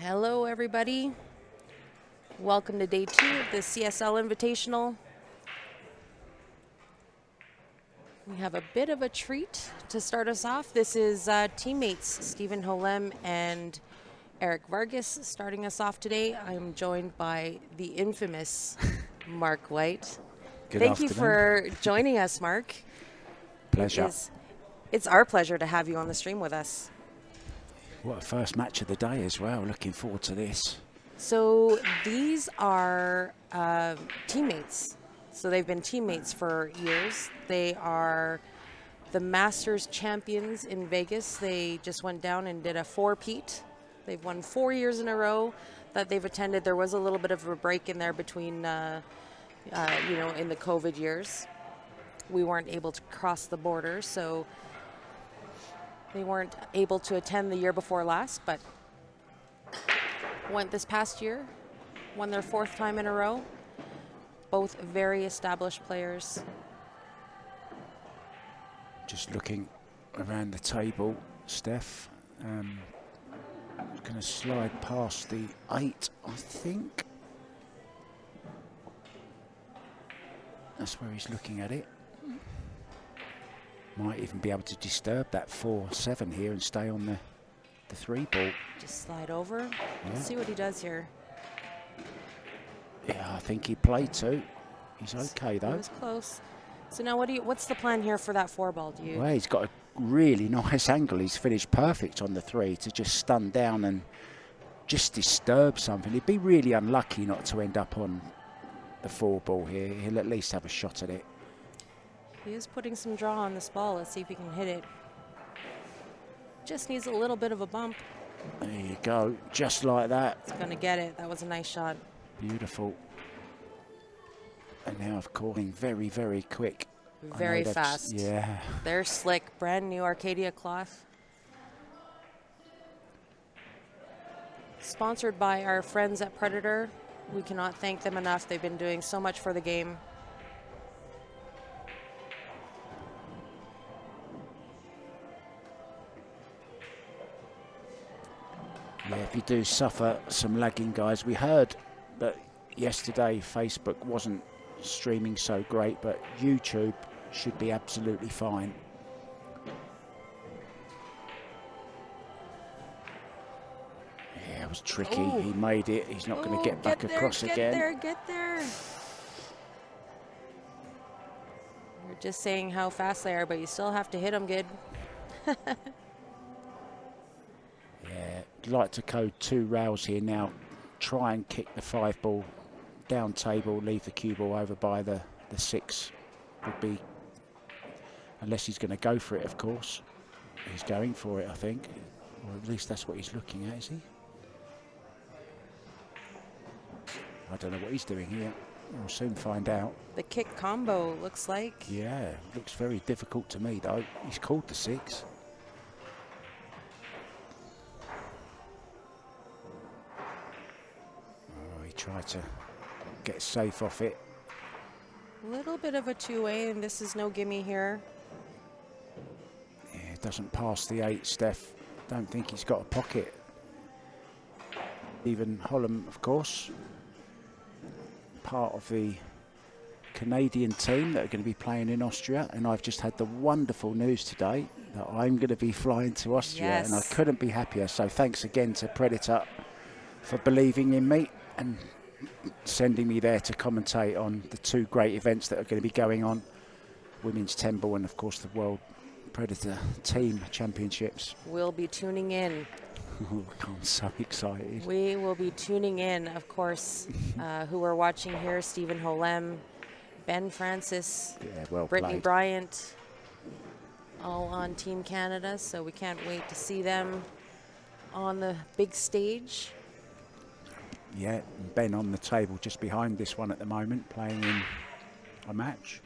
Hello, everybody. Welcome to day 2 of the CSL Invitational. We have a bit of a treat to start us off. This is teammates Stephen Holem and Eric Vargas starting us off today. I'm joined by the infamous Mark White. Thank you for joining us, Mark. Pleasure. It's our pleasure to have you on the stream with us. What a first match of the day as well. Looking forward to this. So these are teammates. So they've been teammates for years. They are the Masters champions in Vegas. They just went down and did a four-peat. They've won 4 years in a row that they've attended. There was a little bit of a break in there between, in the COVID years. We weren't able to cross the border, so they weren't able to attend the year before last, but went this past year, won their 4th time in a row. Both very established players. Just looking around the table, Steph. Going to slide past the 8, I think. That's where he's looking at it. Might even be able to disturb that 4-7 here and stay on the 3 ball. Just slide over. Let's see what he does here. Yeah, I think he played 2. He's okay though. He was close. So now what's the plan here for that 4 ball? Well, he's got a really nice angle. He's finished perfect on the 3 to just stun down and just disturb something. He'd be really unlucky not to end up on the 4 ball here. He'll at least have a shot at it. He is putting some draw on this ball. Let's see if he can hit it. Just needs a little bit of a bump. There you go, just like that. It's gonna get it. That was a nice shot. Beautiful. And now, of course, very, very quick. Very fast. Yeah. They're slick. Brand new Arcadia cloth. Sponsored by our friends at Predator. We cannot thank them enough. They've been doing so much for the game. Yeah, if you do suffer some lagging, guys, we heard that yesterday Facebook wasn't streaming so great, but YouTube should be absolutely fine. Yeah, it was tricky. Ooh. He made it. He's not going to get back across again. Get there. We're just saying how fast they are, but you still have to hit them good. Yeah, like to code 2 rails here now. Try and kick the 5 ball down table, leave the cue ball over by the 6 would be, unless he's going to go for it, of course. He's going for it, I think. Or at least that's what he's looking at, is he? I don't know what he's doing here. We'll soon find out. The kick combo looks like. Yeah, looks very difficult to me, though. He's called the 6. Oh, he tried to get safe off it. A little bit of a 2-way, and this is no gimme here. Yeah, it doesn't pass the 8, Steph. Don't think he's got a pocket. Even Holem, of course, part of the Canadian team that are going to be playing in Austria. And I've just had the wonderful news today that I'm going to be flying to Austria. Yes. And I couldn't be happier. So thanks again to Predator for believing in me and sending me there to commentate on the 2 great events that are going to be going on. Women's 10 ball and, of course, the World Predator Team Championships. We'll be tuning in. I'm so excited. We will be tuning in, of course. Who we're watching here, Stephen Holem, Ben Francis, Yeah, well Brittany played. Bryant, all on Team Canada. So we can't wait to see them on the big stage. Yeah, Ben on the table just behind this one at the moment, playing in a match.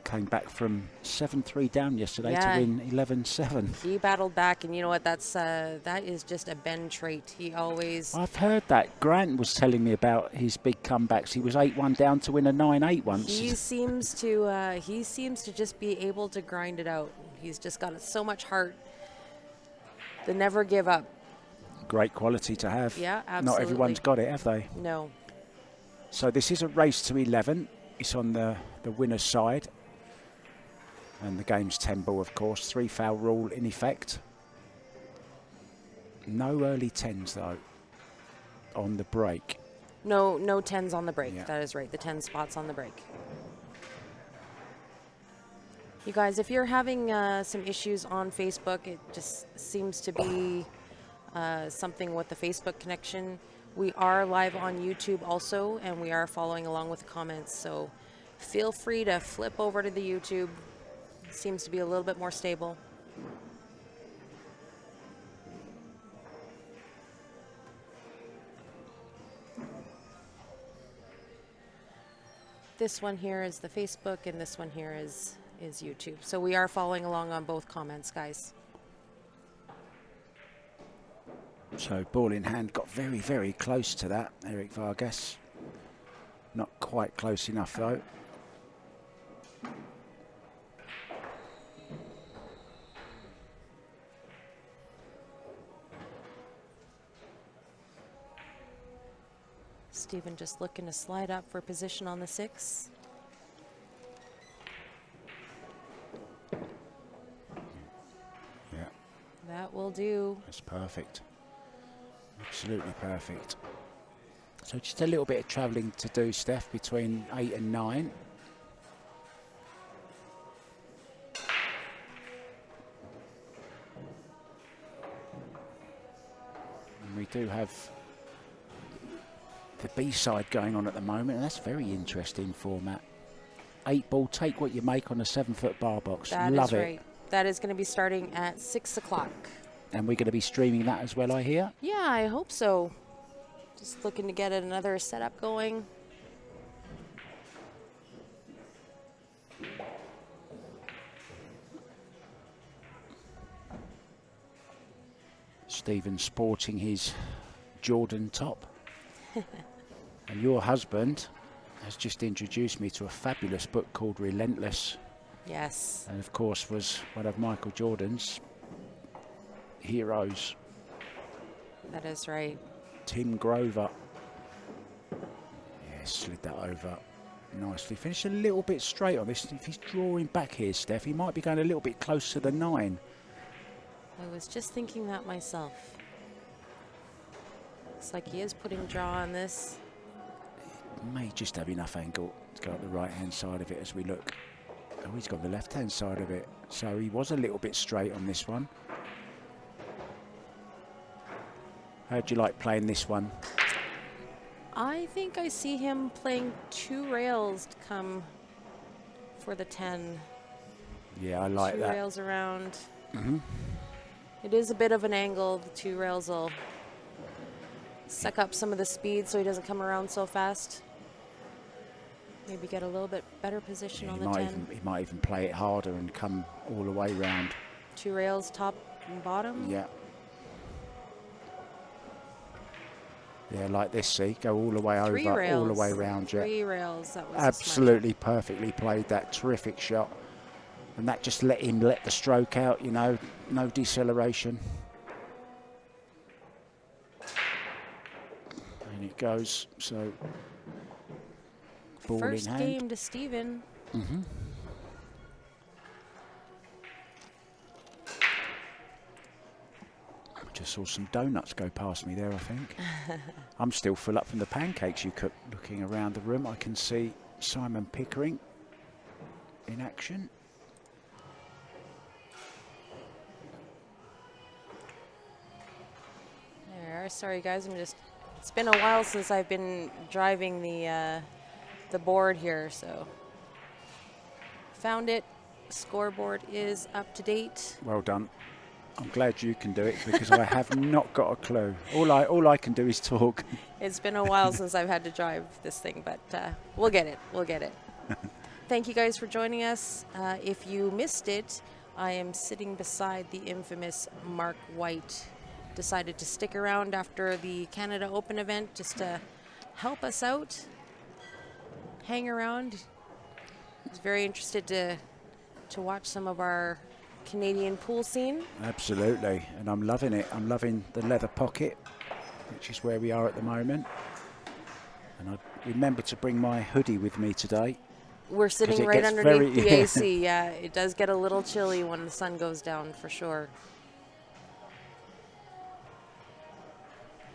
Came back from 7-3 down yesterday to win 11-7. He battled back, and you know what? That is just a Ben trait. He always. I've heard that. Grant was telling me about his big comebacks. He was 8-1 down to win a 9-8 once. He seems to just be able to grind it out. He's just got so much heart. The never give up. Great quality to have. Yeah, absolutely. Not everyone's got it, have they? No. So this is a race to 11. It's on the winner's side. And the game's 10 ball, of course. 3 foul rule in effect. No early 10s, though, on the break. No 10s on the break. Yeah. That is right. The 10 spots on the break. You guys, if you're having some issues on Facebook, it just seems to be something with the Facebook connection. We are live on YouTube also, and we are following along with the comments. So feel free to flip over to the YouTube. It seems to be a little bit more stable. This one here is the Facebook, and this one here is YouTube. So we are following along on both comments, guys. So ball in hand, got very, very close to that, Eric Vargas. Not quite close enough, though. Stephen just looking to slide up for position on the 6. Yeah. That will do. That's perfect. Absolutely perfect. So just a little bit of travelling to do, Steph, between 8 and 9. And we do have the B-side going on at the moment, and that's very interesting format. 8 ball, take what you make on a 7-foot bar box. That Love is it. right. That is going to be starting at 6 o'clock. And we're going to be streaming that as well, I hear. Yeah, I hope so. Just looking to get another setup going. Stephen sporting his Jordan top. And your husband has just introduced me to a fabulous book called Relentless. Yes. And of course was one of Michael Jordan's heroes. That is right. Tim Grover. Yeah, slid that over nicely. Finished a little bit straight on this. If he's drawing back here, Steph, he might be going a little bit close to the 9. I was just thinking that myself. Looks like he is putting draw on this. May just have enough angle to go up the right-hand side of it as we look. Oh, he's got the left-hand side of it. So he was a little bit straight on this one. How'd you like playing this one? I think I see him playing 2 rails to come for the 10. Yeah, I like that. 2 rails around. Mm-hmm. It is a bit of an angle. The 2 rails will suck up some of the speed so he doesn't come around so fast. Maybe get a little bit better position on the 10. He might even play it harder and come all the way round. 2 rails, top and bottom. Yeah. Yeah, like this, see? Go all the way 3 over, rails. all the way round. Yeah. 3 rails. That was Absolutely perfectly played that. Terrific shot. And that just let him let the stroke out, you know, no deceleration. And it goes, so ball First in hand. game to Stephen. Mm-hmm. Just saw some donuts go past me there, I think. I'm still full up from the pancakes you cooked. Looking around the room, I can see Simon Pickering in action. There, sorry guys, it's been a while since I've been driving the board here, so found it. Scoreboard is up to date. Well done. I'm glad you can do it because I have not got a clue. All I can do is talk. It's been a while since I've had to drive this thing, but we'll get it. We'll get it. Thank you guys for joining us. If you missed it, I am sitting beside the infamous Mark White. Decided to stick around after the Canada Open event just to help us out, hang around. He's very interested to watch some of our Canadian pool scene. Absolutely, and I'm loving it. I'm loving the leather pocket, which is where we are at the moment. And I remember to bring my hoodie with me today. We're sitting right underneath the AC. Yeah, it does get a little chilly when the sun goes down, for sure.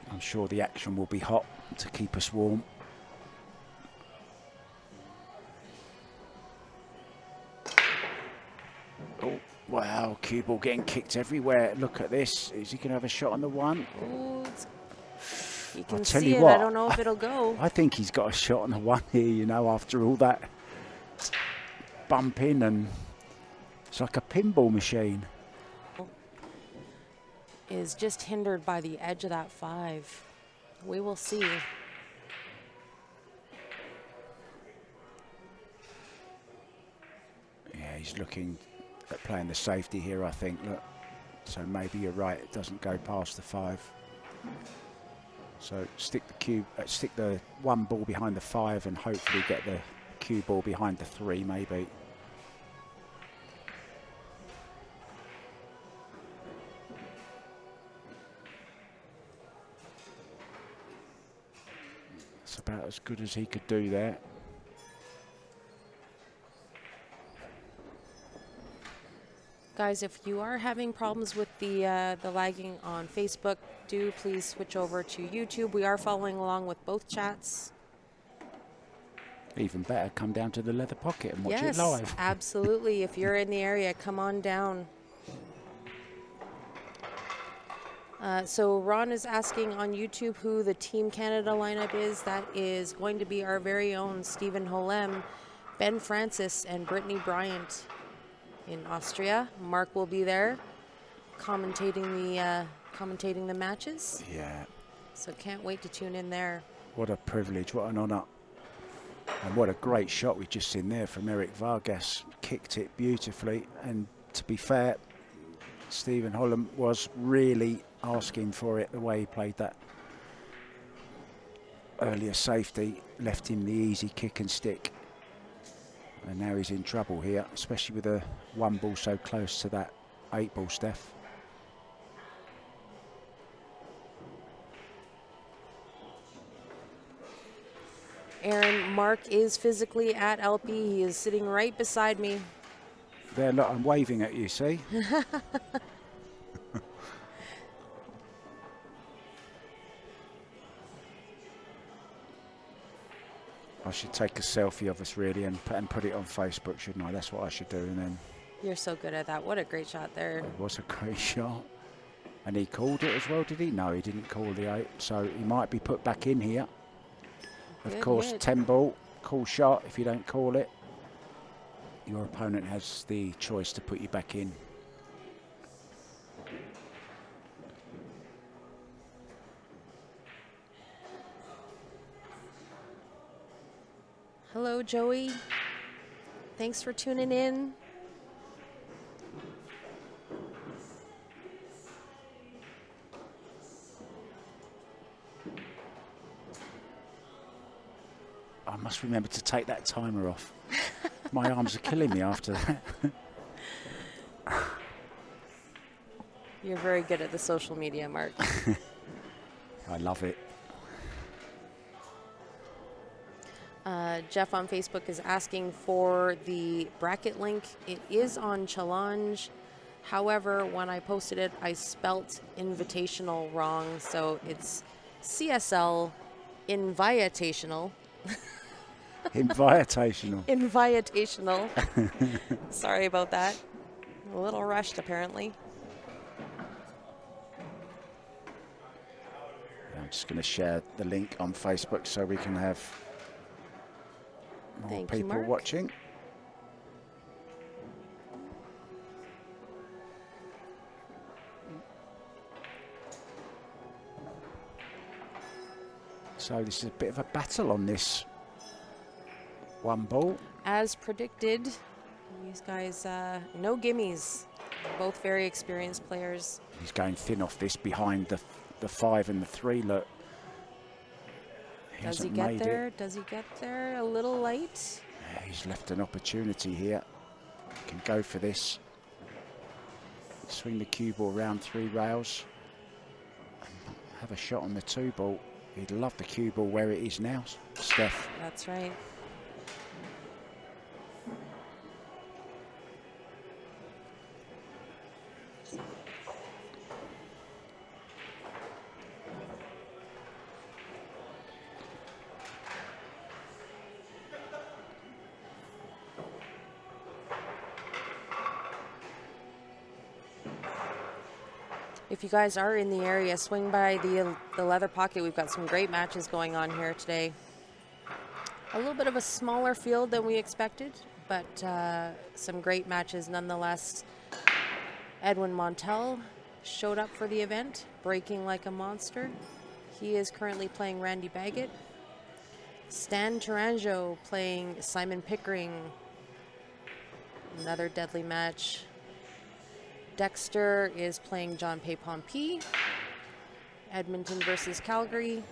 I'm sure the action will be hot to keep us warm. Oh, wow, cue ball getting kicked everywhere. Look at this. Is he going to have a shot on the one? Ooh, you can I'll tell see you it. what, I don't know if it'll go. I think he's got a shot on the one here, you know, after all that bumping, and it's like a pinball machine. Is just hindered by the edge of that 5. We will see. Yeah, he's looking at playing the safety here, I think. Look, so maybe you're right. It doesn't go past the 5. So stick the 1 ball behind the 5, and hopefully get the cue ball behind the 3, maybe. It's about as good as he could do there. Guys, if you are having problems with the lagging on Facebook, do please switch over to YouTube. We are following along with both chats. Even better, come down to the leather pocket and watch Yes, it live. absolutely. If you're in the area, come on down. So Ron is asking on YouTube who the Team Canada lineup is. That is going to be our very own Stephen Holem, Ben Francis, and Brittany Bryant in Austria. Mark will be there commentating the matches. Yeah. So can't wait to tune in there. What a privilege, what an honour. And what a great shot we've just seen there from Eric Vargas. Kicked it beautifully, and to be fair, Stephen Holem was really asking for it the way he played that earlier safety. Left him the easy kick and stick. And now he's in trouble here, especially with a 1 ball so close to that 8 ball, Steph. Aaron, Mark is physically at LP. He is sitting right beside me. There, look, I'm waving at you, see? I should take a selfie of us, really, and put it on Facebook, shouldn't I? That's what I should do. And then You're so good at that. What a great shot there. it was a great shot. And he called it as well, did he? No, he didn't call the 8. So he might be put back in here. Of Good course, hit. 10 ball, cool shot. If you don't call it, your opponent has the choice to put you back in. Hello, Joey. Thanks for tuning in. I must remember to take that timer off. My arms are killing me after that. You're very good at the social media, Mark. I love it. Jeff on Facebook is asking for the bracket link. It is on Challenge. However, when I posted it, I spelt Invitational wrong. So it's CSL Invitational. Invitational. Invitational. Sorry about that. A little rushed, apparently. I'm just going to share the link on Facebook so we can have more Thank you, people Mark. watching. So this is a bit of a battle on this 1 ball. As predicted, these guys, no gimmies. Both very experienced players. He's going thin off this behind the 5 and the 3. Look. Does he get there? Does he get there? A little late. Yeah, he's left an opportunity here. Can go for this. swing the cue ball around 3 rails, and have a shot on the 2 ball. He'd love the cue ball where it is now, Steph. That's right. If you guys are in the area, swing by the Leather Pocket. We've got some great matches going on here today. A little bit of a smaller field than we expected, but some great matches nonetheless. Edwin Montel showed up for the event, breaking like a monster. He is currently playing Randy Baggett. Stan Taranjo playing Simon Pickering. Another deadly match. Dexter is playing John Pompey. Edmonton versus Calgary.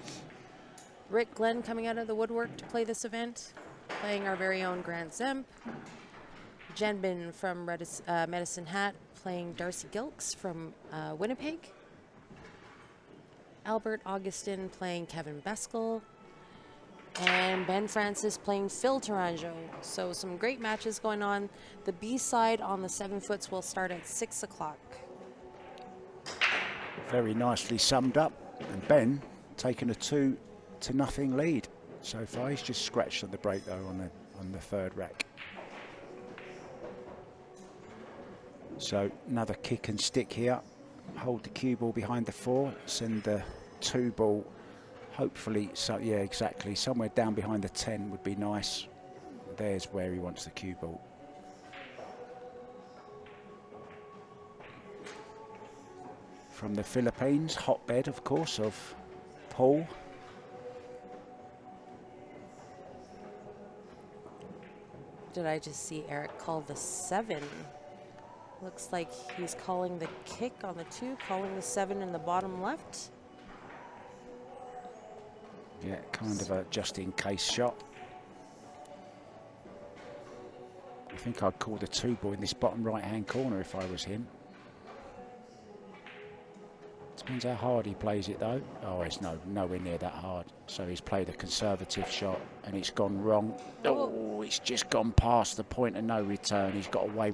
Rick Glenn coming out of the woodwork to play this event, playing our very own Grant Zemp. Jenbin from Medicine Hat playing Darcy Gilks from Winnipeg. Albert Augustin playing Kevin Beskel. And Ben Francis playing Phil Taranjo. So some great matches going on. The B-side on the 7-foots will start at 6 o'clock. Very nicely summed up. And Ben taking a 2-0 lead so far. He's just scratched on the break though on the 3rd rack. So another kick and stick here. Hold the cue ball behind the 4. Send the 2 ball. Hopefully, so yeah, exactly. Somewhere down behind the 10 would be nice. There's where he wants the cue ball. From the Philippines, hotbed, of course, of Paul. Did I just see Eric call the 7? Looks like he's calling the kick on the 2, calling the 7 in the bottom left. Yeah, kind of a just-in-case shot. I think I'd call the 2 ball in this bottom right-hand corner if I was him. Depends how hard he plays it, though. Oh, it's nowhere near that hard. So he's played a conservative shot, and it's gone wrong. Oh, it's just gone past the point of no return. He's got away.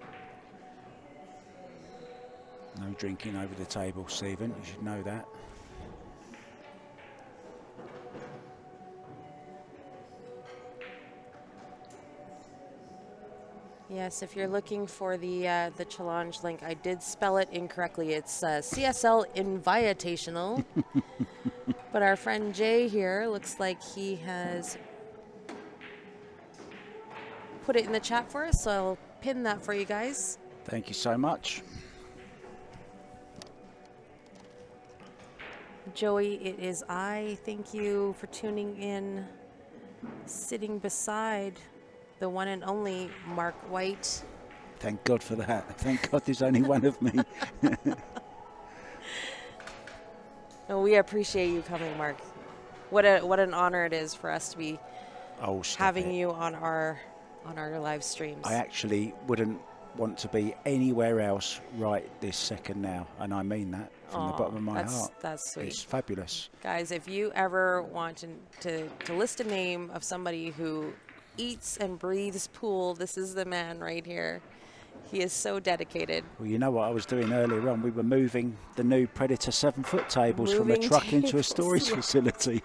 No drinking over the table, Stephen. You should know that. Yes, if you're looking for the challenge link, I did spell it incorrectly. It's CSL Invitational. But our friend Jay here looks like he has put it in the chat for us, so I'll pin that for you guys. Thank you so much. Joey, it is I. Thank you for tuning in, sitting beside the one and only Mark White. Thank God for that. Thank God there's only one of me. No, we appreciate you coming, Mark. What an honor it is for us to be having you on our live streams. I actually wouldn't want to be anywhere else right this second now, and I mean that from the bottom of my heart. That's sweet. It's fabulous. Guys, if you ever want to list a name of somebody who eats and breathes pool, this is the man right here. He is so dedicated. Well, you know what I was doing earlier on? We were moving the new Predator 7-foot tables from a truck into a storage facility.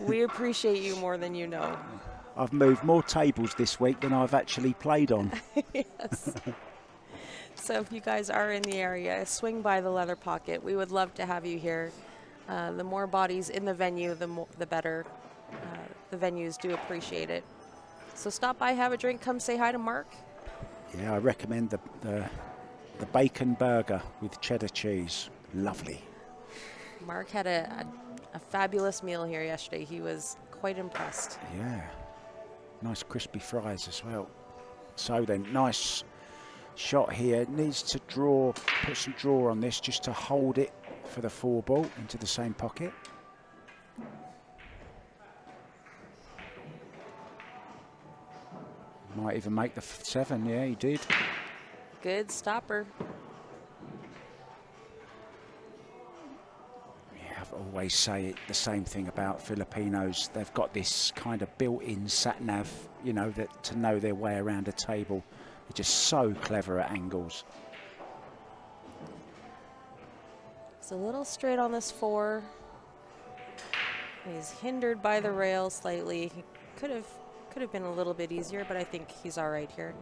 We appreciate you more than you know. I've moved more tables this week than I've actually played on. Yes. So if you guys are in the area, swing by the Leather Pocket. We would love to have you here. The more bodies in the venue, the better. The venues do appreciate it. So stop by, have a drink, come say hi to Mark. Yeah, I recommend the bacon burger with cheddar cheese. Lovely. Mark had a fabulous meal here yesterday. He was quite impressed. Yeah. Nice crispy fries as well. So then, nice shot here. Needs to put some draw on this just to hold it for the 4 ball into the same pocket. Might even make the 7. Yeah, he did. Good stopper. always say the same thing about Filipinos. They've got this kind of built-in sat-nav, you know, that to know their way around a table. They're just so clever at angles. It's a little straight on this 4. He's hindered by the rail slightly. He could have been a little bit easier, but I think he's all right here.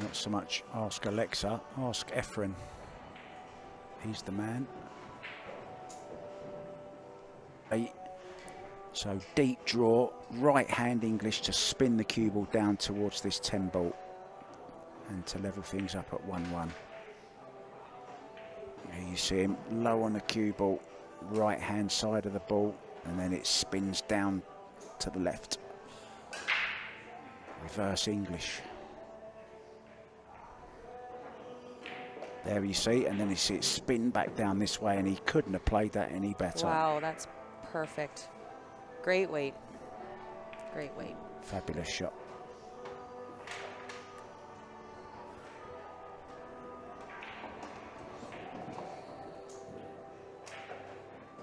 Not so much ask Alexa, ask Efren. He's the man. 8. So deep draw, right hand English to spin the cue ball down towards this 10 ball and to level things up at 1-1. Here you see him low on the cue ball, right hand side of the ball, and then it spins down to the left. Reverse English. There you see, and then you see it spin back down this way, and he couldn't have played that any better. Wow, that's perfect. Great weight. Great weight. Fabulous shot.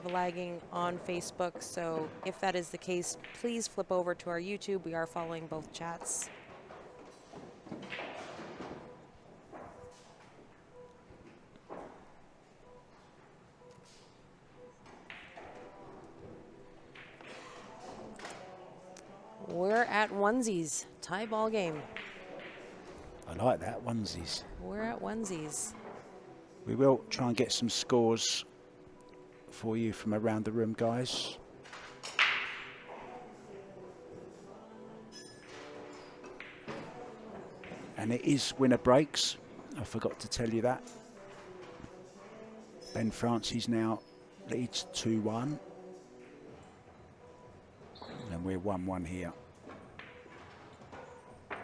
Lagging on Facebook, so if that is the case, please flip over to our YouTube. We are following both chats. We're at onesies, tie ball game. I like that, onesies. We're at onesies. We will try and get some scores for you from around the room, guys. And it is winner breaks. I forgot to tell you that. Ben Francis now leads 2-1. And we're 1-1 here. There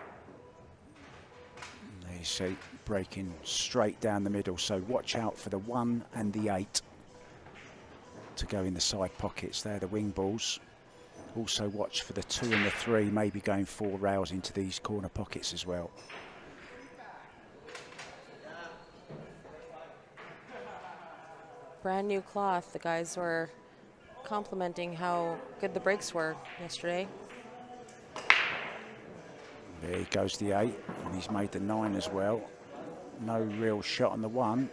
you see, breaking straight down the middle. So watch out for the 1 and the 8 to go in the side pockets. They're the wing balls. Also watch for the 2 and the 3, maybe going 4 rails into these corner pockets as well. Brand new cloth. The guys were complimenting how good the breaks were yesterday. There he goes the 8, and he's made the 9 as well. No real shot on the 1,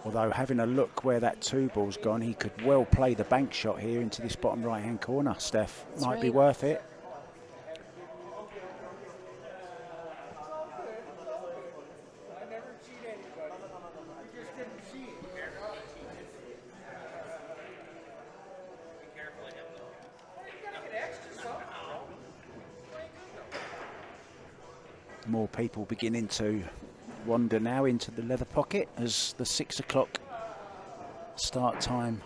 although having a look where that 2 ball's gone, he could well play the bank shot here into this bottom right hand corner, Steph. That's Might right. be worth it. More people beginning to wander now into the leather pocket as the 6 o'clock start time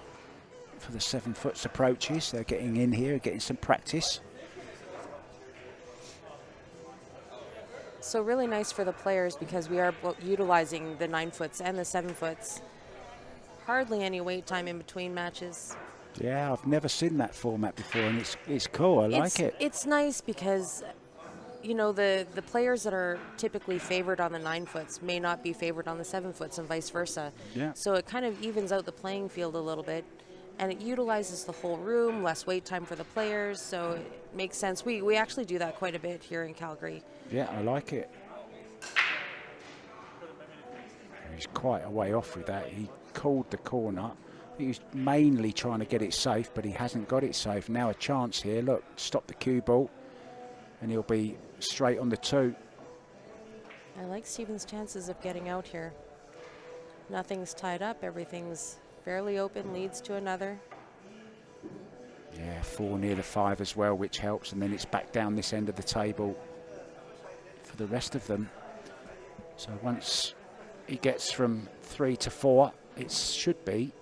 for the 7 foots approaches. They're getting in here, getting some practice. So really nice for the players because we are utilizing the 9 foots and the 7 foots. Hardly any wait time in between matches. Yeah, I've never seen that format before, and it's cool. I like it. It's nice because, you know, the players that are typically favored on the 9 foots may not be favored on the 7 foots and vice versa. Yeah. So it kind of evens out the playing field a little bit, and it utilizes the whole room, less wait time for the players, so it makes sense. We actually do that quite a bit here in Calgary. Yeah, I like it. He's quite a way off with that. He called the corner. He was mainly trying to get it safe, but he hasn't got it safe. Now a chance here. Look, stop the cue ball, and he'll be straight on the 2. I like Stephen's chances of getting out here. Nothing's tied up. Everything's fairly open, leads to another. Yeah, 4 near the 5 as well, which helps. And then it's back down this end of the table for the rest of them. So once he gets from 3 to 4, it should be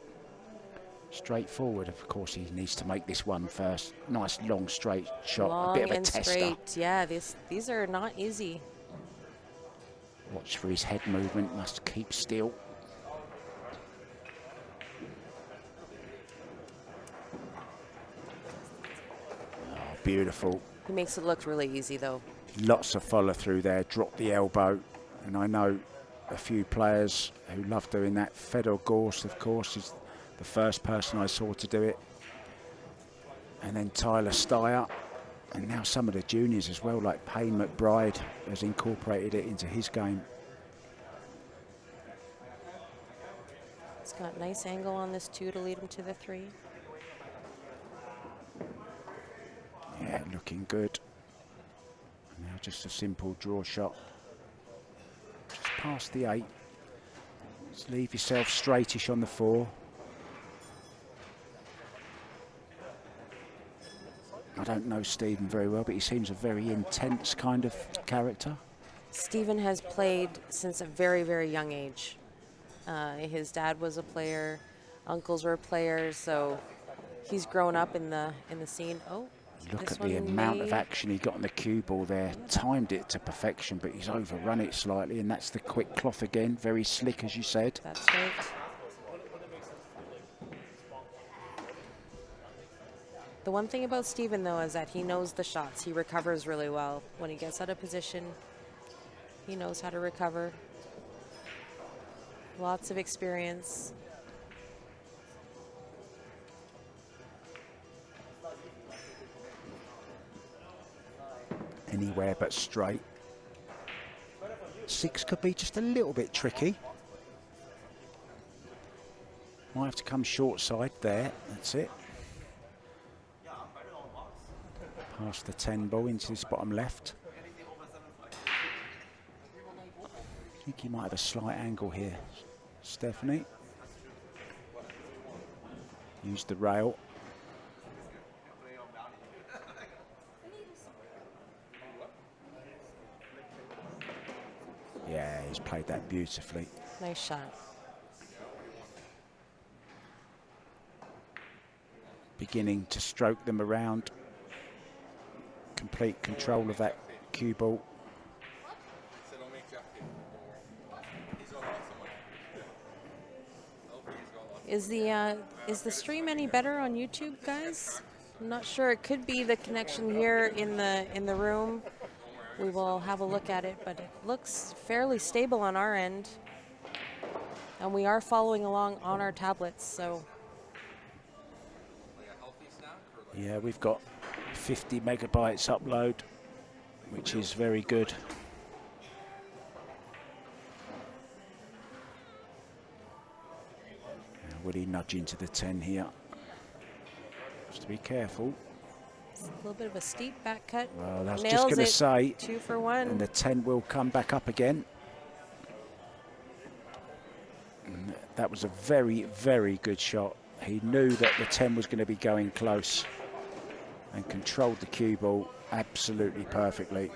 straightforward. Of course, he needs to make this one first. Nice long straight shot, Long a bit of a and tester. straight. Yeah, these are not easy. Watch for his head movement, must keep still. Oh, beautiful. He makes it look really easy though. Lots of follow through there, drop the elbow. And I know a few players who love doing that. Fedor Gorst, of course, is the first person I saw to do it. And then Tyler Steyer. And now some of the juniors as well, like Payne McBride has incorporated it into his game. He's got nice angle on this 2 to lead him to the 3. Yeah, looking good. Now just a simple draw shot. Just past the 8. Just leave yourself straightish on the 4. I don't know Stephen very well, but he seems a very intense kind of character. Stephen has played since a very, very young age. His dad was a player, uncles were players, so he's grown up in the scene. Oh, look at the amount of action he got on the cue ball there. Timed it to perfection, but he's overrun it slightly, and that's the quick cloth again. Very slick, as you said. That's right. The one thing about Stephen, though, is that he knows the shots. He recovers really well. When he gets out of position, he knows how to recover. Lots of experience. Anywhere but straight. 6 could be just a little bit tricky. Might have to come short side there. That's it. Past the 10 ball into this bottom left. I think he might have a slight angle here, Stephanie. Use the rail. Yeah, he's played that beautifully. Nice shot. Beginning to stroke them around. Complete control of that cue ball. Is the stream any better on YouTube, guys? I'm not sure. It could be the connection here in the room. We will have a look at it, but it looks fairly stable on our end. And we are following along on our tablets, so. Yeah, we've got 50 megabytes upload, which is very good. Now, will he nudge into the 10 here? Just to be careful. It's a little bit of a steep back cut. Well, I was just going to say, 2 for 1. And the 10 will come back up again. And that was a very, very good shot. He knew that the 10 was going to be going close and controlled the cue ball absolutely perfectly.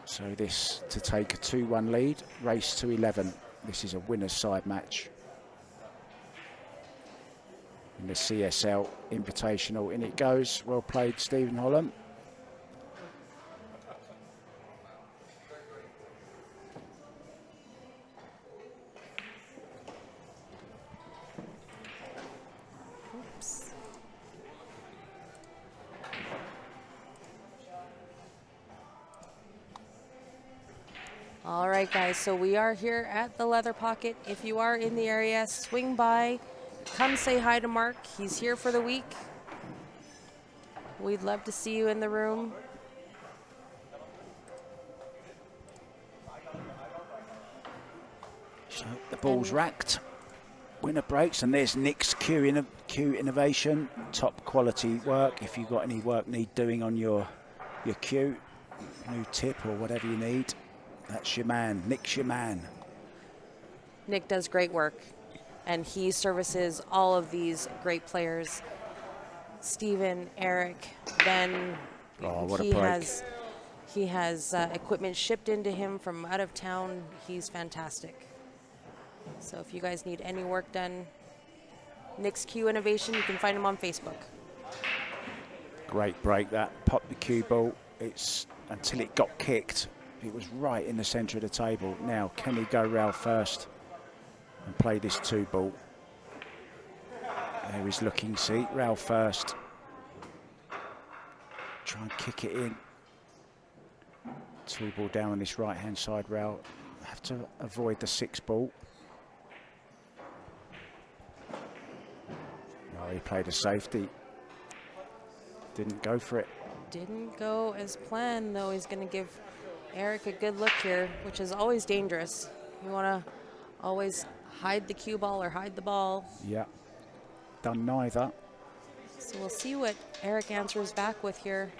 So this to take a 2-1 lead, race to 11. This is a winner's side match in the CSL Invitational. In it goes. Well played, Stephen Holland. All right, guys, so we are here at the Leather Pocket. If you are in the area, swing by, come say hi to Mark. He's here for the week. We'd love to see you in the room. So the ball's racked. Winner breaks, and there's Nick's cue innovation. Top quality work. If you've got any work need doing on your cue, new tip or whatever you need, that's your man. Nick's your man. Nick does great work, and he services all of these great players. Steven, Eric, Ben. Oh, what a break. He has equipment shipped into him from out of town. He's fantastic. So if you guys need any work done, Nick's Cue Innovation, you can find him on Facebook. Great break that. Popped the cue ball. It's until it got kicked. It was right in the centre of the table. Now, can he go rail first and play this 2-ball? There he's looking, see, rail first. Try and kick it in. 2 ball down on this right-hand side rail. Have to avoid the 6 ball. Oh, he played a safety. Didn't go for it. Didn't go as planned, though. He's going to give Eric a good look here, which is always dangerous. You want to always hide the cue ball or hide the ball. Yeah, done neither. So we'll see what Eric answers back with here.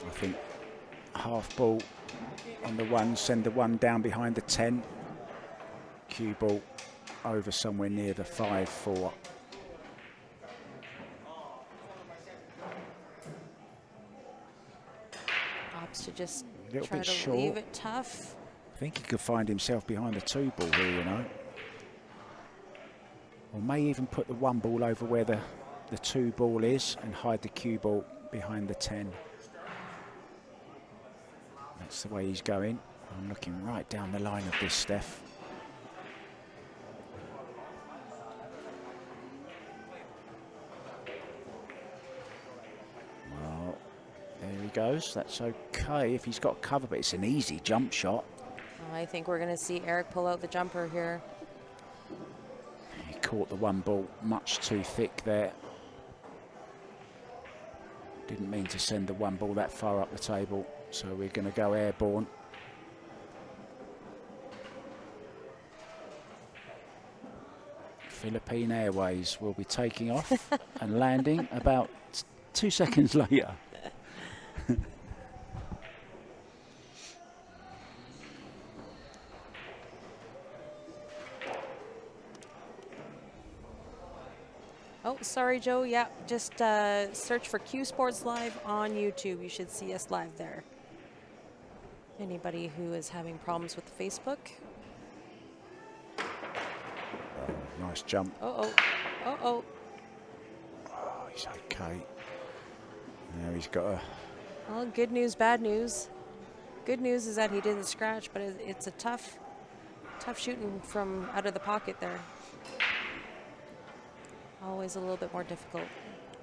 I think half ball on the 1, send the 1 down behind the 10. Cue ball over somewhere near the 5-4. Opts to just A little try bit to short. leave it tough. I think he could find himself behind the 2 ball here, you know. Or may even put the 1 ball over where the 2 ball is and hide the cue ball behind the 10. That's the way he's going. I'm looking right down the line of this, Steph. Well, there he goes. That's okay if he's got cover, but it's an easy jump shot. I think we're going to see Eric pull out the jumper here. He caught the 1 ball much too thick there. Didn't mean to send the 1 ball that far up the table, so we're going to go airborne. Philippine Airways will be taking off and landing about 2 seconds later. Oh, sorry, Joe. Yeah, just search for Q Sports Live on YouTube. You should see us live there. Anybody who is having problems with Facebook. Nice jump. Uh-oh. Uh-oh. Oh, he's okay. Now he's got a... Well, good news, bad news. Good news is that he didn't scratch, but it's a tough shooting from out of the pocket there. Always a little bit more difficult.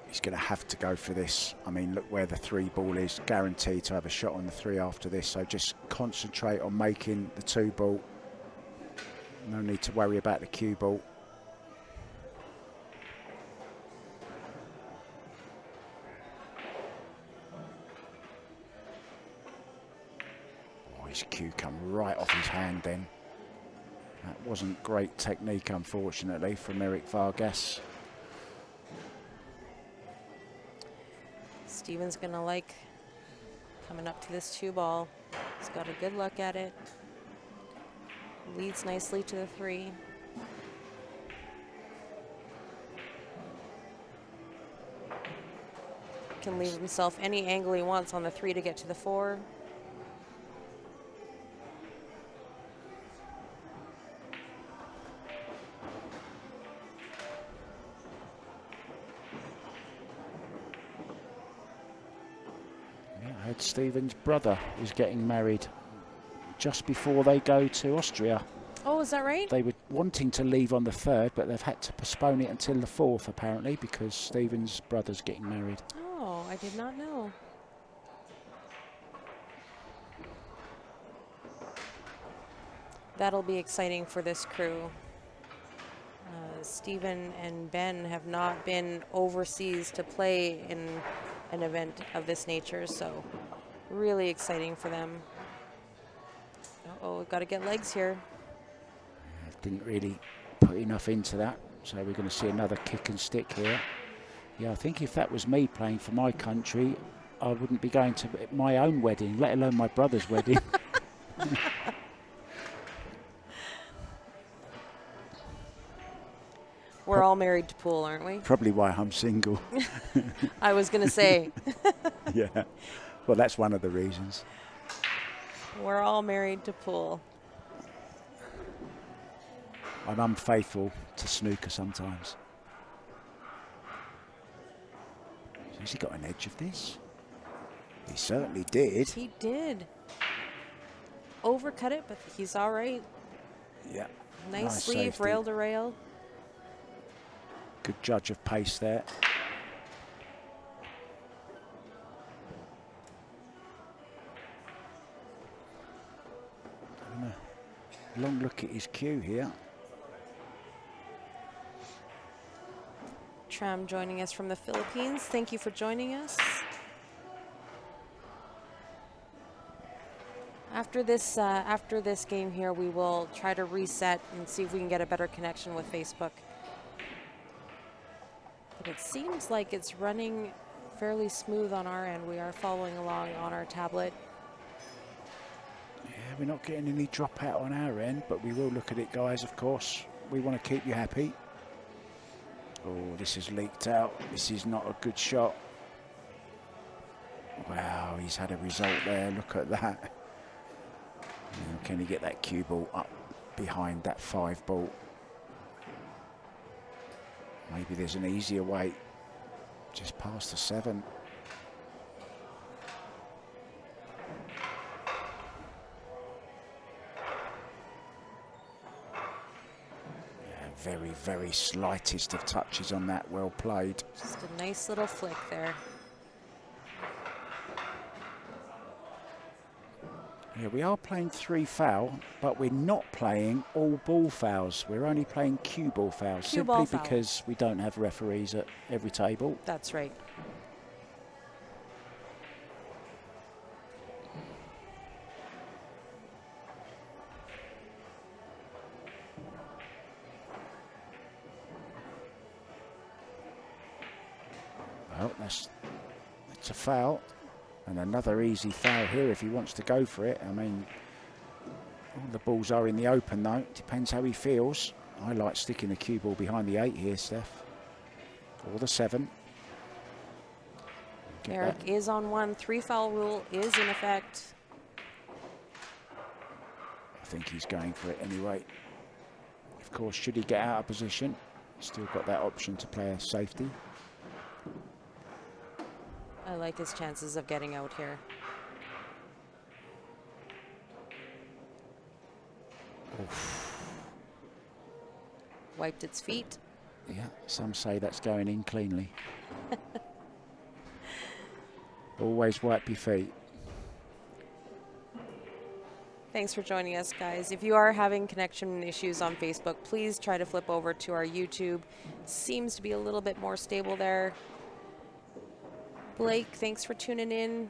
He's going to have to go for this. I mean, look where the 3 ball is. Guaranteed to have a shot on the 3 after this. So just concentrate on making the 2 ball. No need to worry about the cue ball. Oh, his cue come right off his hand then. That wasn't great technique, unfortunately, from Eric Vargas. Steven's gonna like coming up to this 2 ball. He's got a good look at it. Leads nicely to the 3. Can leave himself any angle he wants on the 3 to get to the 4. I heard Stephen's brother is getting married just before they go to Austria. Oh, is that right? They were wanting to leave on the 3rd, but they've had to postpone it until the 4th, apparently, because Stephen's brother's getting married. Oh, I did not know. That'll be exciting for this crew. Stephen and Ben have not been overseas to play in an event of this nature, so really exciting for them. Uh-oh, we've got to get legs here. Didn't really put enough into that, so we're going to see another kick and stick here. Yeah, I think if that was me playing for my country, I wouldn't be going to my own wedding, let alone my brother's wedding. We're all married to pool, aren't we? Probably why I'm single. I was going to say. Yeah, well, that's one of the reasons. We're all married to pool. I'm unfaithful to snooker sometimes. Has he got an edge of this? He certainly did. He did. Overcut it, but he's all right. Yeah. Nice sleeve, safety. rail to rail. Good judge of pace there. long look at his cue here. Tram joining us from the Philippines. Thank you for joining us. After this game here, we will try to reset and see if we can get a better connection with Facebook. But it seems like it's running fairly smooth on our end. We are following along on our tablet. Yeah, we're not getting any dropout on our end, but we will look at it, guys, of course. We want to keep you happy. Oh, this has leaked out. This is not a good shot. Wow, he's had a result there. Look at that. Now, can he get that cue ball up behind that 5 ball? Maybe there's an easier way. Just past the 7. Very, very slightest of touches on that. Well played. Just a nice little flick there. Yeah, we are playing 3 foul, but we're not playing all ball fouls. We're only playing cue ball fouls, simply because we don't have referees at every table. That's right. Well, that's a foul, and another easy foul here if he wants to go for it. I mean, all the balls are in the open though. Depends how he feels. I like sticking the cue ball behind the 8 here, Steph, or the 7. Eric is on 1. 3 foul rule is in effect. I think he's going for it anyway. Of course, should he get out of position, still got that option to play a safety. I like his chances of getting out here. Oof. Wiped its feet. Yeah, some say that's going in cleanly. Always wipe your feet. Thanks for joining us, guys. If you are having connection issues on Facebook, please try to flip over to our YouTube. Seems to be a little bit more stable there. Blake, thanks for tuning in.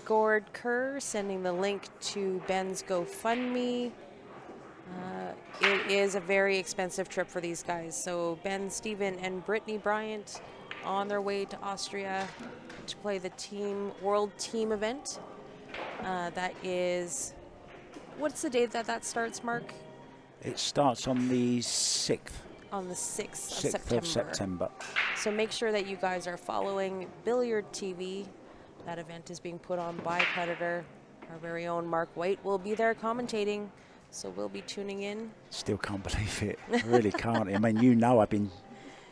Gord Kerr sending the link to Ben's GoFundMe. It is a very expensive trip for these guys. So Ben, Steven, and Brittany Bryant on their way to Austria to play the World Team event. That is, what's the date that starts, Mark? It starts on the 6th. On the 6th of September. So make sure that you guys are following Billiard TV. That event is being put on by Predator. Our very own Mark White will be there commentating, so we'll be tuning in. Still can't believe it. I really can't. I mean, you know, I've been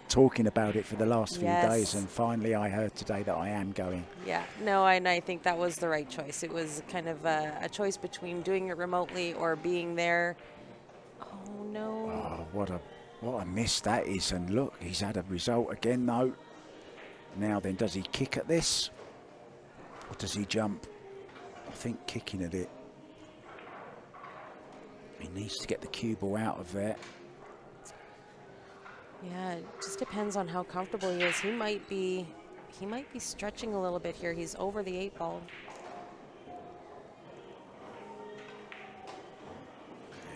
talking about it for the last few days, and finally I heard today that I am going. Yeah, no, and I think that was the right choice. It was kind of a choice between doing it remotely or being there. Oh, no. Oh, what a miss that is. And look, he's had a result again, though. Now then, does he kick at this? Or does he jump? I think kicking at it. He needs to get the cue ball out of there. Yeah, it just depends on how comfortable he is. He might be stretching a little bit here. He's over the 8 ball.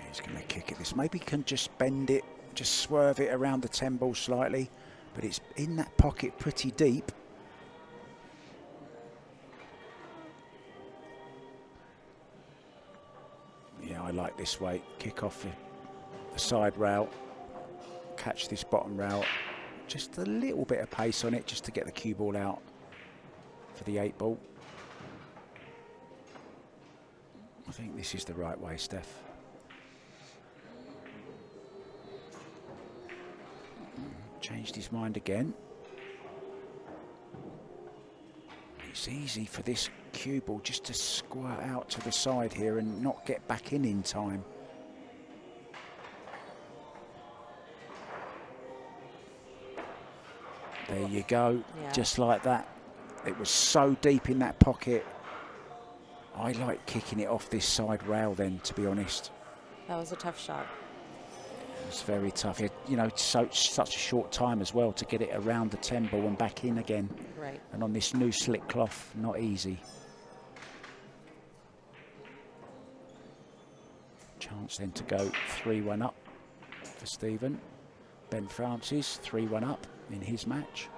He's going to kick at this. Maybe he can just bend it, just swerve it around the 10 ball slightly, but it's in that pocket pretty deep. Yeah, I like this way. Kick off the side rail, catch this bottom rail. Just a little bit of pace on it just to get the cue ball out for the 8 ball. I think this is the right way, Steph. Changed his mind again. It's easy for this cue ball just to squirt out to the side here and not get back in time. There you go, just like that. It was so deep in that pocket. I like kicking it off this side rail then, to be honest. That was a tough shot. It's very tough. You know, such a short time as well to get it around the 10 ball and back in again. Right. And on this new slick cloth, not easy. Chance then to go 3-1 up for Stephen. Ben Francis 3-1 up in his match.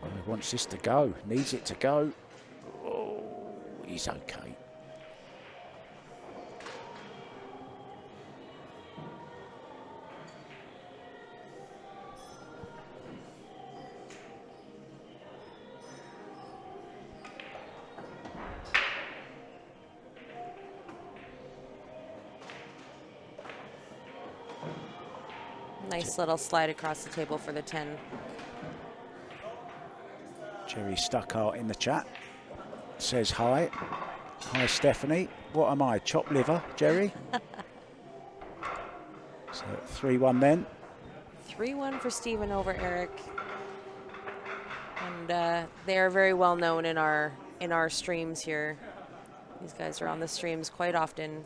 Well, he wants this to go, needs it to go. Oh, he's okay. Nice little slide across the table for the 10. Jerry Stuckart in the chat says hi. Hi, Stephanie. What am I, chopped liver, Jerry? So 3-1 then. 3-1 for Stephen over Eric. And they are very well known in our streams here. These guys are on the streams quite often.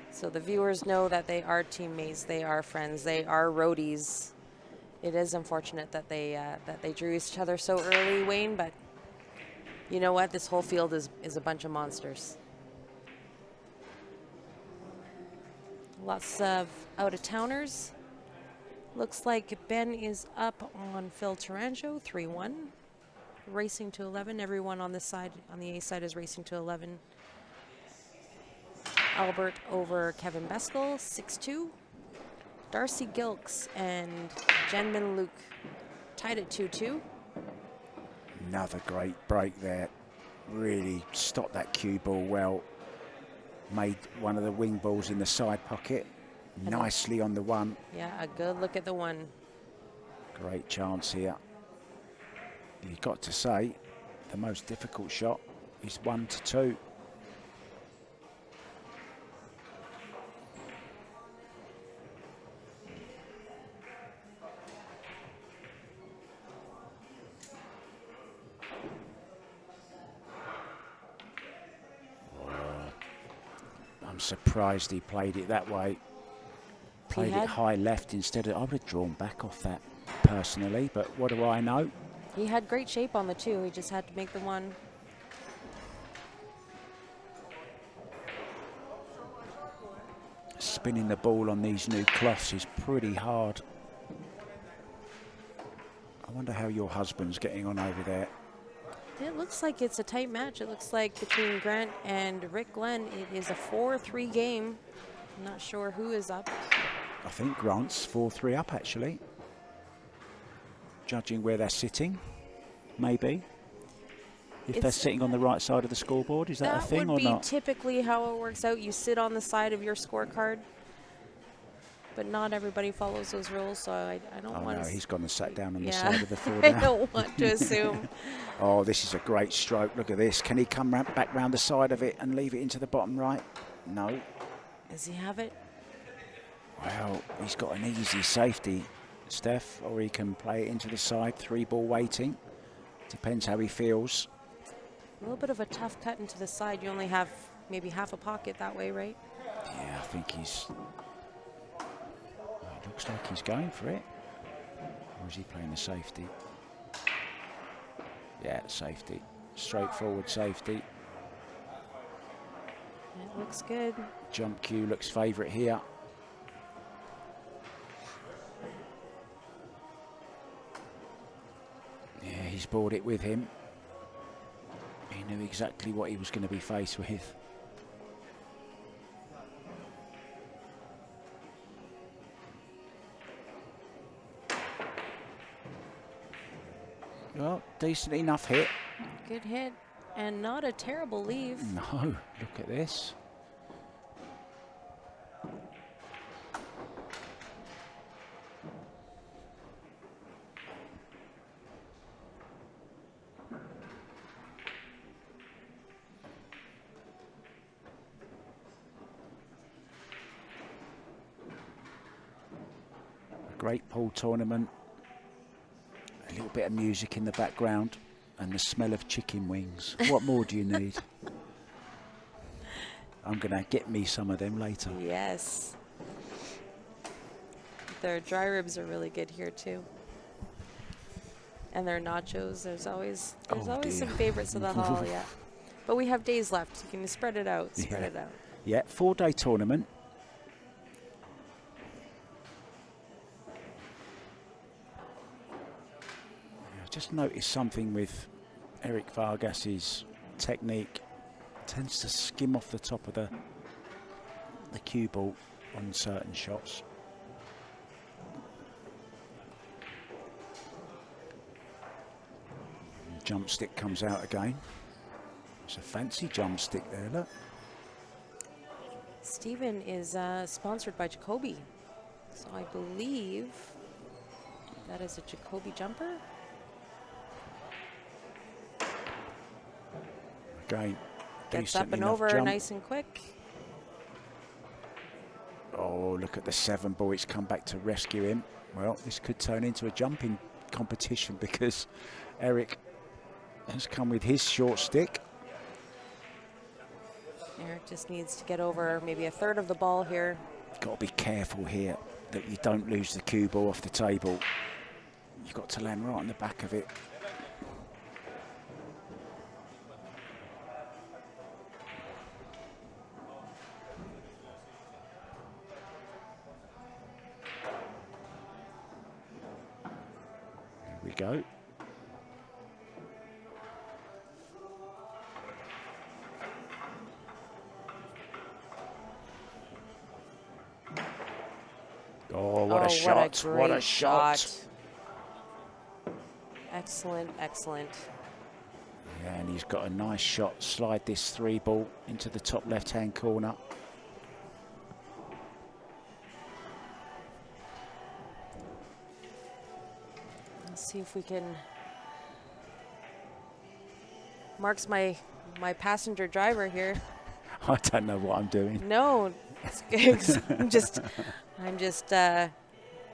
So the viewers know that they are teammates, they are friends, they are roadies. It is unfortunate that they drew each other so early, Wayne, but you know what? This whole field is a bunch of monsters. Lots of out-of-towners. Looks like Ben is up on Phil Taranjo, 3-1. Racing to 11. Everyone on this side, on the A side, is racing to 11. Albert over Kevin Beskel, 6-2. Darcy Gilks and Jenmin Luke tied at 2-2. Another great break there. Really stopped that cue ball well. Made one of the wing balls in the side pocket. Nicely on the one. Yeah, a good look at the one. Great chance here. You've got to say, the most difficult shot is 1-2. I'm surprised he played it that way. Played it high left instead of... I would have drawn back off that personally, but what do I know? He had great shape on the 2. He just had to make the 1. Spinning the ball on these new cloths is pretty hard. I wonder how your husband's getting on over there. It looks like it's a tight match. It looks like between Grant and Rick Glenn, it is a 4-3 game. I'm not sure who is up. I think Grant's 4-3 up, actually. Judging where they're sitting, maybe. If they're sitting on the right side of the scoreboard, is that a thing or not? That would be typically how it works out. You sit on the side of your scorecard, but not everybody follows those rules, so I don't want to... Oh, no, he's gone and sat down on the side of the four I down. don't want to assume. Oh, this is a great stroke. Look at this. Can he come back round the side of it and leave it into the bottom right? No. Does he have it? Well, he's got an easy safety, Steph, or he can play it into the side, 3-ball waiting. Depends how he feels. A little bit of a tough cut into the side. You only have maybe half a pocket that way, right? Yeah, I think he's... It looks like he's going for it. Or is he playing the safety? Yeah, safety. Straightforward safety. It looks good. Jump cue looks favourite here. Yeah, he's brought it with him. He knew exactly what he was going to be faced with. Well, decent enough hit. Good hit, and not a terrible leave. No, look at this. Great pool tournament. A little bit of music in the background and the smell of chicken wings. What more do you need? I'm going to get me some of them later. Yes. Their dry ribs are really good here too. And their nachos, there's always some favorites of the hall, yeah. But we have days left. You can spread it out, spread it out. Yeah, 4-day tournament. I just noticed something with Eric Vargas's technique. Tends to skim off the top of the cue ball on certain shots. Jump stick comes out again. It's a fancy jump stick there, look. Stephen is sponsored by Jacoby. So I believe that is a Jacoby jumper. Again, gets up and over jump. Nice and quick. Oh, look at the 7 ball. It's come back to rescue him. Well, this could turn into a jumping competition because Eric has come with his short stick. Eric just needs to get over maybe a third of the ball here. Got to be careful here that you don't lose the cue ball off the table. You've got to land right on the back of it. Here we go. Oh, what a shot. What a shot. Excellent, excellent. Yeah, and he's got a nice shot. Slide this 3 ball into the top left-hand corner. Let's see if we can. Mark's my passenger driver here. I don't know what I'm doing. No, it's I'm just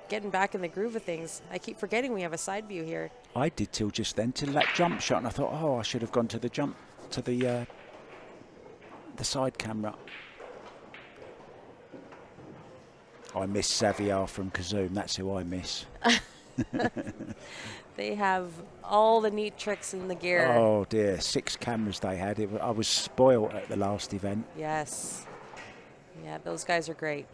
getting back in the groove of things. I keep forgetting we have a side view here. I did till just then, till that jump shot, and I thought, oh, I should have gone to the jump, to the side camera. I miss Xavier from Kazoom. That's who I miss. They have all the neat tricks in the gear. Oh dear, 6 cameras they had. I was spoiled at the last event. Yes. Yeah, those guys are great.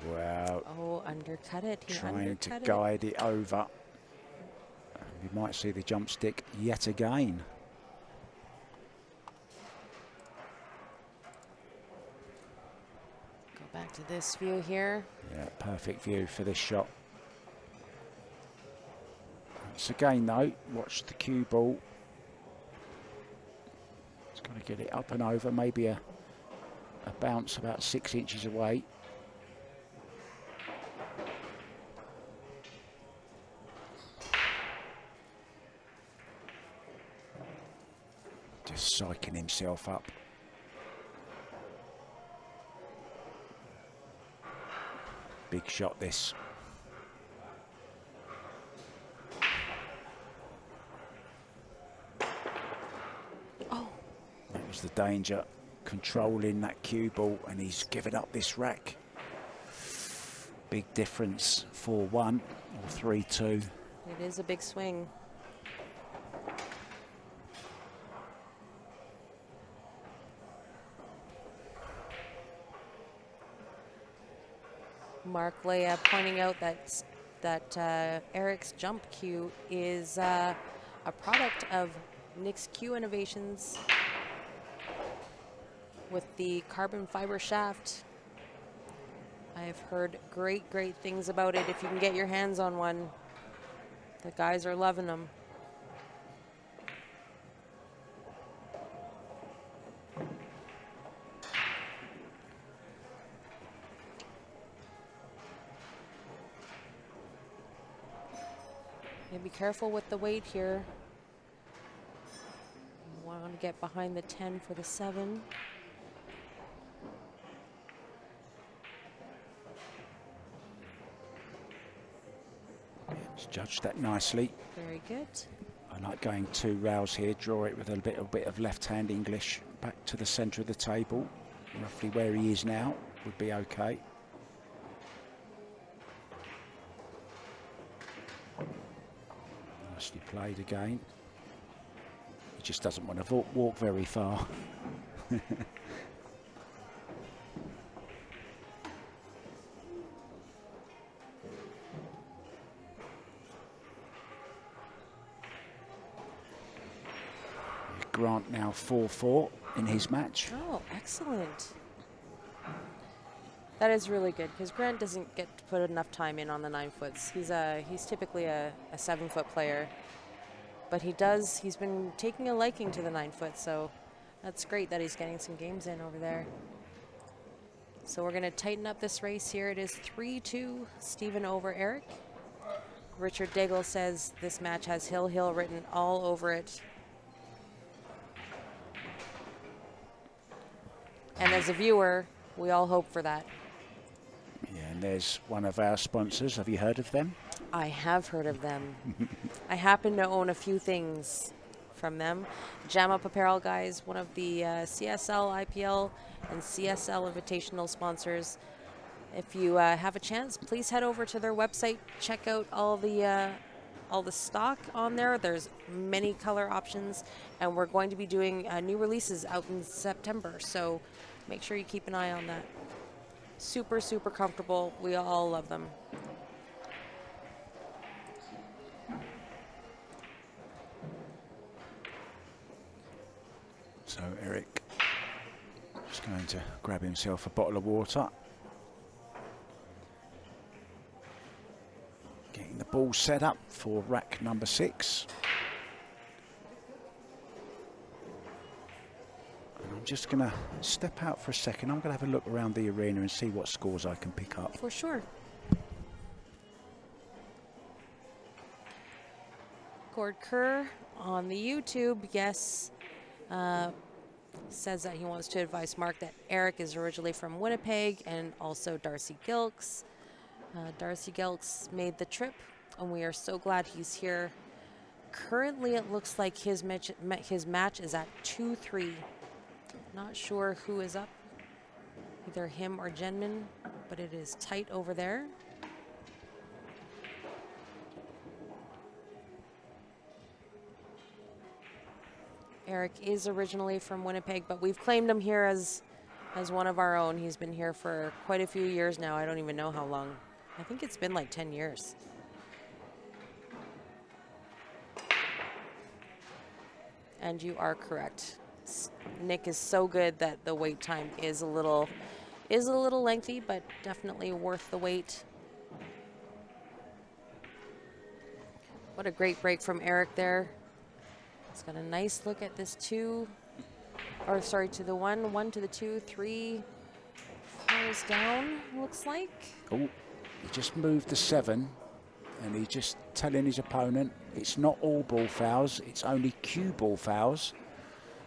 Wow. Oh, undercut it. Trying to guide it over. We might see the jump stick yet again. Go back to this view here. Yeah, perfect view for this shot. Once again though, watch the cue ball. It's got to get it up and over, maybe a bounce about 6 inches away. Just psyching himself up. Big shot this. Oh. That was the danger. Controlling that cue ball, and he's given up this rack. Big difference, 4-1 or 3-2. It is a big swing. Mark Leah pointing out that Eric's jump cue is a product of Nick's Cue Innovations with the carbon fiber shaft. I've heard great things about it. If you can get your hands on one, the guys are loving them. Be careful with the weight here. Want to get behind the 10 for the 7. He's judged that nicely. Very good. I like going 2 rails here, draw it with a little bit of left-hand English back to the centre of the table. Roughly where he is now would be okay. Nicely played again. He just doesn't want to walk very far. Grant now 4-4 in his match. Oh, excellent. That is really good because Grant doesn't get to put enough time in on the 9-foots. He's typically a 7-foot player, but he's been taking a liking to the 9-foot, so that's great that he's getting some games in over there. So we're going to tighten up this race here. It is 3-2, Stephen over Eric. Richard Daigle says this match has Hill Hill written all over it. And as a viewer, we all hope for that. Yeah, and there's one of our sponsors. Have you heard of them? I have heard of them. I happen to own a few things from them. Jam Up Apparel guys, one of the CSL, IPL, and CSL Invitational sponsors. If you have a chance, please head over to their website. Check out all the stock on there. There's many color options, and we're going to be doing new releases out in September. So make sure you keep an eye on that. Super, super comfortable. We all love them. So Eric is going to grab himself a bottle of water. Getting the ball set up for rack number 6. And I'm just going to step out for a second. I'm going to have a look around the arena and see what scores I can pick up. For sure. Gord Kerr on the YouTube, yes, says that he wants to advise Mark that Eric is originally from Winnipeg, and also Darcy Gilks. Darcy Gilks made the trip, and we are so glad he's here. Currently, it looks like his match is at 2-3. Not sure who is up, either him or Jenman, but it is tight over there. Eric is originally from Winnipeg, but we've claimed him here as one of our own. He's been here for quite a few years now. I don't even know how long. I think it's been like 10 years. And you are correct. Nick is so good that the wait time is a little lengthy, but definitely worth the wait. What a great break from Eric there. He's got a nice look at this to the 1 to the 2, 3 falls down, looks like. Oh, he just moved the 7, and he's just telling his opponent it's not all ball fouls, it's only cue ball fouls.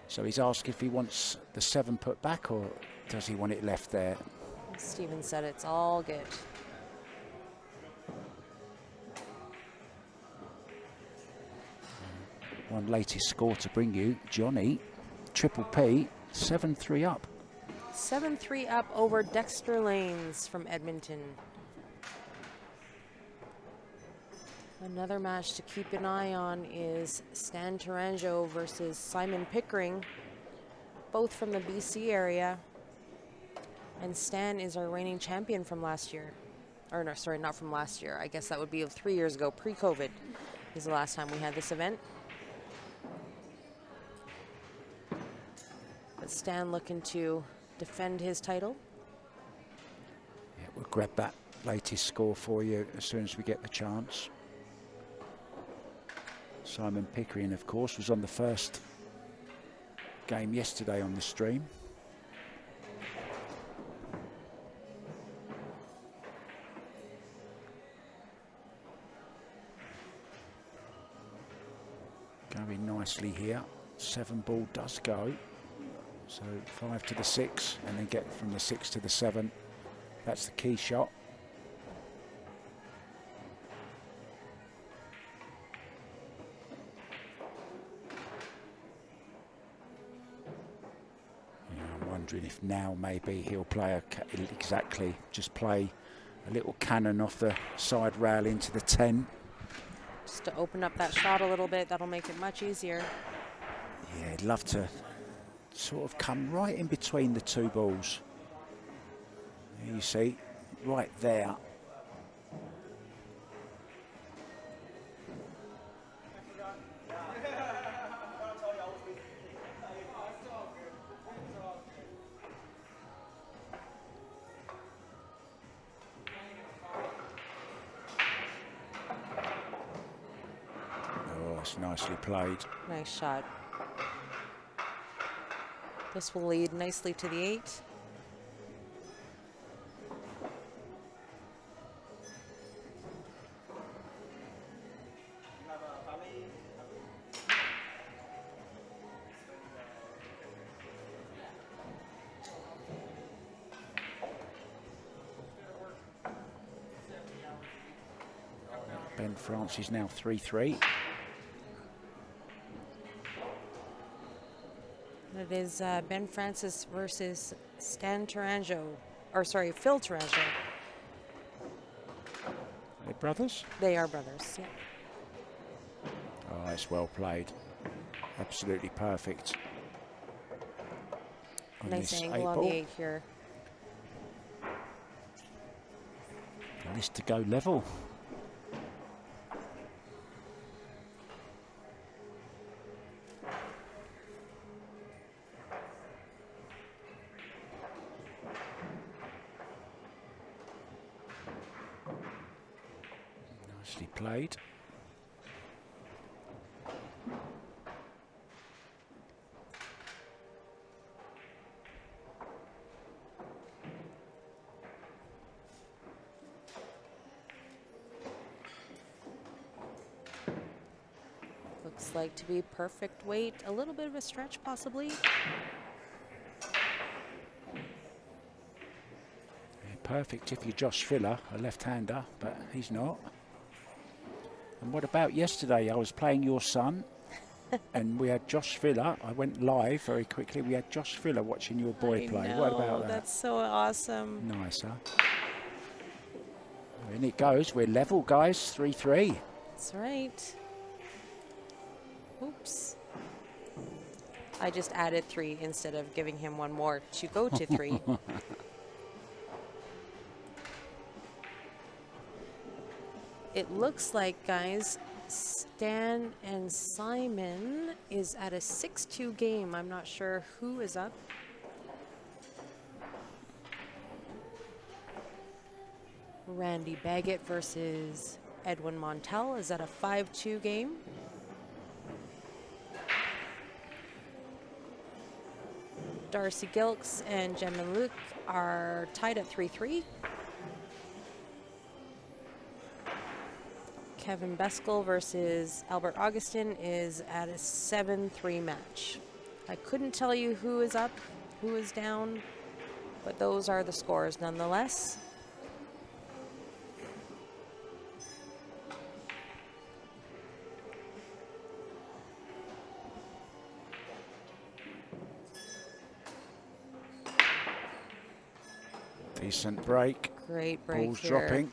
So he's asked if he wants the 7 put back, or does he want it left there? Stephen said it's all good. One latest score to bring you, Johnny, Triple P, 7-3 up. 7-3 up over Dexter Lanes from Edmonton. Another match to keep an eye on is Stan Tarango versus Simon Pickering, both from the BC area. And Stan is our reigning champion from last year. Or no, sorry, not from last year. I guess that would be 3 years ago, pre-COVID is the last time we had this event. But Stan looking to defend his title. Yeah, we'll grab that latest score for you as soon as we get the chance. Simon Pickering, of course, was on the first game yesterday on the stream. Going nicely here. 7 ball does go. So 5 to the 6, and then get from the 6 to the 7. That's the key shot. Yeah, I'm wondering if now maybe he'll play just play a little cannon off the side rail into the 10. Just to open up that shot a little bit, that'll make it much easier. Yeah, I'd love to sort of come right in between the 2 balls. There you see, right there. Oh, that's nicely played. Nice shot. This will lead nicely to the 8. Ben France is now 3-3. It is Ben Francis versus Phil Tarango. They're brothers? They are brothers, yeah. Oh, it's well played. Absolutely perfect. On Nice this angle 8 on ball. the 8 here. And this to go level. Nicely played. Looks like to be perfect weight. A little bit of a stretch, possibly. Yeah, perfect if you're Josh Filler, a left-hander, but he's not. And what about yesterday? I was playing your son, and we had Josh Filler. I went live very quickly. We had Josh Filler watching your boy play. I know, What about that? that's so awesome. Nice, huh? In it goes. We're level, guys. 3-3. That's right. Oops. I just added 3 instead of giving him 1 more to go to 3. It looks like, guys, Stan and Simon is at a 6-2 game. I'm not sure who is up. Randy Baggett versus Edwin Montel is at a 5-2 game. Darcy Gilks and Gemma Luke are tied at 3-3. Kevin Beskel versus Albert Augustin is at a 7-3 match. I couldn't tell you who is up, who is down, but those are the scores nonetheless. Decent break. Great break Ball's here. dropping.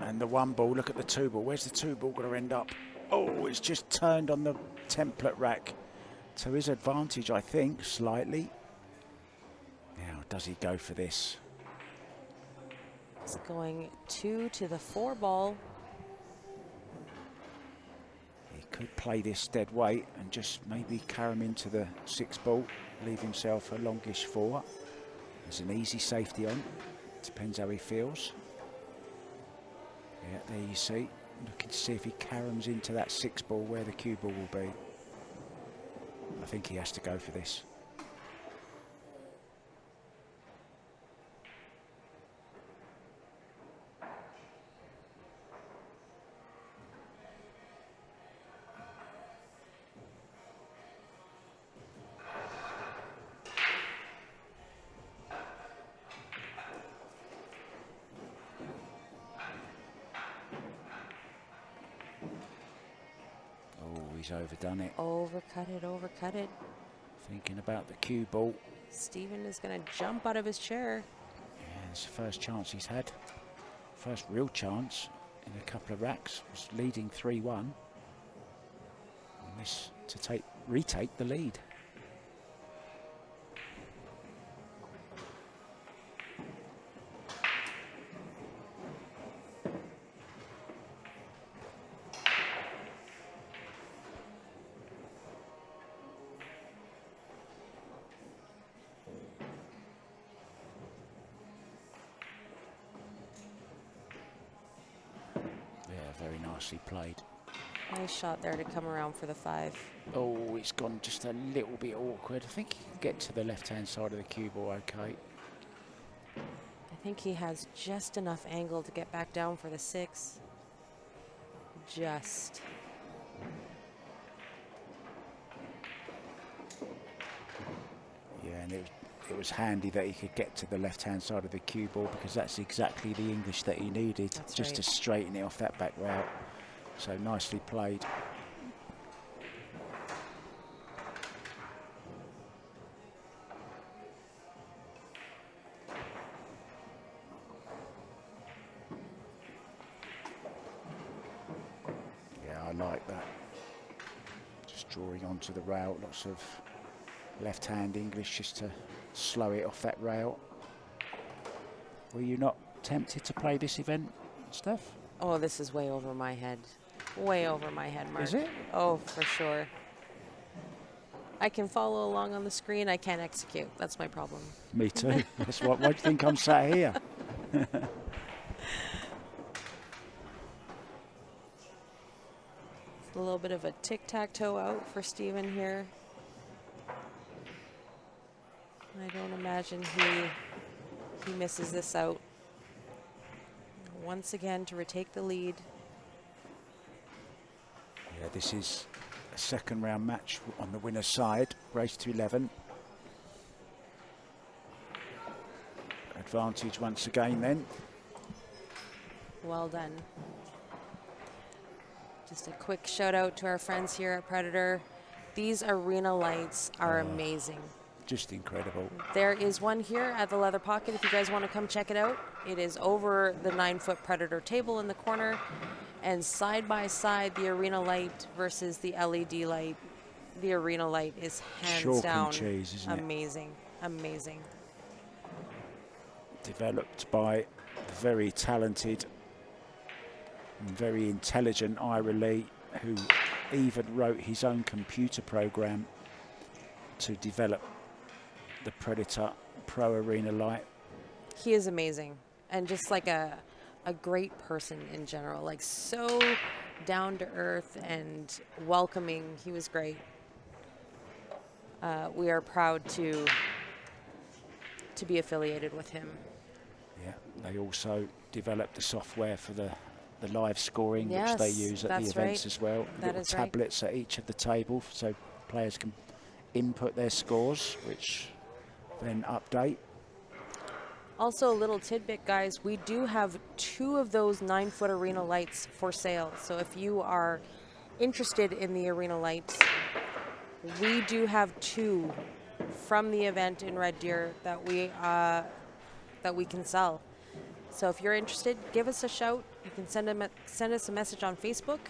And the 1 ball, look at the 2 ball. Where's the 2 ball going to end up? Oh, it's just turned on the template rack to his advantage, I think, slightly. Now, does he go for this? It's going 2 to the 4 ball. He could play this dead weight and just maybe carry him into the 6 ball, leave himself a longish 4. There's an easy safety on. Depends how he feels. Yeah, there you see. Looking to see if he caroms into that 6 ball where the cue ball will be. I think he has to go for this. he's overdone it. Overcut it, overcut it. Thinking about the cue ball. Stephen is going to jump out of his chair. Yeah, it's the first chance he's had. First real chance in a couple of racks. Was leading 3-1. And this to retake the lead. Very nicely played. Nice shot there to come around for the 5. Oh, it's gone just a little bit awkward. I think he can get to the left-hand side of the cue ball okay. I think he has just enough angle to get back down for the 6. Just. Yeah, and it was handy that he could get to the left-hand side of the cue ball, because that's exactly the English that he needed. That's just right. to straighten it off that back route. So nicely played. Yeah, I like that. Just drawing onto the rail, lots of left-hand English just to slow it off that rail. Were you not tempted to play this event, Steph? Oh, this is way over my head. Way over my head, Mark. Is it? Oh, for sure. I can follow along on the screen. I can't execute. That's my problem. Me too. That's why do you think I'm sat here? A little bit of a tic-tac-toe out for Stephen here. I don't imagine he misses this out. Once again to retake the lead. Yeah, this is a second round match on the winner's side, race to 11. Advantage once again then. Well done. Just a quick shout out to our friends here at Predator. These arena lights are amazing. Just incredible. There is one here at the Leather Pocket if you guys want to come check it out. It is over the 9-foot Predator table in the corner, and side by side the arena light versus the LED light. The arena light is hands Chalk down and cheese, isn't it? amazing. Amazing. Developed by the very talented and very intelligent Ira Lee, who even wrote his own computer program to develop the Predator Pro Arena light. He is amazing, and just like a great person in general, like so down to earth and welcoming. He was great. We are proud to be affiliated with him. Yeah, they also developed the software for the live scoring, Yes, which they use at the that's events right. as well. That Little is right. tablets at each of the tables, so players can input their scores, which then update. Also, a little tidbit, guys, we do have 2 of those 9-foot arena lights for sale. So if you are interested in the arena lights, we do have 2 from the event in Red Deer that we can sell. So if you're interested, give us a shout. You can send us a message on Facebook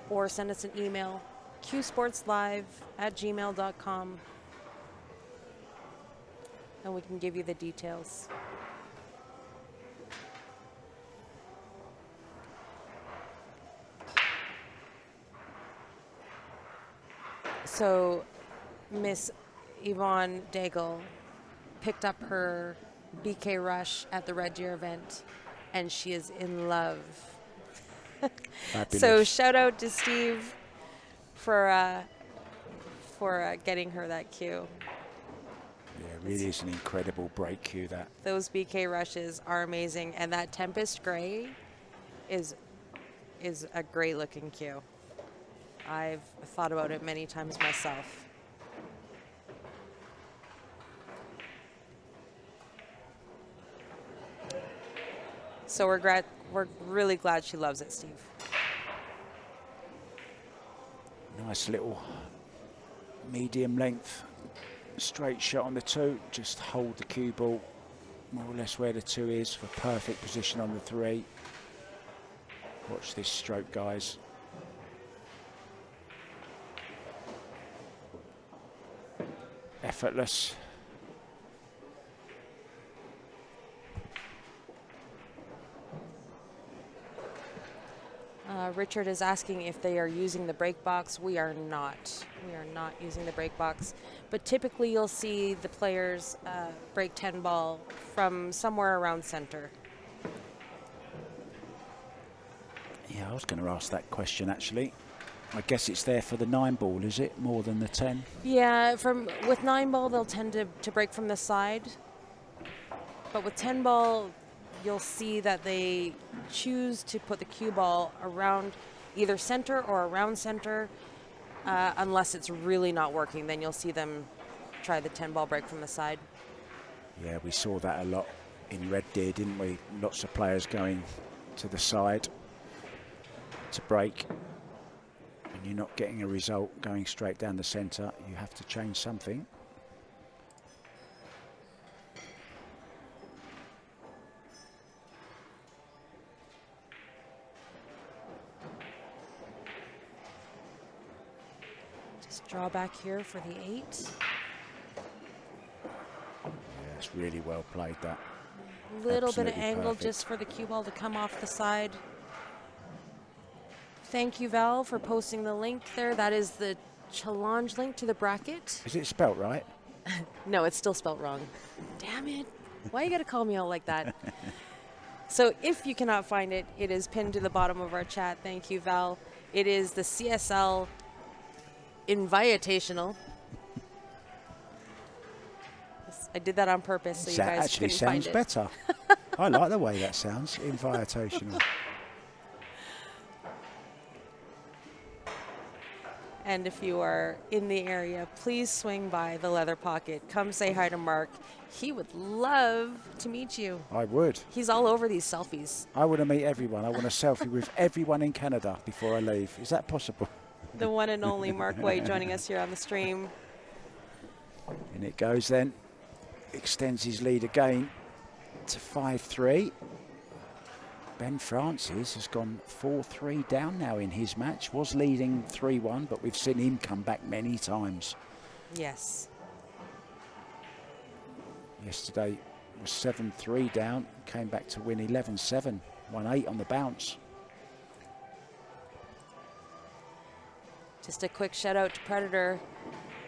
or send us an email, qsportslive@gmail.com, and we can give you the details. So Miss Yvonne Daigle picked up her BK Rush at the Red Deer event, and she is in love. So shout out to Steve for getting her that cue. Yeah, it really is an incredible break cue, that. Those BK Rushes are amazing, and that Tempest Gray is a great looking cue. I've thought about it many times myself. So we're really glad she loves it, Steve. Nice little medium length straight shot on the 2. Just hold the cue ball more or less where the 2 is for perfect position on the 3. Watch this stroke, guys. Effortless. Richard is asking if they are using the break box. We are not. We are not using the break box. But typically you'll see the players break 10 ball from somewhere around center. Yeah, I was going to ask that question actually. I guess it's there for the 9 ball, is it? More than the 10? Yeah, with 9 ball they'll tend to break from the side. But with 10 ball, you'll see that they choose to put the cue ball around either center or around center, unless it's really not working. Then you'll see them try the 10 ball break from the side. Yeah, we saw that a lot in Red Deer, didn't we? Lots of players going to the side to break. When you're not getting a result going straight down the center, you have to change something. Draw back here for the 8. Yeah, it's really well played, that. Little bit of Absolutely angle perfect. just for the cue ball to come off the side. Thank you, Val, for posting the link there. That is the challenge link to the bracket. Is it spelt right? No, it's still spelled wrong. Damn it. Why you gotta call me out like that? So if you cannot find it, it is pinned to the bottom of our chat. Thank you, Val. It is the CSL Invitational. I did that on purpose so you That guys actually couldn't sounds find it. better. I like the way that sounds. Invitational. And if you are in the area, please swing by the Leather Pocket. Come say hi to Mark. He would love to meet you. I would. He's all over these selfies. I want to meet everyone. I want a selfie with everyone in Canada before I leave. Is that possible? The one and only Mark White joining us here on the stream. And it goes then. Extends his lead again to 5-3. Ben Francis has gone 4-3 down now in his match. Was leading 3-1, but we've seen him come back many times. Yes. Yesterday was 7-3 down, came back to win 11-7, 1-8 on the bounce. Just a quick shout out to Predator.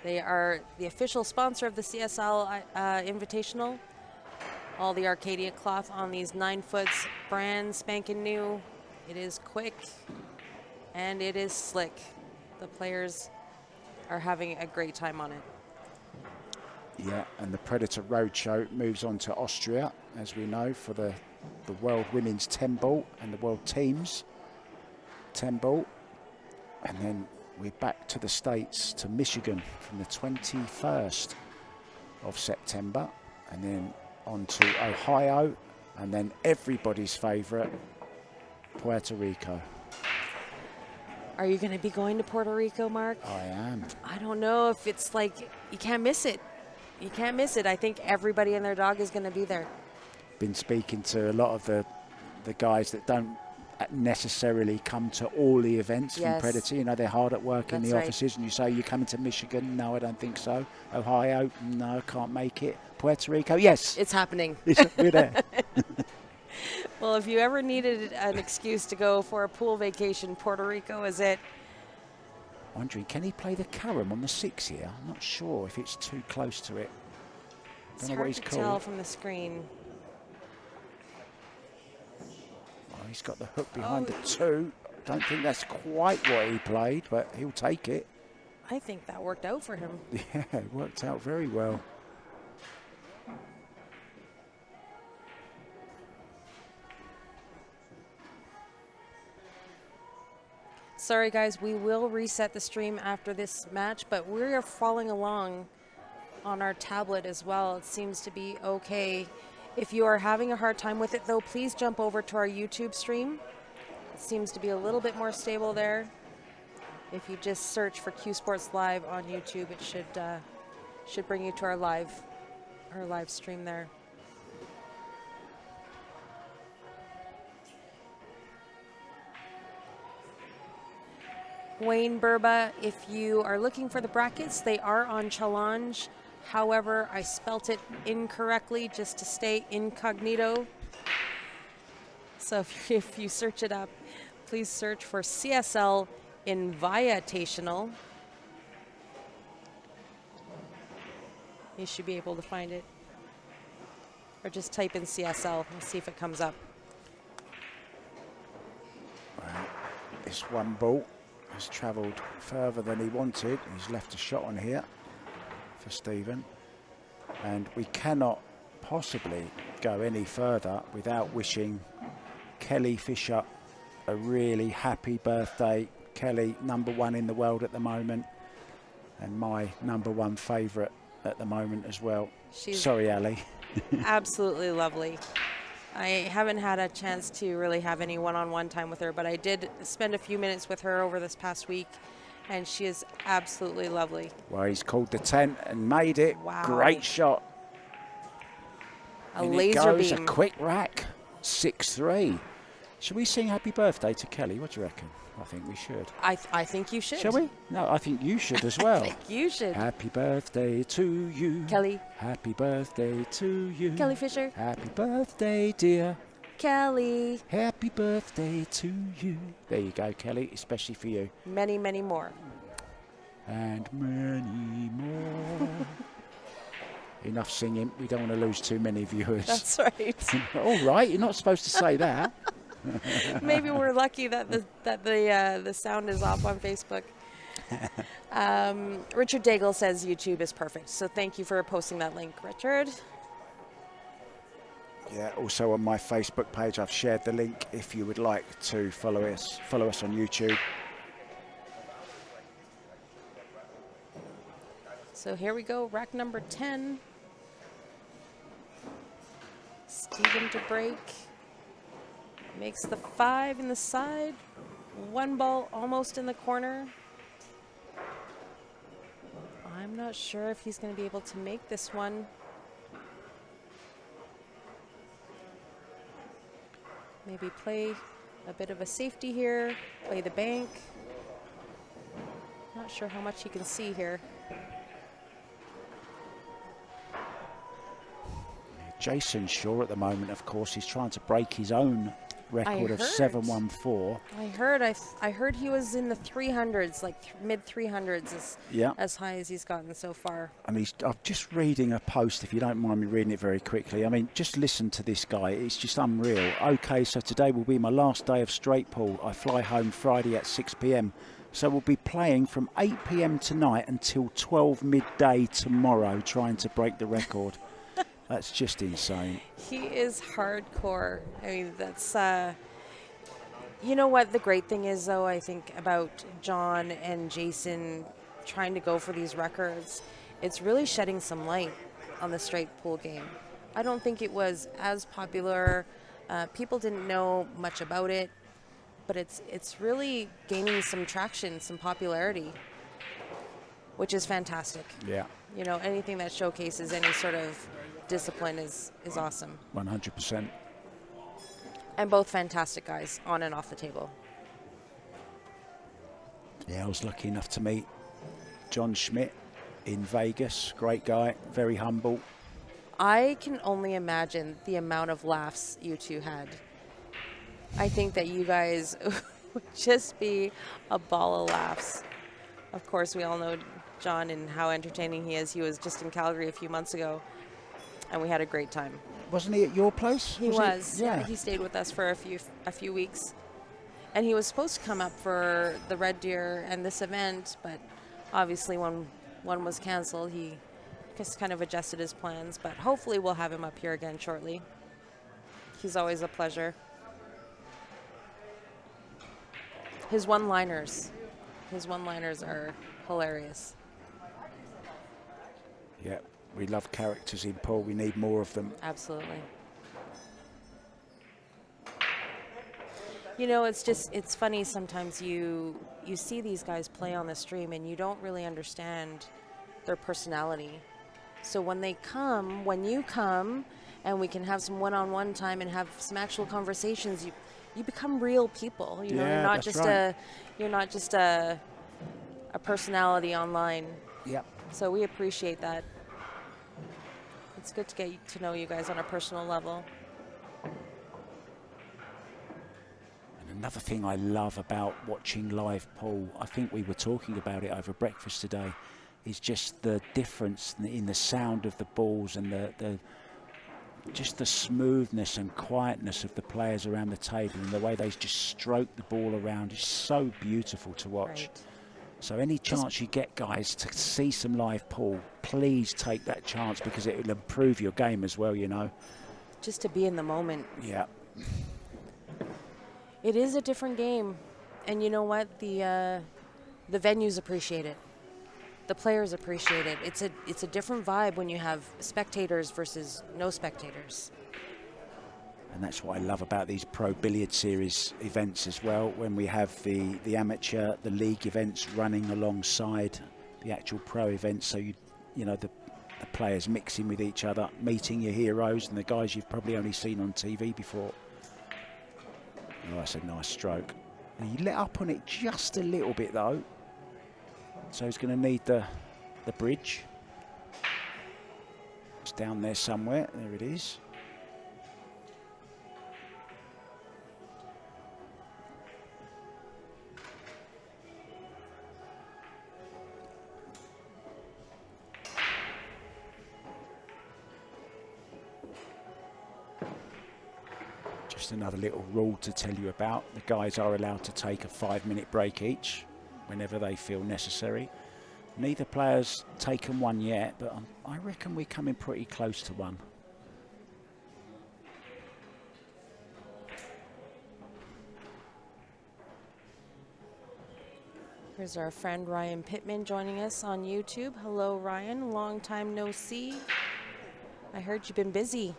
They are the official sponsor of the CSL Invitational. All the Arcadia cloth on these 9-foots, brand spanking new. It is quick and it is slick. The players are having a great time on it. Yeah, and the Predator Roadshow moves on to Austria, as we know, for the World Women's 10 ball and the World Teams 10 ball. And then we're back to the States, to Michigan, from the 21st of September, and then on to Ohio, and then everybody's favorite, Puerto Rico. Are you going to be going to Puerto Rico, Mark? I am. I don't know if it's like, you can't miss it. You can't miss it. I think everybody and their dog is going to be there. Been speaking to a lot of the guys that don't necessarily come to all the events from Predator. You know, they're hard at work in the offices, and you say, you coming to Michigan? No, I don't think so. Ohio? No, can't make it. Puerto Rico? Yes. It's happening. We're there. Well, if you ever needed an excuse to go for a pool vacation, Puerto Rico is it. Wondering, can he play the carom on the 6 here? I'm not sure if it's too close to it. It's Don't know what hard he's to called. tell from the screen. Oh, he's got the hook behind the 2. Don't think that's quite what he played, but he'll take it. I think that worked out for him. Yeah, it worked out very well. Sorry, guys, we will reset the stream after this match, but we are following along on our tablet as well. It seems to be okay. If you are having a hard time with it, though, please jump over to our YouTube stream. It seems to be a little bit more stable there. If you just search for Q Sports Live on YouTube, it should bring you to our live stream there. Wayne Burba, if you are looking for the brackets, they are on Challenge. However, I spelt it incorrectly just to stay incognito. So if you search it up, please search for CSL Invitational. You should be able to find it. Or just type in CSL and see if it comes up. Well, this one ball has travelled further than he wanted. He's left a shot on here for Stephen. And we cannot possibly go any further without wishing Kelly Fisher a really happy birthday. Kelly, #1 in the world at the moment, and my #1 favourite at the moment as well. Sorry, Ali. Absolutely lovely. I haven't had a chance to really have any one-on-one time with her, but I did spend a few minutes with her over this past week, and she is absolutely lovely. Well, he's called the tent and made it. Wow. Great shot. A laser beam. A quick rack. 6-3. Should we sing happy birthday to Kelly? What do you reckon? I think we should. I think you should. Shall we? No, I think you should as well. I think you should. Happy birthday to you. Kelly. Happy birthday to you. Kelly Fisher. Happy birthday, dear. Kelly. Happy birthday to you. There you go, Kelly, especially for you. Many, many more. And many more. Enough singing. We don't want to lose too many viewers. That's right. All right, you're not supposed to say that. Maybe we're lucky that the sound is off on Facebook. Richard Daigle says YouTube is perfect, so thank you for posting that link, Richard. Yeah, also on my Facebook page, I've shared the link if you would like to follow us on YouTube. So here we go, rack number 10. Stephen to break. Makes the 5 in the side. One ball almost in the corner. I'm not sure if he's going to be able to make this one. Maybe play a bit of a safety here. Play the bank. Not sure how much he can see here. Jason Shaw at the moment, of course, he's trying to break his own record of 714. I heard he was in the 300s, like mid 300s, as high as he's gotten so far. I mean, I'm just reading a post, if you don't mind me reading it very quickly. I mean, just listen to this guy. It's just unreal. Okay, so today will be my last day of straight pool. I fly home Friday at 6 p.m. So we'll be playing from 8 p.m. tonight until 12 midday tomorrow, trying to break the record. That's just insane. He is hardcore. I mean, that's, you know what the great thing is, though, I think, about John and Jason trying to go for these records, it's really shedding some light on the straight pool game. I don't think it was as popular. People didn't know much about it, but it's really gaining some traction, some popularity, which is fantastic. Yeah. You know, anything that showcases any sort of discipline is awesome. 100%. And both fantastic guys on and off the table. Yeah, I was lucky enough to meet John Schmidt in Vegas. Great guy, very humble. I can only imagine the amount of laughs you two had. I think that you guys would just be a ball of laughs. Of course, we all know John and how entertaining he is. He was just in Calgary a few months ago, and we had a great time. Wasn't he at your place? He was. Yeah, he stayed with us for a few weeks. And he was supposed to come up for the Red Deer and this event, but obviously when one was canceled, he just kind of adjusted his plans. But hopefully we'll have him up here again shortly. He's always a pleasure. His one-liners are hilarious. Yeah, we love characters in pool. We need more of them. Absolutely. You know, it's funny sometimes you see these guys play on the stream and you don't really understand their personality. So when you come and we can have some one-on-one time and have some actual conversations, you become real people. You know, Yeah, that's right. you're not just a personality online. Yep. So we appreciate that. It's good to get to know you guys on a personal level. And another thing I love about watching live pool, I think we were talking about it over breakfast today, is just the difference in the sound of the balls and just the smoothness and quietness of the players around the table and the way they just stroke the ball around is so beautiful to watch. Right. So any chance you get, guys, to see some live pool, please take that chance because it will improve your game as well, you know. Just to be in the moment. Yeah. It is a different game. And you know what? The venues appreciate it. The players appreciate it. It's a different vibe when you have spectators versus no spectators. And that's what I love about these Pro Billiard Series events as well, when we have the amateur, the league events running alongside the actual pro events. So you know the players mixing with each other, meeting your heroes and the guys you've probably only seen on TV before. Oh, that's a nice stroke. And he let up on it just a little bit though. So he's going to need the bridge. It's down there somewhere. There it is. Just another little rule to tell you about. The guys are allowed to take a 5-minute break each whenever they feel necessary. Neither player's taken one yet, but I reckon we're coming pretty close to one. Here's our friend Ryan Pittman joining us on YouTube. Hello, Ryan. Long time no see. I heard you've been busy.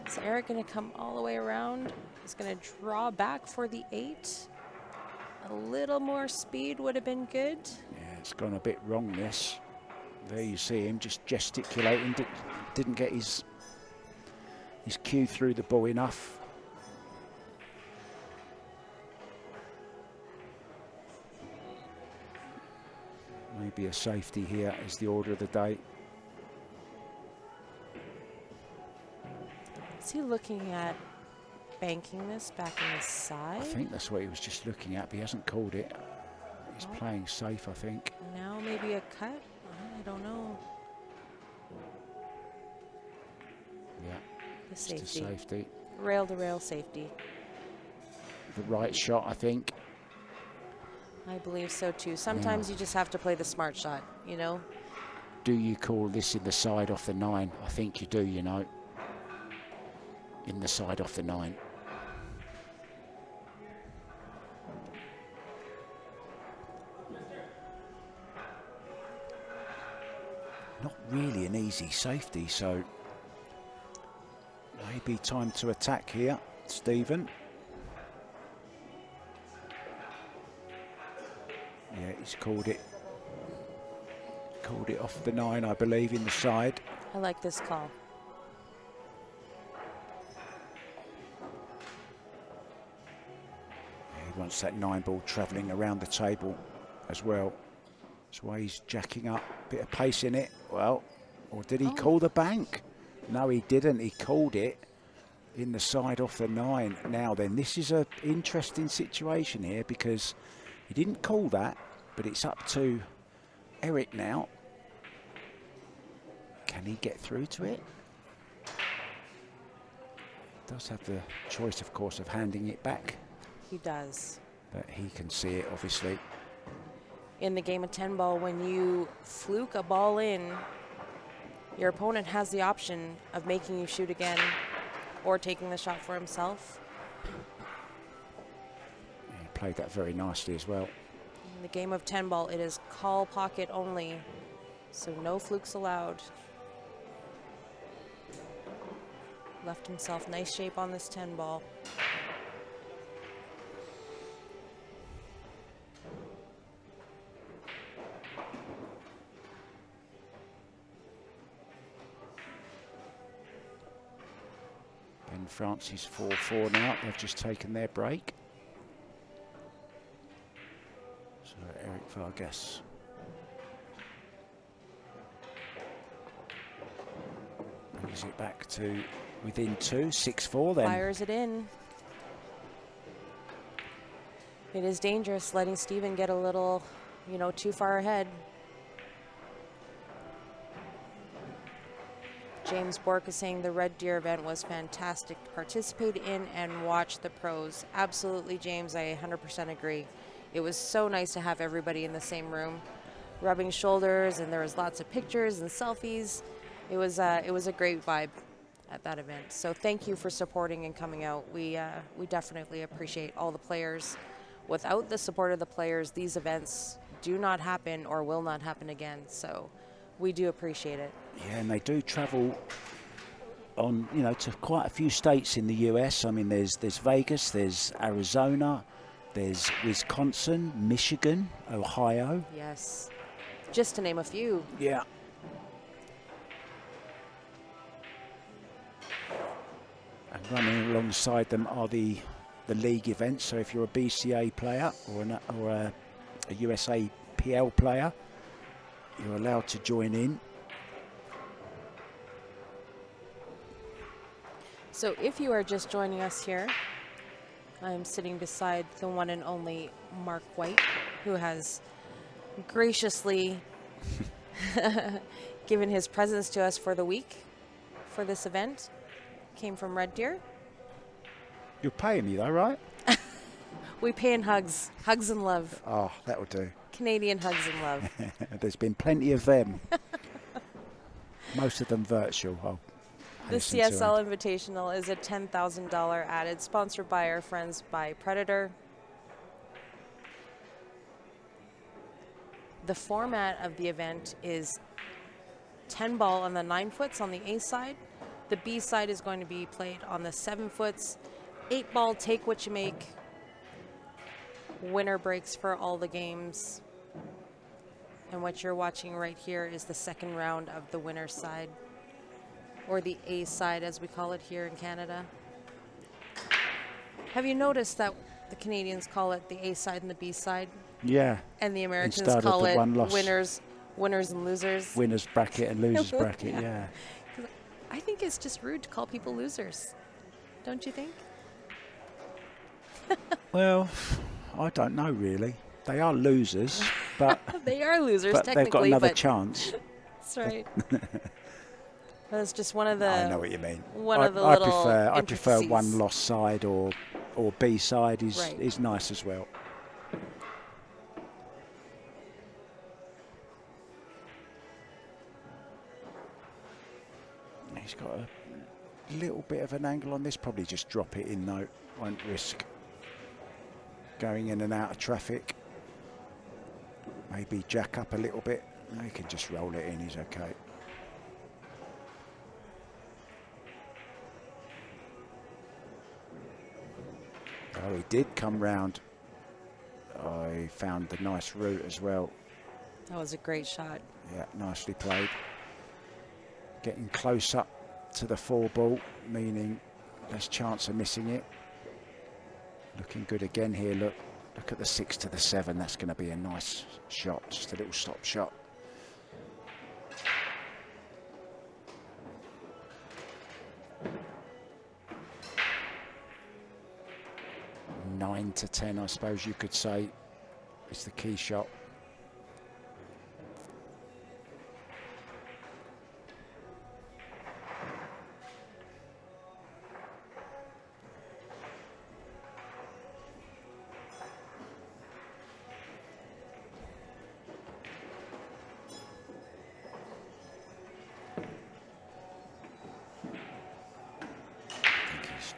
Is Eric going to come all the way around? He's going to draw back for the 8. A little more speed would have been good. Yeah, it's gone a bit wrong, this. There you see him just gesticulating. Didn't get his cue through the ball enough. Maybe a safety here is the order of the day. Is he looking at banking this back in his side? I think that's what he was just looking at, but he hasn't called it. He's playing safe, I think. Now maybe a cut? I don't know. Yeah, The just a safety. safety. Rail to rail safety. The right shot, I think. I believe so too. Sometimes you just have to play the smart shot, you know? Do you call this in the side off the 9? I think you do, you know. In the side off the 9. Not really an easy safety, so maybe time to attack here, Stephen. Yeah, he's called it off the 9, I believe, in the side. I like this call. He wants that 9 ball travelling around the table as well. That's why he's jacking up. Bit of pace in it. Well, or did he call the bank? No, he didn't. He called it in the side off the 9. Now then, this is an interesting situation here because he didn't call that, but it's up to Eric now. Can he get through to it? Does have the choice, of course, of handing it back. He does. But he can see it, obviously. In the game of 10 ball, when you fluke a ball in, your opponent has the option of making you shoot again or taking the shot for himself. He played that very nicely as well. In the game of 10 ball, it is call pocket only, so no flukes allowed. Left himself nice shape on this 10 ball. Ben Francis 4-4 now. They've just taken their break. So Eric Vargas brings it back to within 2, 6-4 then. Fires it in. It is dangerous letting Stephen get a little, you know, too far ahead. James Bork is saying the Red Deer event was fantastic to participate in and watch the pros. Absolutely, James, I 100% agree. It was so nice to have everybody in the same room, rubbing shoulders, and there was lots of pictures and selfies. It was a great vibe at that event. So thank you for supporting and coming out. We definitely appreciate all the players. Without the support of the players, these events do not happen or will not happen again. So we do appreciate it. Yeah, and they do travel on, you know, to quite a few states in the US. I mean, there's Vegas, there's Arizona, there's Wisconsin, Michigan, Ohio. Yes, just to name a few. Yeah. And running alongside them are the league events. So if you're a BCA player or a USA PL player, you're allowed to join in. So if you are just joining us here, I'm sitting beside the one and only Mark White, who has graciously given his presence to us for the week for this event. Came from Red Deer. You're paying me though, right? We pay in hugs and love. Oh, that'll do. Canadian hugs and love. There's been plenty of them. Most of them virtual. The CSL Invitational is a $10,000 added, sponsored by our friends by Predator. The format of the event is 10 ball on the 9 foots on the A side. The B side is going to be played on the 7 foots. 8 ball, take what you make. Winner breaks for all the games. And what you're watching right here is the second round of the winner's side, or the A side as we call it here in Canada. Have you noticed that the Canadians call it the A side and the B side? Yeah. And the Americans Instead call it winners and losers. Winners bracket and losers bracket, yeah. I think it's just rude to call people losers. Don't you think? Well, I don't know really. They are losers, but they are losers but technically. They've got another chance. That's right. That's just one of the. I know what you mean. I prefer one lost side or B side is nice as well. He's got a little bit of an angle on this. Probably just drop it in though. Won't risk going in and out of traffic. Maybe jack up a little bit. No, he can just roll it in. He's okay. Oh, he did come round. Oh, he found the nice route as well. That was a great shot. Yeah, nicely played. Getting close up to the 4 ball, meaning less chance of missing it. Looking good again here. Look at the 6 to the 7. That's going to be a nice shot. Just a little stop shot. Nine to 10, I suppose you could say, is the key shot.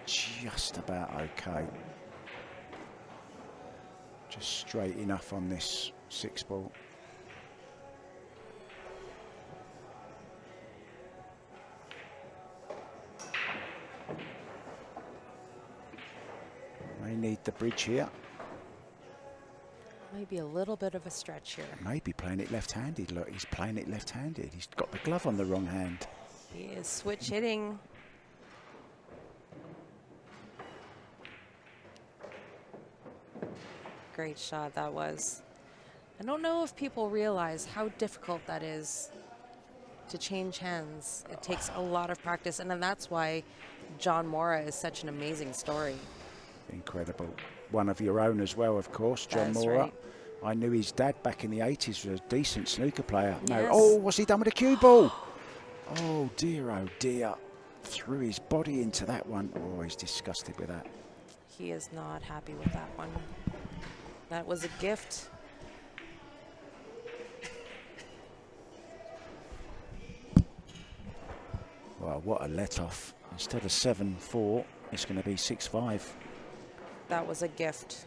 Just about okay. Just straight enough on this 6-ball. May need the bridge here. Maybe a little bit of a stretch here. Maybe playing it left-handed. Look, he's playing it left-handed. He's got the glove on the wrong hand. He is switch hitting. Great shot that was. I don't know if people realize how difficult that is to change hands. It takes a lot of practice, and then that's why John Mora is such an amazing story. Incredible. One of your own as well, of course, John Mora. Right. I knew his dad back in the 80s was a decent snooker player. Yes. No, oh, what's he done with the cue ball? Oh dear, threw his body into that one. Oh, he's disgusted with that. He is not happy with that one. That was a gift. Well, what a let-off. Instead of 7-4, it's going to be 6-5. That was a gift.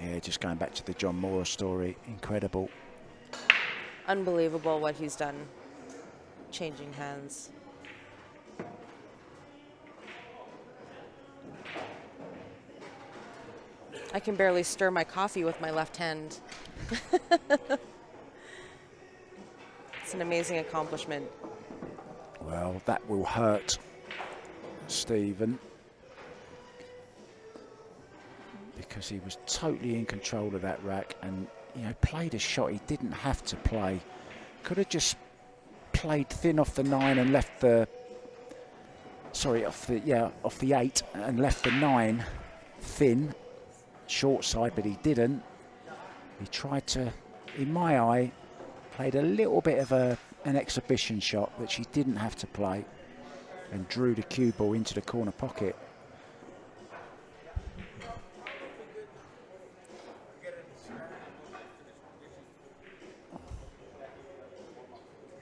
Yeah, just going back to the John Mora story. Incredible. Unbelievable what he's done. Changing hands. I can barely stir my coffee with my left hand. It's an amazing accomplishment. Well, that will hurt Stephen, because he was totally in control of that rack and, you know, played a shot he didn't have to play. Could have just played thin off the 9 and left the, sorry, off the 8 and left the 9 thin, short side, but he didn't. He tried to, in my eye, played a little bit of an exhibition shot which he didn't have to play, and drew the cue ball into the corner pocket.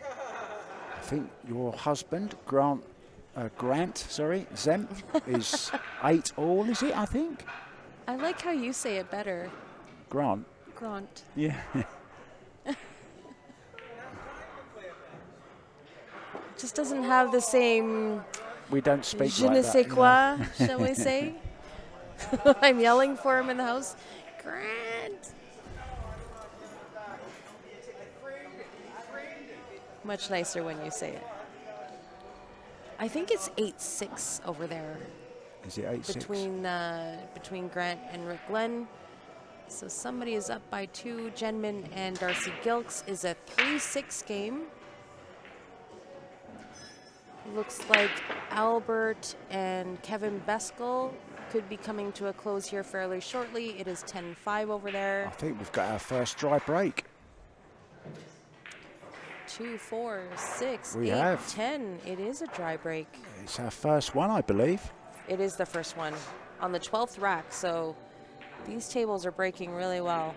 I think your husband, Grant, Zem, is 8 all, is it, I think? I like how you say it better. Grant? Grant. Yeah. Just doesn't have the same We don't speak je like ne that. sais quoi, shall we say? I'm yelling for him in the house. Grant! Much nicer when you say it. I think it's 8-6 over there. Is it 8-6? Between Grant and Rick Glenn. So somebody is up by 2. Jenman and Darcy Gilks is a 3-6 game. Looks like Albert and Kevin Beskel could be coming to a close here fairly shortly. It is 10-5 over there. I think we've got our first dry break. 2, 4, 6, We 8, have. 10. It is a dry break. It's our first one, I believe. It is the first one on the 12th rack, so these tables are breaking really well.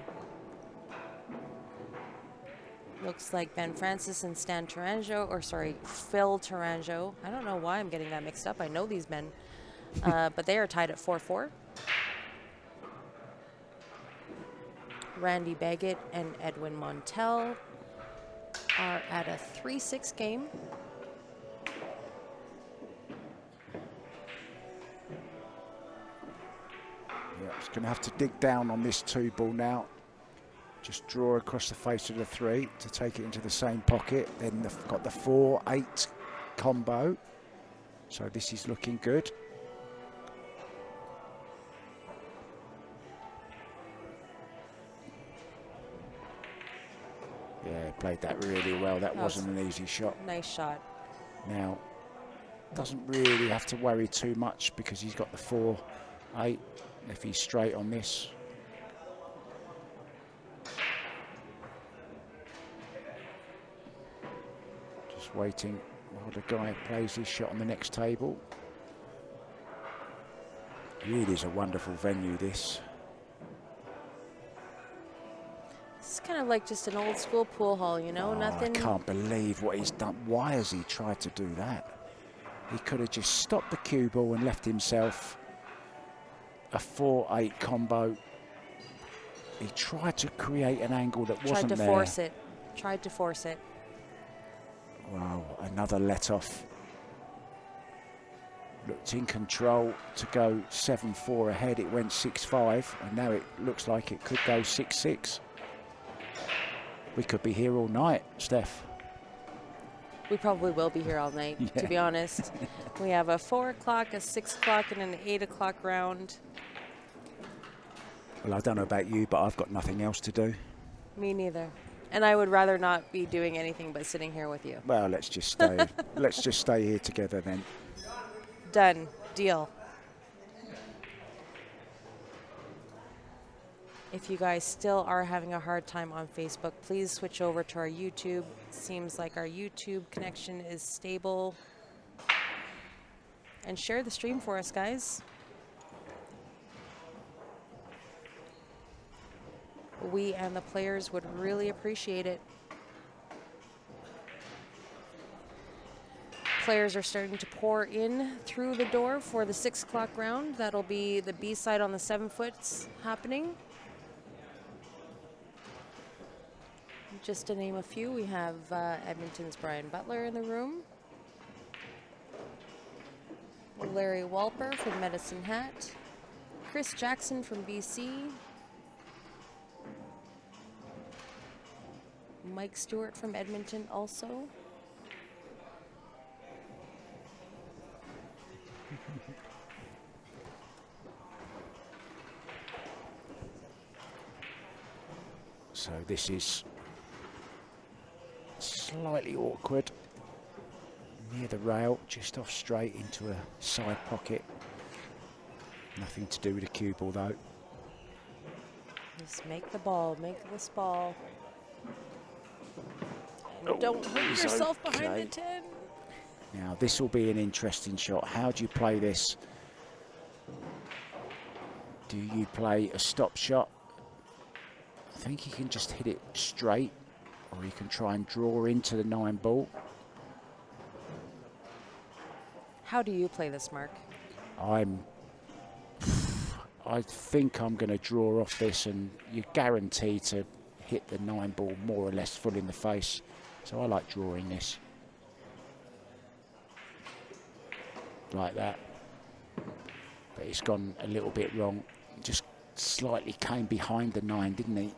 Looks like Ben Francis and Stan Taranjo, or sorry, Phil Taranjo. I don't know why I'm getting that mixed up. I know these men, but they are tied at 4-4. Randy Baggett and Edwin Montel are at a 3-6 game. Yeah, it's going to have to dig down on this 2-ball now. Just draw across the face of the 3 to take it into the same pocket. Then they've got the 4-8 combo. So this is looking good. Yeah, played that really well. That wasn't an easy shot. Nice shot. Now, doesn't really have to worry too much because he's got the 4-8 if he's straight on this. Just waiting while the guy plays his shot on the next table. Really is a wonderful venue, this. It's kind of like just an old school pool hall, you know, nothing. I can't believe what he's done. Why has he tried to do that? He could have just stopped the cue ball and left himself a 4-8 combo. He tried to create an angle that wasn't there. Tried to force it. Tried to force it. Wow, another let off. Looked in control to go 7-4 ahead. It went 6-5, and now it looks like it could go 6-6. We could be here all night, Steph. We probably will be here all night, to be honest. We have a 4 o'clock, a 6 o'clock, and an 8 o'clock round. Well, I don't know about you, but I've got nothing else to do. Me neither. And I would rather not be doing anything but sitting here with you. Well, let's just stay. Let's just stay here together then. Done. Deal. If you guys still are having a hard time on Facebook, please switch over to our YouTube. Seems like our YouTube connection is stable. And share the stream for us, guys. We and the players would really appreciate it. Players are starting to pour in through the door for the 6 o'clock round. That'll be the B side on the 7 foots happening. Just to name a few, we have Edmonton's Brian Butler in the room. Larry Walper from Medicine Hat. Chris Jackson from BC. Mike Stewart from Edmonton also. So this is slightly awkward. Near the rail, just off straight into a side pocket. Nothing to do with the cue ball though. Just make the ball, make this ball. And Oh, don't hurt he's yourself okay. behind the 10. Now this will be an interesting shot. How do you play this? Do you play a stop shot? I think you can just hit it straight, or you can try and draw into the 9 ball. How do you play this, Mark? I think I'm going to draw off this, and you're guaranteed to hit the 9 ball more or less full in the face. So I like drawing this. Like that. But it's gone a little bit wrong. Just slightly came behind the 9, didn't he?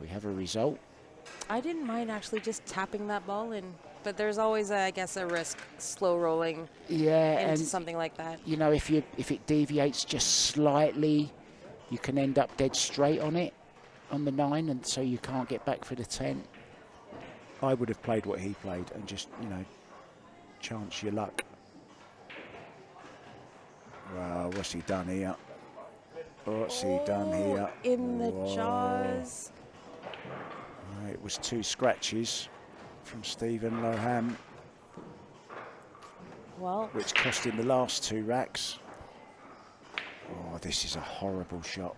We have a result. I didn't mind actually just tapping that ball in, but there's always, I guess, a risk slow rolling into and something like that. you know, if it deviates just slightly, you can end up dead straight on it, on the 9, and so you can't get back for the 10. I would have played what he played and just, you know, chance your luck. Well, what's he done here? What's he done here? In the Whoa. jaws. It was 2 scratches from Stephen Loham, Well, which cost him the last 2 racks. Oh, this is a horrible shot.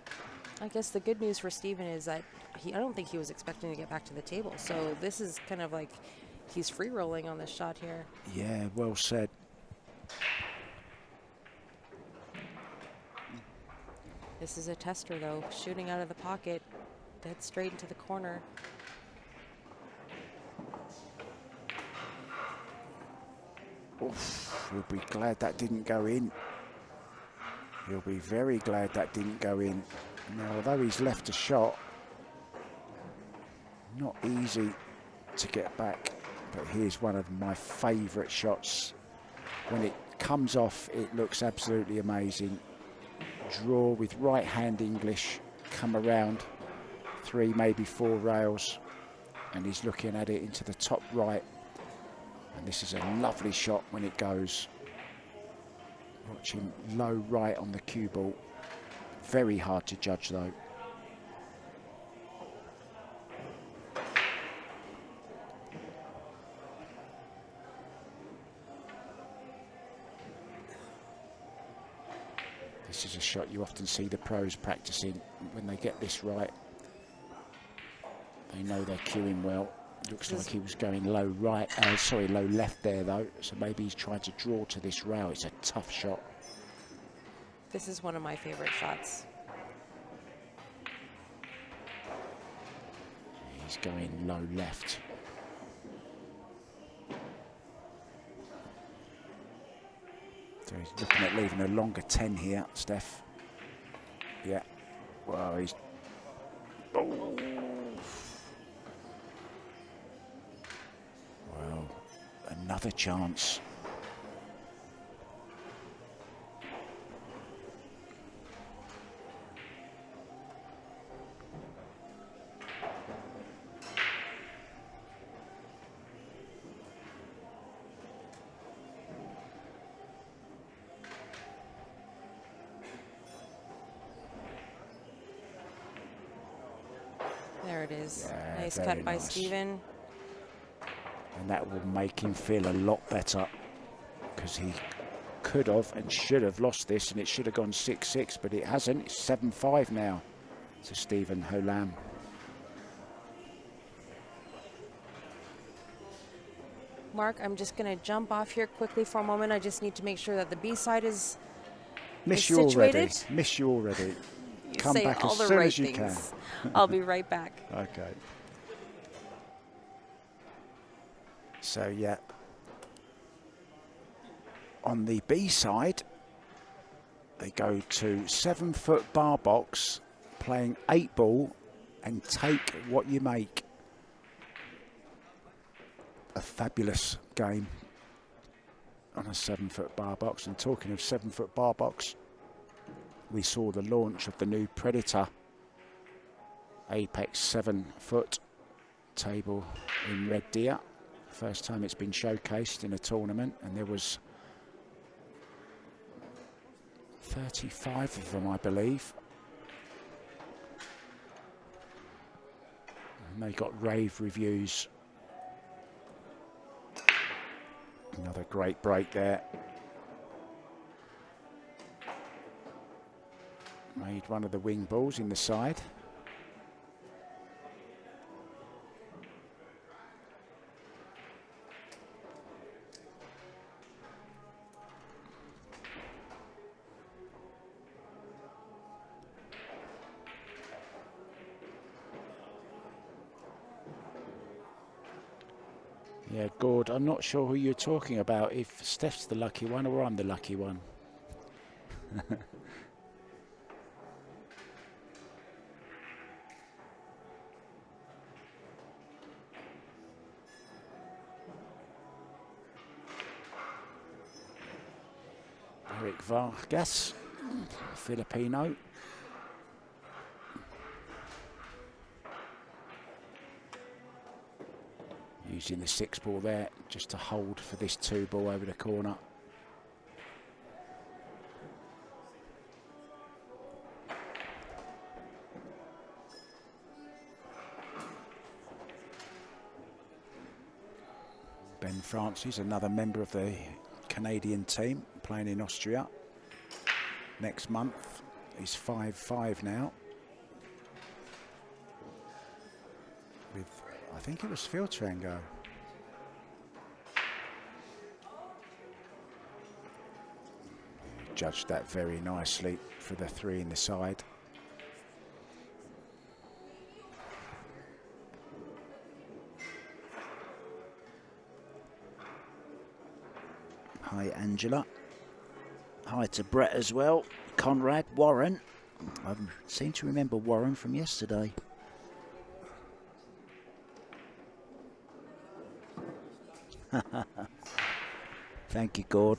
I guess the good news for Steven is that I don't think he was expecting to get back to the table. So this is kind of like he's free rolling on this shot here. Yeah, well said. This is a tester though, shooting out of the pocket, dead straight into the corner. Oof, he'll be glad that didn't go in. He'll be very glad that didn't go in. Now, although he's left a shot, not easy to get back, but here's one of my favourite shots. When it comes off, it looks absolutely amazing. Draw with right hand English, come around 3, maybe 4 rails, and he's looking at it into the top right. And this is a lovely shot when it goes. Watch him low right on the cue ball. Very hard to judge though. This is a shot you often see the pros practicing. When they get this right, they know they're cueing well. Looks like he was going low right, low left there though. So maybe he's trying to draw to this rail. It's a tough shot. This is one of my favorite shots. He's going low left. So he's looking at leaving a longer 10 here, Steph. Yeah. Well, he's... Oh. Well, another chance. There it is. Yeah, nice very cut by nice. Stephen. And that will make him feel a lot better, because he could have and should have lost this, and it should have gone 6-6, but it hasn't. It's 7-5 now to Stephen Holam. Mark, I'm just going to jump off here quickly for a moment. I just need to make sure that the B side is Miss you already. situated. Miss you already. You Come say back all as the soon right as you things. can. I'll be right back. Okay. So, yeah. On the B side, they go to 7-foot bar box, playing 8-ball, and take what you make. A fabulous game on a 7-foot bar box. And talking of 7-foot bar box, we saw the launch of the new Predator Apex 7-foot table in Red Deer. First time it's been showcased in a tournament, and there was 35 of them, I believe. And they got rave reviews. Another great break there. Made one of the wing balls in the side. Yeah, Gord, I'm not sure who you're talking about, if Steph's the lucky one or I'm the lucky one. Eric Vargas, Filipino. Using the 6-ball there just to hold for this 2-ball over the corner. Ben Francis, another member of the Canadian team, playing in Austria next month. He's 5-5 now. With, I think it was Filtrango. Judged that very nicely for the 3 in the side. Hi, Angela. Hi to Brett as well. Conrad, Warren. I seem to remember Warren from yesterday. Thank you, Gord.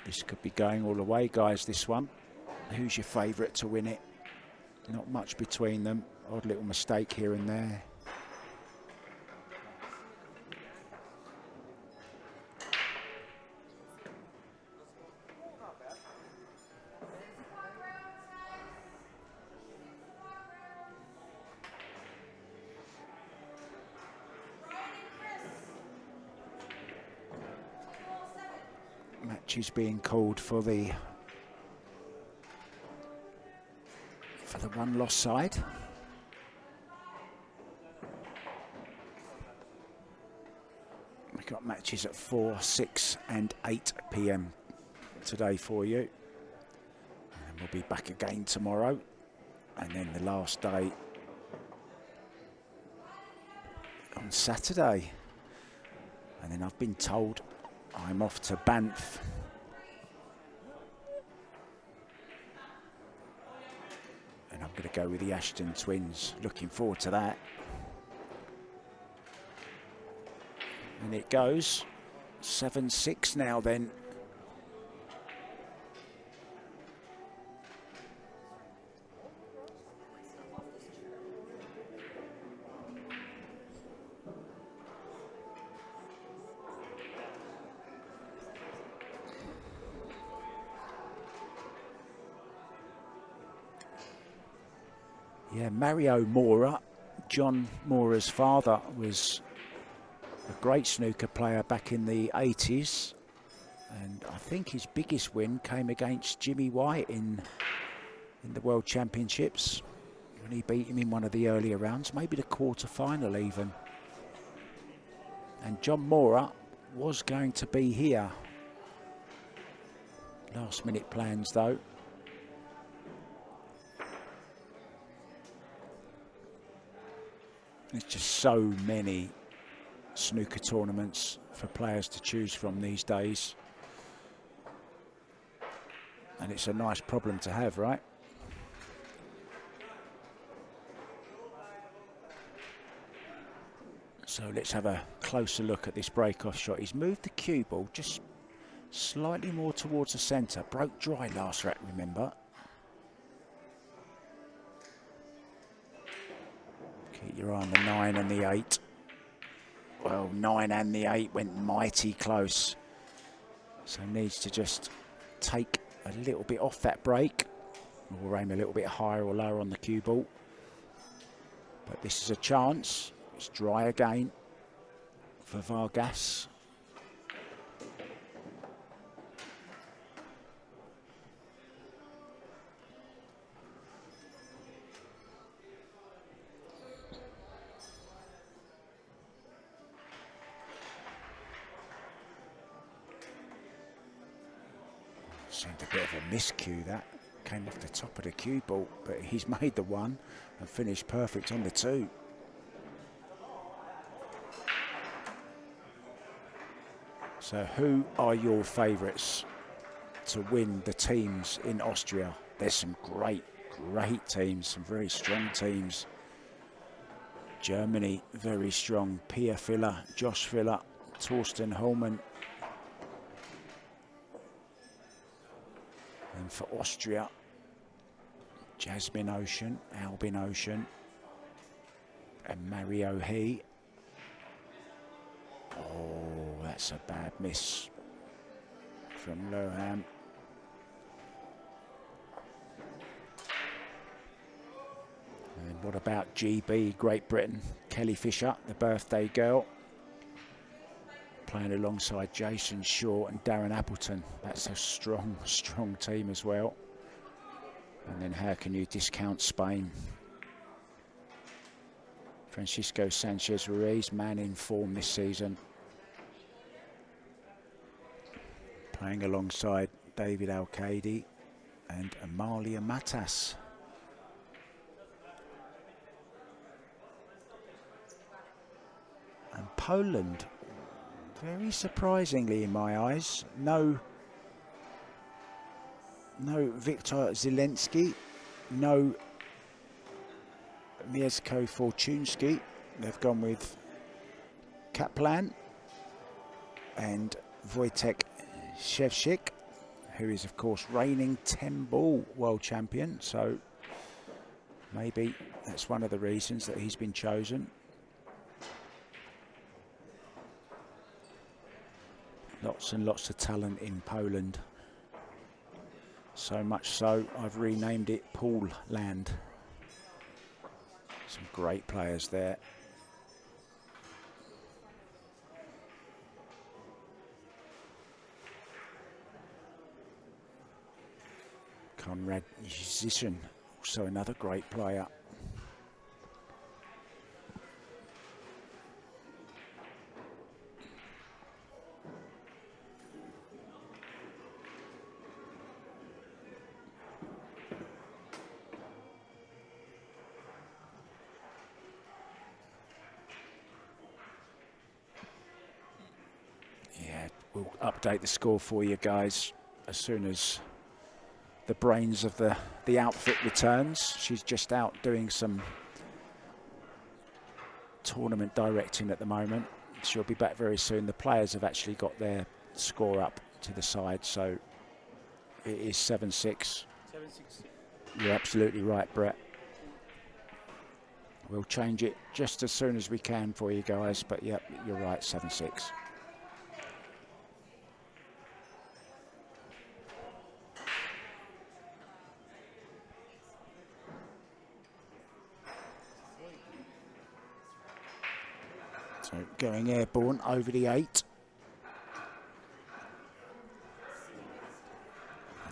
This could be going all the way, guys, this one. Who's your favourite to win it? Not much between them. Odd little mistake here and there. matches being called for the one loss side. We've got matches at 4, 6 and 8 p.m. today for you. And we'll be back again tomorrow. And then the last day on Saturday. And then I've been told I'm off to Banff. And I'm going to go with the Ashton twins. Looking forward to that. And it goes 7-6 now then. Yeah, Mario Mora, John Mora's father, was a great snooker player back in the 80s. And I think his biggest win came against Jimmy White in the World Championships, when he beat him in one of the earlier rounds, maybe the quarter-final even. And John Mora was going to be here. Last-minute plans, though. There's just so many snooker tournaments for players to choose from these days. And it's a nice problem to have, right? So let's have a closer look at this break-off shot. He's moved the cue ball just slightly more towards the centre. Broke dry last rack, remember? Keep your eye on the 9 and the 8. Well, 9 and the 8 went mighty close. So needs to just take a little bit off that break, or aim a little bit higher or lower on the cue ball. But this is a chance. It's dry again for Vargas. Seemed a bit of a miscue that. Came off the top of the cue ball, but he's made the 1 and finished perfect on the 2. So who are your favourites to win the teams in Austria? There's some great teams, some very strong teams. Germany, very strong. Pia Filler, Josh Filler, Torsten Holman. And for Austria, Jasmine Ocean, Albin Ocean, and Mario He. Oh, that's a bad miss from Loham. And what about GB, Great Britain? Kelly Fisher, the birthday girl, playing alongside Jason Shaw and Darren Appleton. That's a strong team as well. And then how can you discount Spain? Francisco Sanchez Ruiz, man in form this season, playing alongside David Al-Qaedi and Amalia Matas. And Poland, very surprisingly in my eyes, no Viktor Zelensky, no Mieszko Fortunski. They've gone with Kaplan and Wojtek Szewczyk, who is of course reigning 10-ball world champion, so maybe that's one of the reasons that he's been chosen. Lots and lots of talent in Poland. So much so, I've renamed it Pool Land. Some great players there. Conrad Zischen, also another great player. Yeah, we'll update the score for you guys as soon as the brains of the outfit returns. She's just out doing some tournament directing at the moment. She'll be back very soon. The players have actually got their score up to the side, so it is 7-6. 7-6. You're absolutely right, Brett. We'll change it just as soon as we can for you guys, but yep, you're right, 7-6. So going airborne over the 8.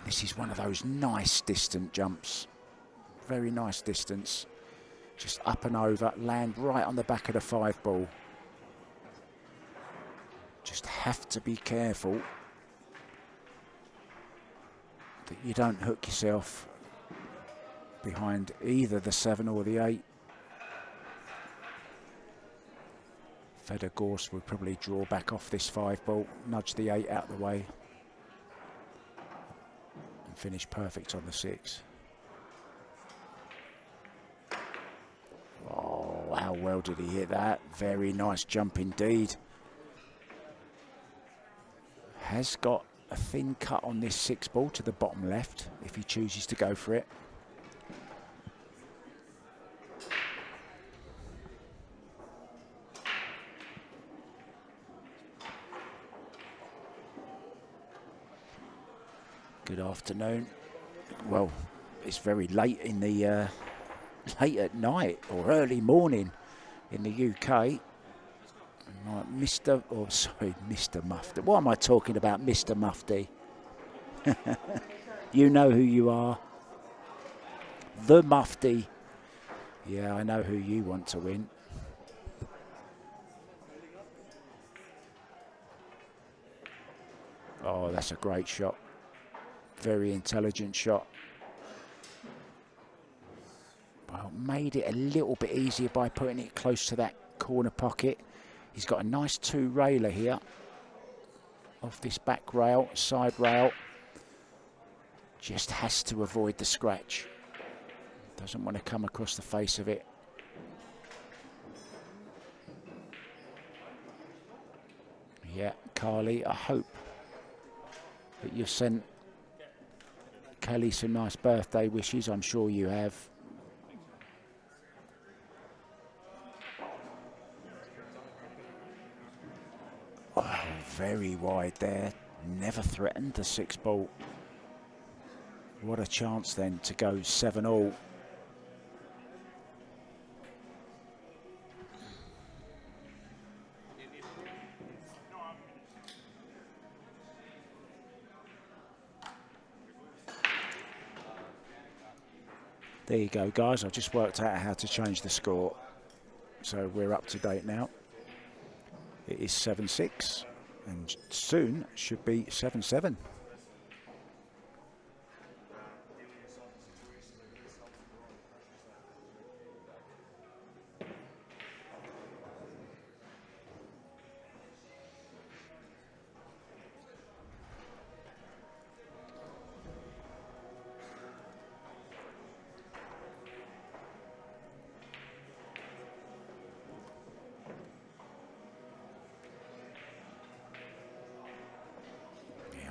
This is one of those nice distant jumps. Very nice distance. Just up and over, land right on the back of the 5 ball. Just have to be careful that you don't hook yourself behind either the 7 or the 8. Feder Gorst will probably draw back off this 5 ball, nudge the 8 out of the way, and finish perfect on the 6. Oh, how well did he hit that? Very nice jump indeed. Has got a thin cut on this 6 ball to the bottom left if he chooses to go for it. Good afternoon. Well, it's very late in the late at night or early morning in the UK. Mr. Mufti. What am I talking about, Mr. Mufti? You know who you are. The Mufti. Yeah, I know who you want to win. Oh, that's a great shot. Very intelligent shot. Well, made it a little bit easier by putting it close to that corner pocket. He's got a nice 2-railer here off this back rail, side rail. Just has to avoid the scratch. Doesn't want to come across the face of it. Yeah, Carly, I hope that you've sent Kelly some nice birthday wishes. I'm sure you have. Oh, very wide there. Never threatened the 6 ball. What a chance then to go 7-all. There you go, guys. I've just worked out how to change the score. So we're up to date now. It is 7-6 and soon should be 7-7.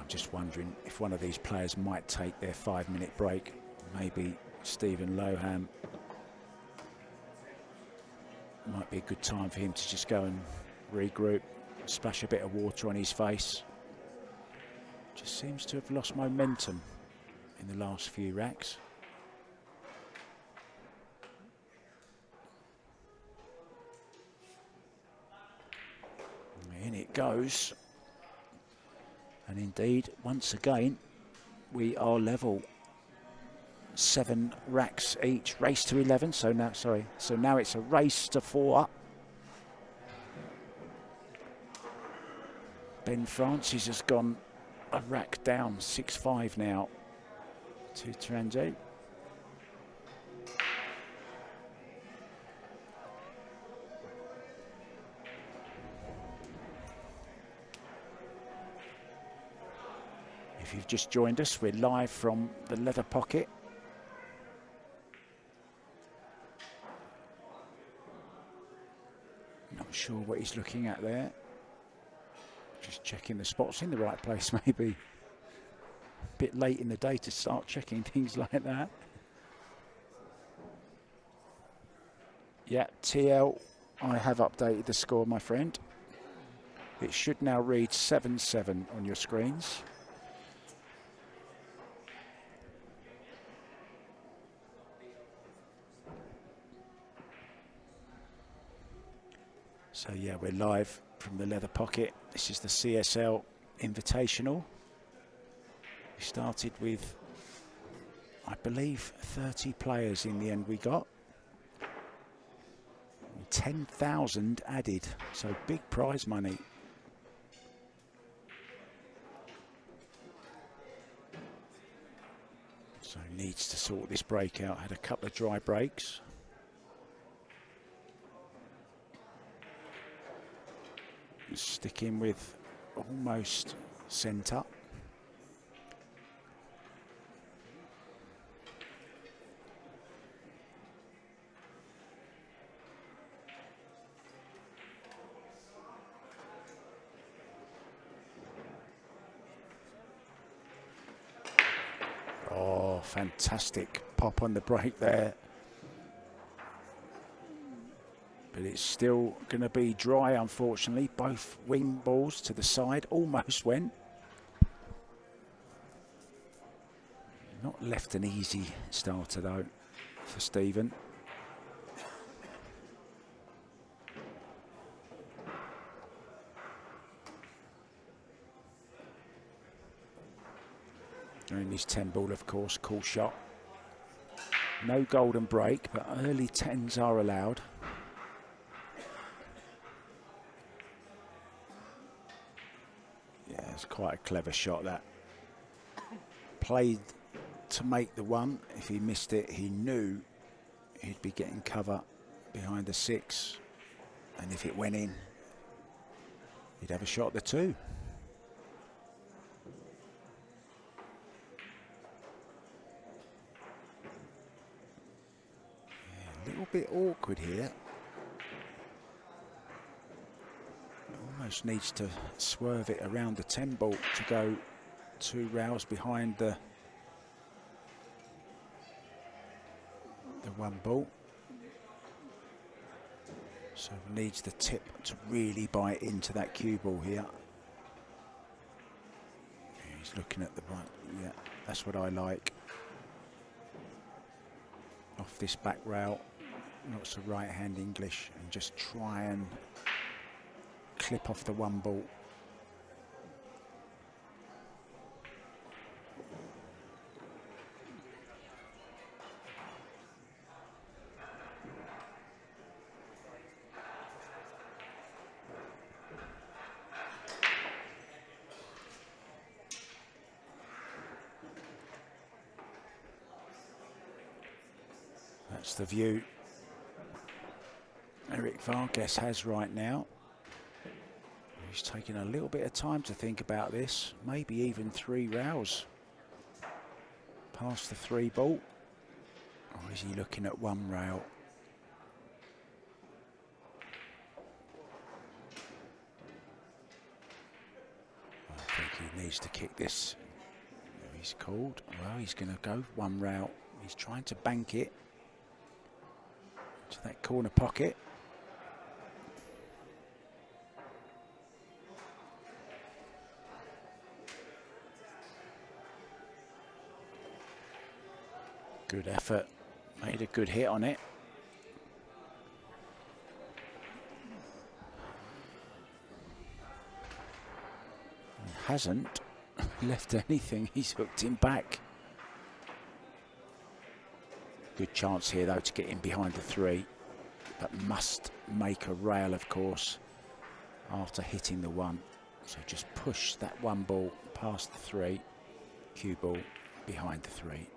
Just wondering if one of these players might take their 5-minute break. Maybe Stephen Loham. Might be a good time for him to just go and regroup, splash a bit of water on his face. Just seems to have lost momentum in the last few racks. In it goes. And indeed, once again, we are level. 7 racks each. Race to 11. So now it's a race to 4. Ben Francis has gone a rack down, 6-5 now to Taranjo. If you've just joined us, we're live from the Leather Pocket. Not sure what he's looking at there. Just checking the spots in the right place, maybe. A bit late in the day to start checking things like that. Yeah, TL, I have updated the score, my friend. It should now read 7-7 on your screens. So yeah, we're live from the Leather Pocket. This is the CSL Invitational. We started with, I believe, 30 players in the end we got. 10,000 added, so big prize money. So needs to sort this break out. Had a couple of dry breaks. Sticking with almost centre. Oh, fantastic pop on the break there. But it's still going to be dry, unfortunately. Both wing balls to the side, almost went. Not left an easy starter, though, for Stephen. And his 10 ball, of course, cool shot. No golden break, but early 10s are allowed. It's quite a clever shot, that. Played to make the 1. If he missed it, he knew he'd be getting cover behind the 6. And if it went in, he'd have a shot at the 2. Yeah, a little bit awkward here. Almost needs to swerve it around the 10 ball to go 2 rails behind the 1 ball. So needs the tip to really bite into that cue ball here. He's looking at the right. Yeah, that's what I like. Off this back rail, lots of right hand English, and just try and clip off the 1 ball. That's the view Eric Vargas has right now. He's taking a little bit of time to think about this, maybe even 3 rails past the 3 ball. Or is he looking at 1 rail? I think he needs to kick this. He's called. Well, he's going to go 1 rail. He's trying to bank it to that corner pocket. Good effort, made a good hit on it. He hasn't left anything, he's hooked him back. Good chance here, though, to get in behind the 3, but must make a rail, of course, after hitting the 1. So just push that 1 ball past the 3, cue ball behind the 3.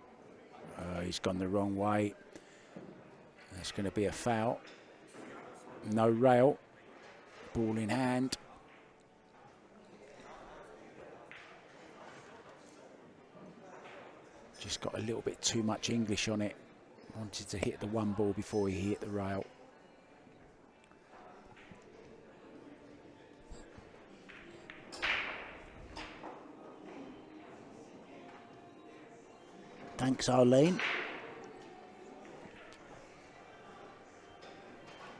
He's gone the wrong way. There's going to be a foul. No rail. Ball in hand. Just got a little bit too much English on it. Wanted to hit the 1 ball before he hit the rail. Thanks, Arlene.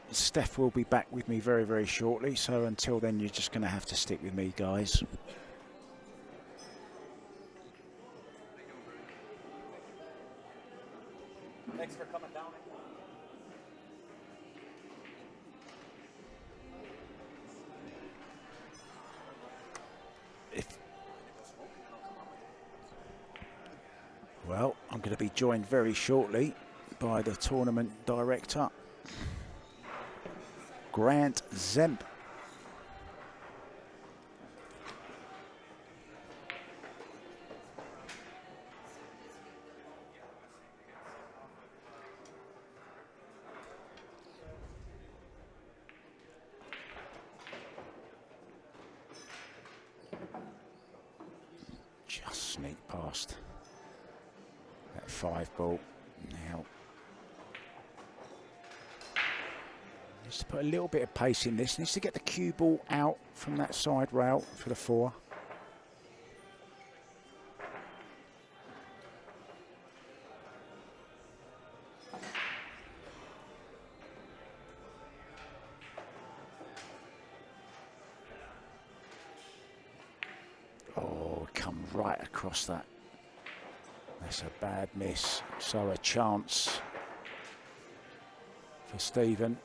Steph will be back with me very, very shortly, so until then you're just going to have to stick with me, guys. Thanks for coming down. Well, I'm going to be joined very shortly by the tournament director, Grant Zemp. Just sneak past that 5 ball. Now needs to put a little bit of pace in this. Needs to get the cue ball out from that side rail for the 4. Oh, come right across that. That's a bad miss. So a chance for Stephen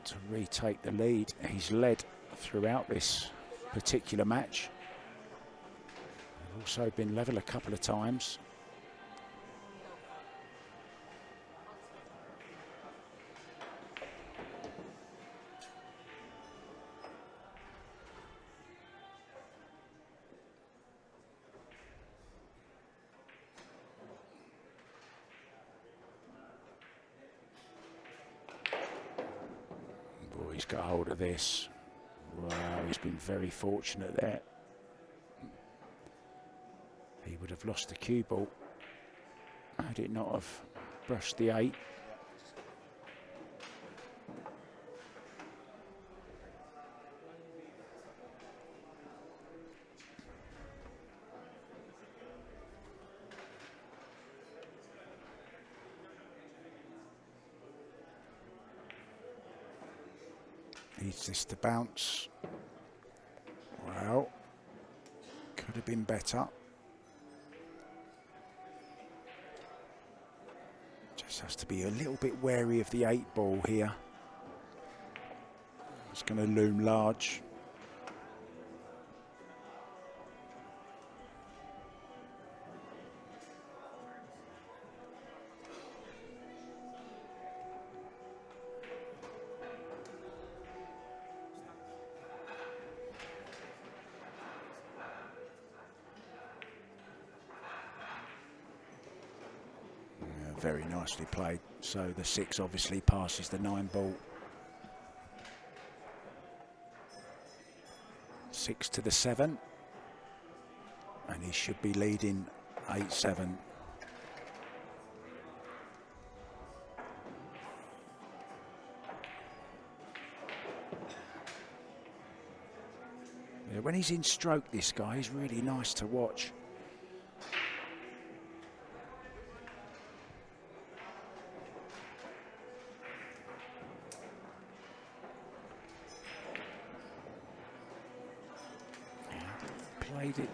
to retake the lead. He's led throughout this particular match. Also been level a couple of times. He's got hold of this. Wow, he's been very fortunate there. He would have lost the cue ball had it not have brushed the 8. Needs this to bounce. Well, could have been better. Just has to be a little bit wary of the 8 ball here. It's going to loom large. Very nicely played. So the 6 obviously passes the 9 ball. 6 to the 7. And he should be leading 8-7. Yeah, when he's in stroke, this guy is really nice to watch.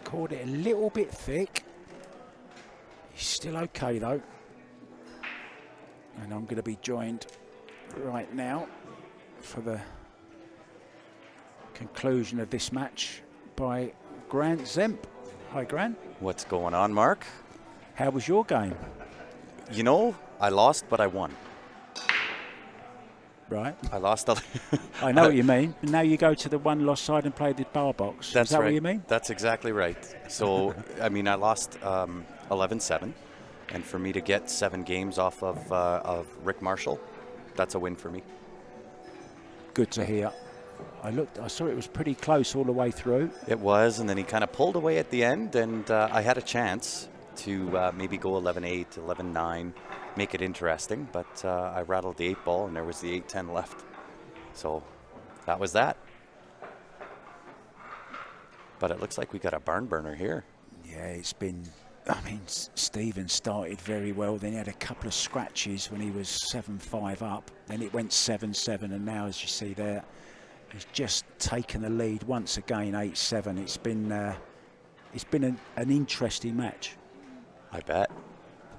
Caught it a little bit thick. He's still okay though. And I'm going to be joined right now for the conclusion of this match by Grant Zemp. Hi Grant. What's going on, Mark? How was your game? You know, I lost, but I won. Right. I lost. I know what you mean. Now you go to the one lost side and play the bar box. That's Is that right. what you mean? That's exactly right. So, I mean, I lost 11-7. And for me to get 7 games off of Rick Marshall, that's a win for me. Good to hear. I saw it was pretty close all the way through. It was, and then he kind of pulled away at the end, and I had a chance to maybe go 11-8, 11-9, make it interesting, but I rattled the 8 ball, and there was the 8-10 left. So that was that. But it looks like we got a barn burner here. Yeah, it's been... I mean, Stephen started very well. Then he had a couple of scratches when he was 7-5 up. Then it went 7-7, and now, as you see there, he's just taken the lead once again, 8-7. It's been an interesting match. I bet.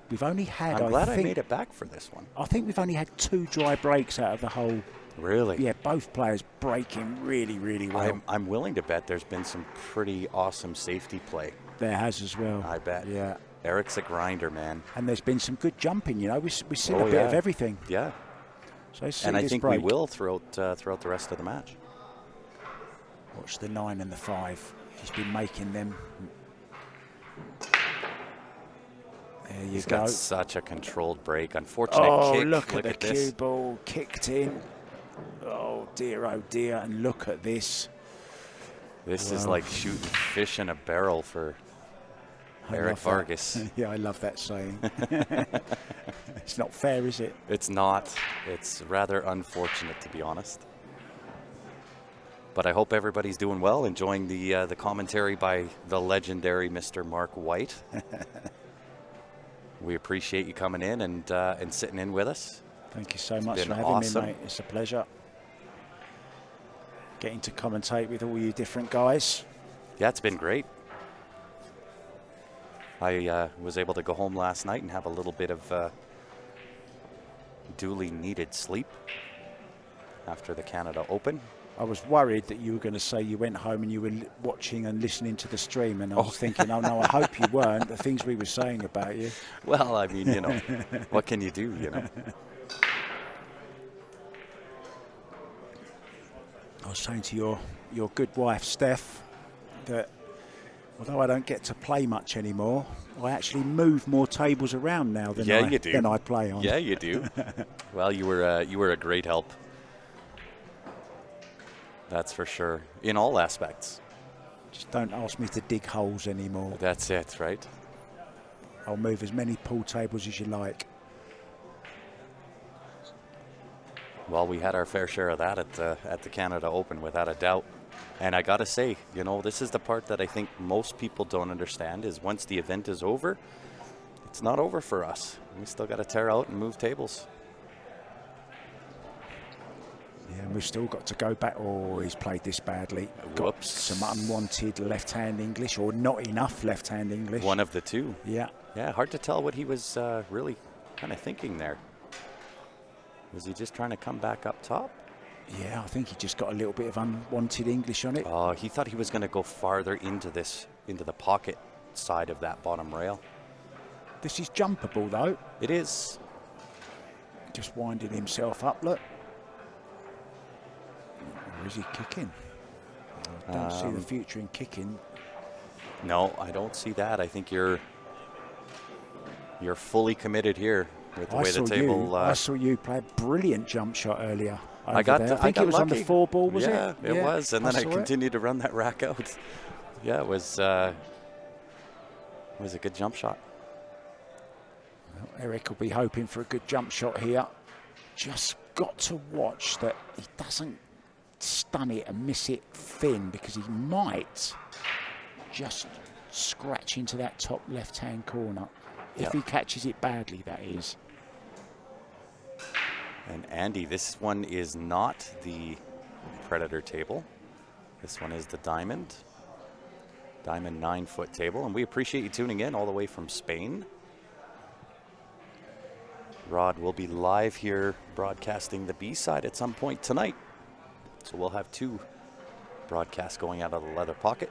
We've only had... I'm glad I made it back for this one. I think we've only had 2 dry breaks out of the whole... Really? Yeah, both players breaking really, really well. I'm willing to bet there's been some pretty awesome safety play. There has as well. I bet. Yeah. Eric's a grinder, man. And there's been some good jumping, you know. We've seen a bit of everything. Yeah. So and I think we will throughout the rest of the match. Watch the 9 and the 5. He's been making them. There you He's go. got such a controlled break. Unfortunate kick. Look at the this. cue ball kicked in. Oh dear, and look at this. This is like shooting fish in a barrel for Eric Vargas. Yeah, I love that saying. It's not fair, is it? It's not. It's rather unfortunate, to be honest. But I hope everybody's doing well, enjoying the commentary by the legendary Mr. Mark White. We appreciate you coming in and sitting in with us. Thank you so much for having awesome. me, mate. It's a pleasure. Getting to commentate with all you different guys. Yeah, it's been great. I was able to go home last night and have a little bit of duly needed sleep after the Canada Open. I was worried that you were going to say you went home and you were watching and listening to the stream, and I was thinking, oh no, I hope you weren't, the things we were saying about you. Well, I mean, you know, what can you do, you know? I was saying to your good wife, Steph, that although I don't get to play much anymore, I actually move more tables around now than I play on. Yeah, you do. Well, you were a great help. That's for sure, in all aspects. Just don't ask me to dig holes anymore. That's it, right? I'll move as many pool tables as you like. Well, we had our fair share of that at the Canada Open, without a doubt. And I got to say, you know, this is the part that I think most people don't understand, is once the event is over, it's not over for us. We still got to tear out and move tables. Yeah, and we've still got to go back. Oh, he's played this badly. Whoops. Got some unwanted left-hand English, or not enough left-hand English. One of the two. Yeah. Yeah, hard to tell what he was really kind of thinking there. Was he just trying to come back up top? Yeah, I think he just got a little bit of unwanted English on it. Oh, he thought he was going to go farther into the pocket side of that bottom rail. This is jumpable, though. It is. Just winding himself up, look. Or is he kicking? I don't see the future in kicking. No, I don't see that. I think you're fully committed here with the way the table. I saw you play a brilliant jump shot earlier. I got I think it was lucky. On the 4 ball, was it? Yeah, it was. And then I saw continued to run that rack out. Yeah, it was a good jump shot. Well, Eric will be hoping for a good jump shot here. Just got to watch that he doesn't stun it and miss it thin, because he might just scratch into that top left-hand corner. If he catches it badly, that is. And Andy, this one is not the Predator table. This one is the Diamond 9-foot table. And we appreciate you tuning in all the way from Spain. Rod will be live here broadcasting the B-side at some point tonight. So we'll have 2 broadcasts going out of the leather pocket.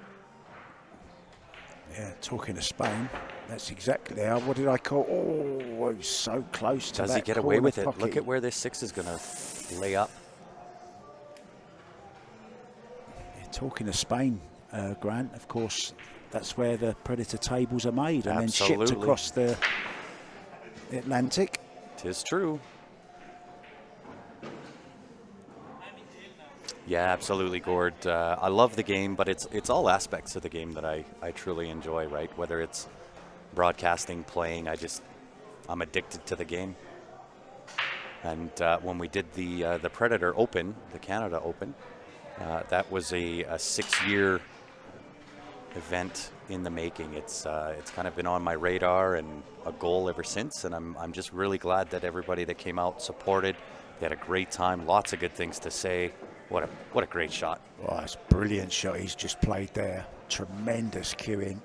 Yeah, talking of Spain, That's exactly how. What did I call? Oh, he's so close to that. Does he get away with it? pocket. Look at where this 6 is going to lay up. Yeah, talking of Spain, Grant, of course, that's where the Predator tables are made and then shipped across the Atlantic. 'Tis true. Yeah, absolutely, Gord. I love the game, but it's all aspects of the game that I truly enjoy, right? Whether it's broadcasting, playing, I'm addicted to the game. And when we did the Predator Open, the Canada Open, that was a 6-year event in the making. It's kind of been on my radar and a goal ever since, and I'm just really glad that everybody that came out supported. They had a great time, lots of good things to say. What a great shot. Oh, it's a brilliant shot he's just played there. Tremendous cueing.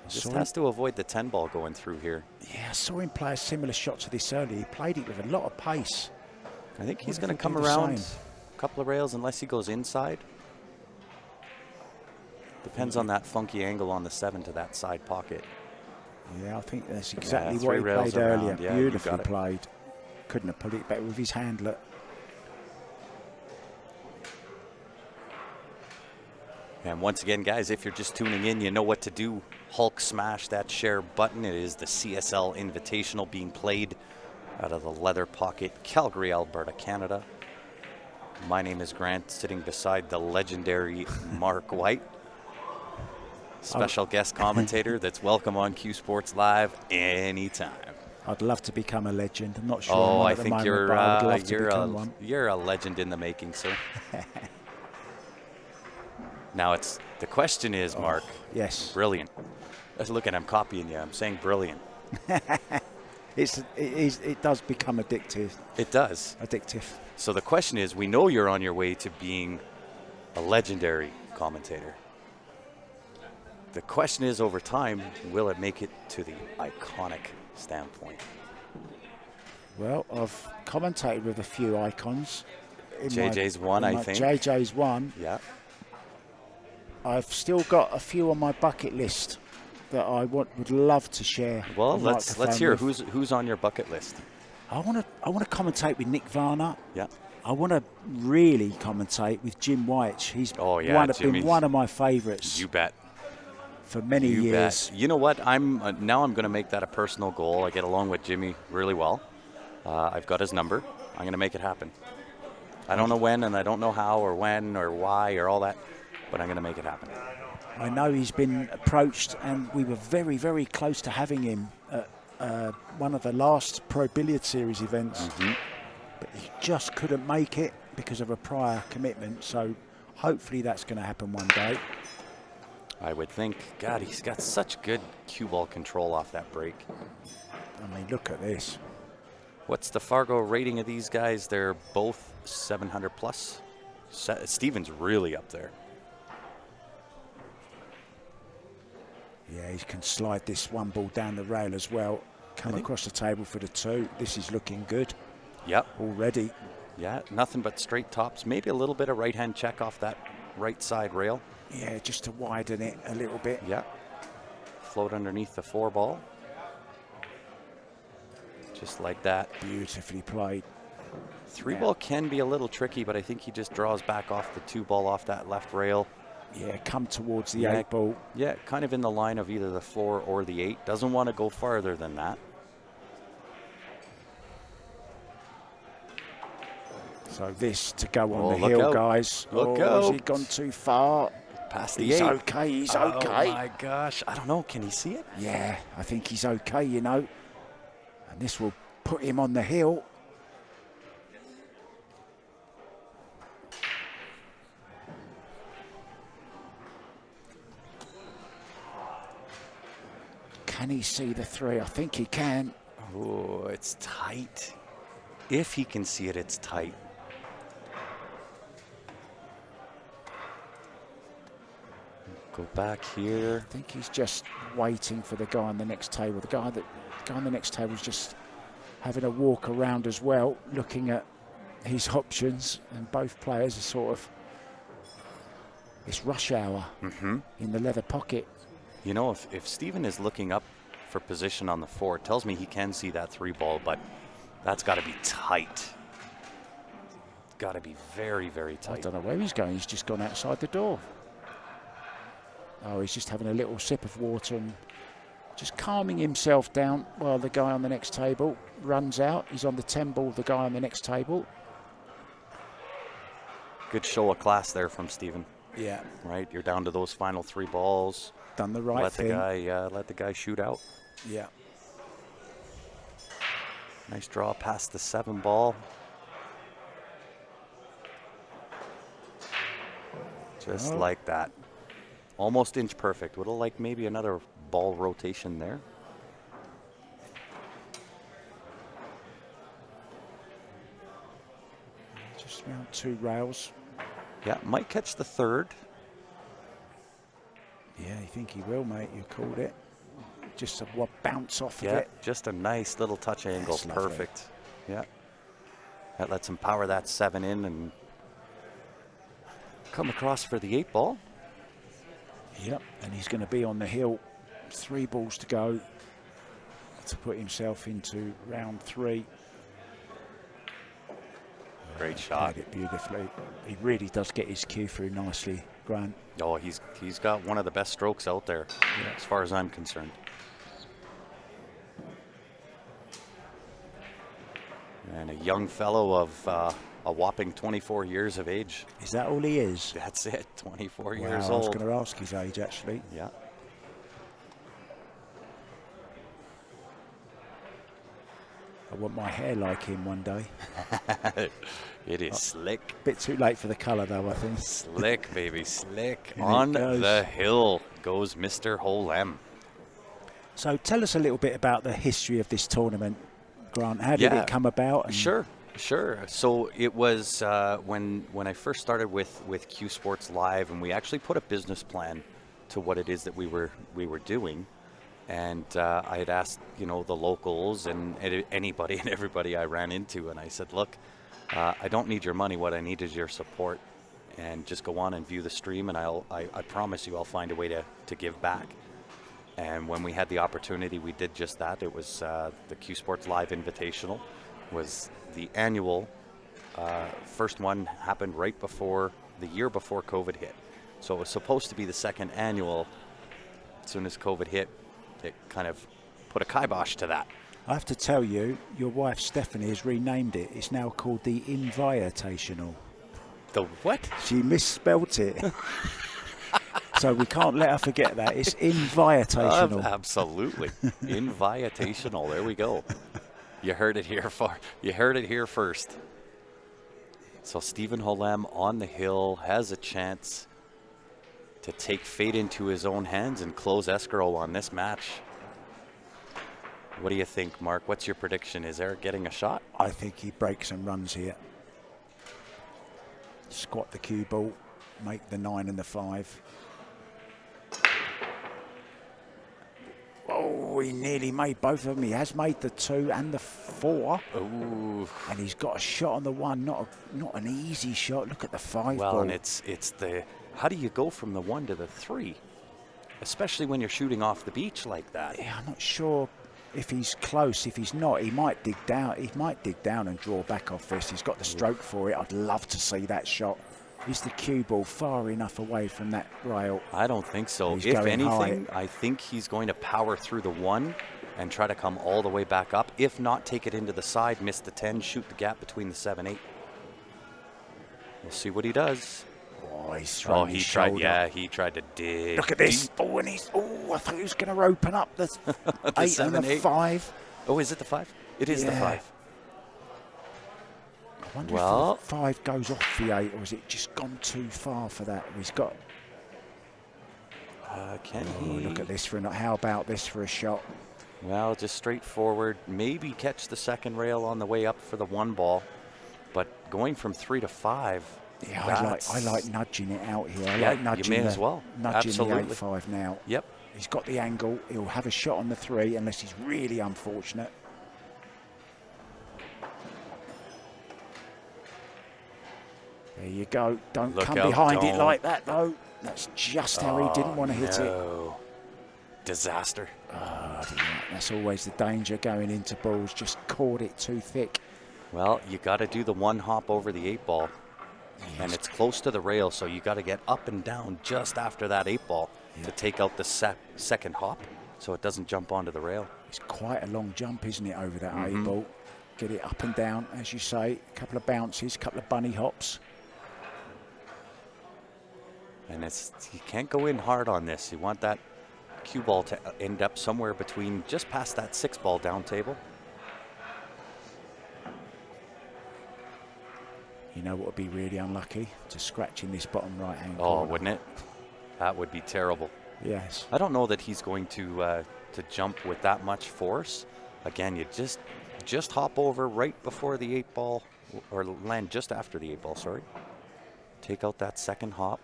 Just has to avoid the 10 ball going through here. Yeah, I saw him play a similar shot to this earlier. He played it with a lot of pace. I think he's going to come around a couple of rails unless he goes inside. Depends on that funky angle on the 7 to that side pocket. Yeah, I think that's exactly what he played earlier. Yeah, beautifully played. Couldn't have put it better with his handler. And once again, guys, if you're just tuning in, you know what to do. Hulk smash that share button. It is the CSL Invitational being played out of the Leather Pocket, Calgary, Alberta, Canada. My name is Grant, sitting beside the legendary Mark White, special guest commentator that's welcome on Q Sports Live anytime. I'd love to become a legend. I'm not sure. Oh, I think you're you're a legend in the making, sir. Now the question is, Mark. Yes. Brilliant. Look at, I'm copying you. I'm saying brilliant. It does become addictive. It does. Addictive. So the question is, we know you're on your way to being a legendary commentator. The question is, over time, will it make it to the iconic standpoint? Well, I've commentated with a few icons. JJ's one, I think. JJ's one. Yeah. I've still got a few on my bucket list that I would love to share. Well, let's hear who's on your bucket list. I want to commentate with Nick Varner. Yeah. I want to really commentate with Jim White. He's been one of my favourites. You bet. For many years. Bet. You know what? I'm going to make that a personal goal. I get along with Jimmy really well. I've got his number. I'm going to make it happen. I don't know when, and I don't know how or when or why or all that, but I'm going to make it happen. I know he's been approached, and we were very, very close to having him at one of the last Pro Billiards Series events. Mm-hmm. But he just couldn't make it because of a prior commitment. So hopefully that's going to happen one day. I would think. God, he's got such good cue ball control off that break. I mean, look at this. What's the Fargo rating of these guys? They're both 700 plus. Steven's really up there. Yeah, he can slide this one ball down the rail as well. Come across the table for the 2. This is looking good. Yep. Already. Yeah, nothing but straight tops. Maybe a little bit of right-hand check off that right side rail. Yeah, just to widen it a little bit. Yeah. Float underneath the 4 ball. Just like that. Beautifully played. 3 ball can be a little tricky, but I think he just draws back off the 2 ball off that left rail. Yeah, come towards the 8 ball. Yeah, kind of in the line of either the 4 or the 8. Doesn't want to go farther than that. So this to go on the hill, guys. Look out. Has he gone too far? Past the 8. He's okay, he's okay. Oh my gosh, I don't know, can he see it? Yeah, I think he's okay, you know. And this will put him on the hill. Can he see the 3? I think he can. Oh, it's tight. If he can see it, it's tight. Go back here. I think he's just waiting for the guy on the next table. The guy on the next table is just having a walk around as well, looking at his options, and both players are sort of, it's rush hour in the leather pocket. You know, if Stephen is looking up for position on the 4, it tells me he can see that 3 ball, but that's got to be tight. Got to be very, very tight. I don't know where he's going. He's just gone outside the door. Oh, he's just having a little sip of water and just calming himself down while the guy on the next table runs out. He's on the 10 ball, the guy on the next table. Good show of class there from Stephen. Yeah. Right, you're down to those final 3 balls. Done the right thing. Let the guy shoot out. Yeah. Nice draw past the 7 ball. Just like that. Almost inch perfect. Would have liked maybe another ball rotation there. Just around 2 rails. Yeah, might catch the 3rd. Yeah, you think he will, mate. You called it. Just a bounce off of Yeah, it. just a nice little touch angle. That's lovely. Perfect. Yeah. That lets him power that 7 in and come across for the 8 ball. Yep, and he's going to be on the hill. 3 balls to go to put himself into round 3. Great shot. Played it beautifully. He really does get his cue through nicely, Grant. Oh, he's got one of the best strokes out there, as far as I'm concerned. And a young fellow of a whopping 24 years of age. Is that all he is? That's it, 24 Wow, years I was old. going to ask his age, actually. Yeah. I want my hair like him one day. It is slick. Bit too late for the colour, though, I think. Slick, baby, slick. And On it goes. the hill goes Mr. Holem. So tell us a little bit about the history of this tournament, Grant. How did it come about? Sure. So it was when I first started with Q Sports Live, and we actually put a business plan to what it is that we were doing. And I had asked, the locals and anybody and everybody I ran into, and I said, look, I don't need your money. What I need is your support. And just go on and view the stream, and I promise you I'll find a way to give back. And when we had the opportunity, we did just that. It was the Q Sports Live Invitational. Was the annual first one happened right before the year before COVID hit. So it was supposed to be the second annual. As soon as COVID hit, it kind of put a kibosh to that. I have to tell you, your wife Stephanie has renamed it. It's now called the Invitational. The what? She misspelt it. So we can't let her forget that. It's Invitational. Absolutely. Invitational. There we go. You heard it here first. So Stephen Holem on the hill has a chance to take fate into his own hands and close escrow on this match. What do you think, Mark? What's your prediction? Is Eric getting a shot? I think he breaks and runs here. Squat the cue ball, make the 9 and the 5. Oh, he nearly made both of them. He has made the 2 and the 4. Ooh. And he's got a shot on the 1, not an easy shot. Look at the 5 well, ball. And it's the, how do you go from the 1 to the 3? Especially when you're shooting off the beach like that. Yeah, I'm not sure if he's close. If he's not, he might dig down. He might dig down and draw back off this. He's got the stroke for it. I'd love to see that shot. Is the cue ball far enough away from that rail? I don't think so. He's If going anything, high. I think he's going to power through the 1 and try to come all the way back up. If not, take it into the side, miss the 10, shoot the gap between the 7-8. We'll see what he does. Oh, he's thrown his shoulder. Yeah, he tried to dig. Look at this. Oh, and I thought he was going to open up the 8 and the 7-8. 5. Oh, is it the 5? It is the 5. I wonder if the 5 goes off the 8, or has it just gone too far for that? He's got. Can he? Look at this for how about this for a shot? Well, just straightforward. Maybe catch the second rail on the way up for the 1 ball, but going from 3 to 5. Yeah, I like nudging it out here. I like nudging you may as well. Nudging Absolutely. the 8-5 now. Yep. He's got the angle. He'll have a shot on the 3 unless he's really unfortunate. There you go. Don't come behind it like that, though. That's just how he didn't want to hit it. disaster. That's always the danger going into balls. Just caught it too thick. Well, you got to do the one hop over the 8-ball. And it's close to the rail, so you got to get up and down just after that 8-ball to take out the second hop so it doesn't jump onto the rail. It's quite a long jump, isn't it, over that 8-ball? Get it up and down, as you say. A couple of bounces, a couple of bunny hops. And you can't go in hard on this. You want that cue ball to end up somewhere between just past that 6-ball down table. You know what would be really unlucky? To scratch in this bottom right-hand corner. Oh, wouldn't it? That would be terrible. Yes. I don't know that he's going to jump with that much force. Again, you just hop over right before the 8-ball, or land just after the 8-ball, sorry. Take out that second hop.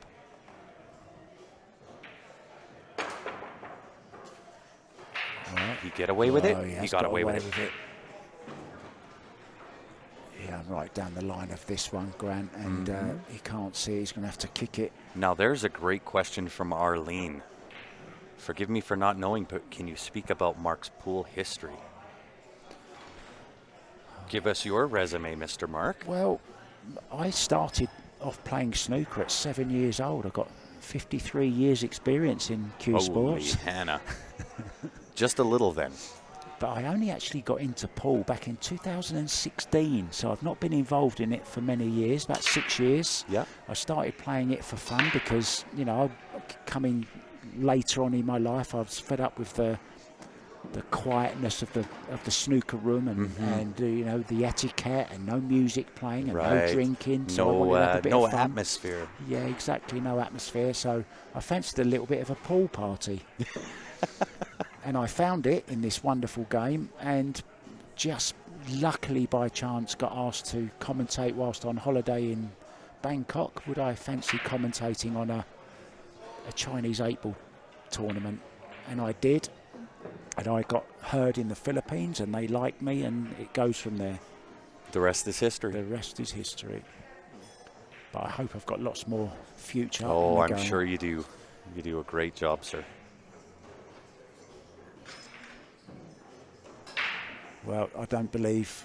Right. He get away with it? He got away with it. Yeah, right down the line of this one, Grant, and he can't see. He's going to have to kick it. Now, there's a great question from Arlene. Forgive me for not knowing, but can you speak about Mark's pool history? Give us your resume, Mr. Mark. Well, I started off playing snooker at 7 years old. I got 53 years experience in Q Sports. Holy Hannah. Just a little then. But I only actually got into pool back in 2016, so I've not been involved in it for many years, about 6 years. Yeah. I started playing it for fun because, you know, coming later on in my life, I was fed up with the quietness of the snooker room and you know, the etiquette and no music playing and no drinking. So I wanted to have a bit no of fun. atmosphere. Yeah, exactly, no atmosphere. So I fancied a little bit of a pool party. And I found it in this wonderful game, and just luckily by chance got asked to commentate whilst on holiday in Bangkok. Would I fancy commentating on a Chinese 8-ball tournament? And I did, and I got heard in the Philippines, and they liked me, and it goes from there. The rest is history. The rest is history. But I hope I've got lots more future. Oh, I'm sure you do. You do a great job, sir. Well, I don't believe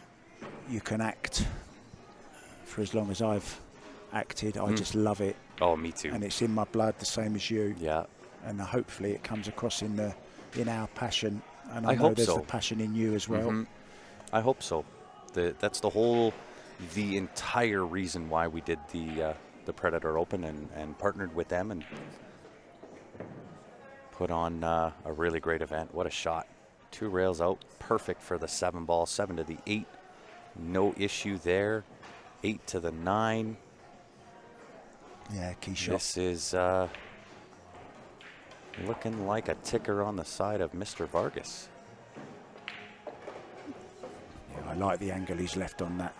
you can act for as long as I've acted. I just love it. Oh, me too. And it's in my blood, the same as you. Yeah. And hopefully it comes across in our passion. And I know hope there's so. the passion in you as well. I hope so. That's the entire reason why we did the Predator Open and partnered with them and put on a really great event. What a shot. 2 rails out, perfect for the 7-ball, 7 to the 8. No issue there. 8 to the 9. Yeah, key shot. This is looking like a ticker on the side of Mr. Vargas. Yeah, I like the angle he's left on that.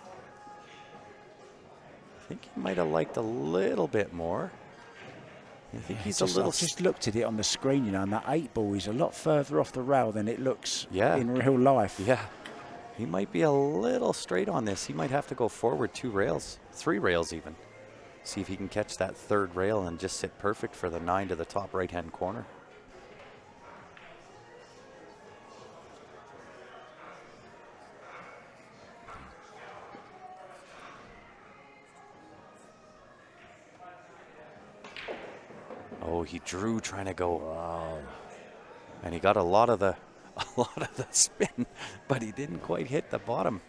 I think he might have liked a little bit more. I think he's a little. I've just looked at it on the screen, you know, and that 8-ball is a lot further off the rail than it looks in real life. Yeah, he might be a little straight on this. He might have to go forward 2 rails, 3 rails even. See if he can catch that 3rd rail and just sit perfect for the 9 to the top right-hand corner. Oh, he drew trying to go. Wow. And he got a lot of the spin, but he didn't quite hit the bottom.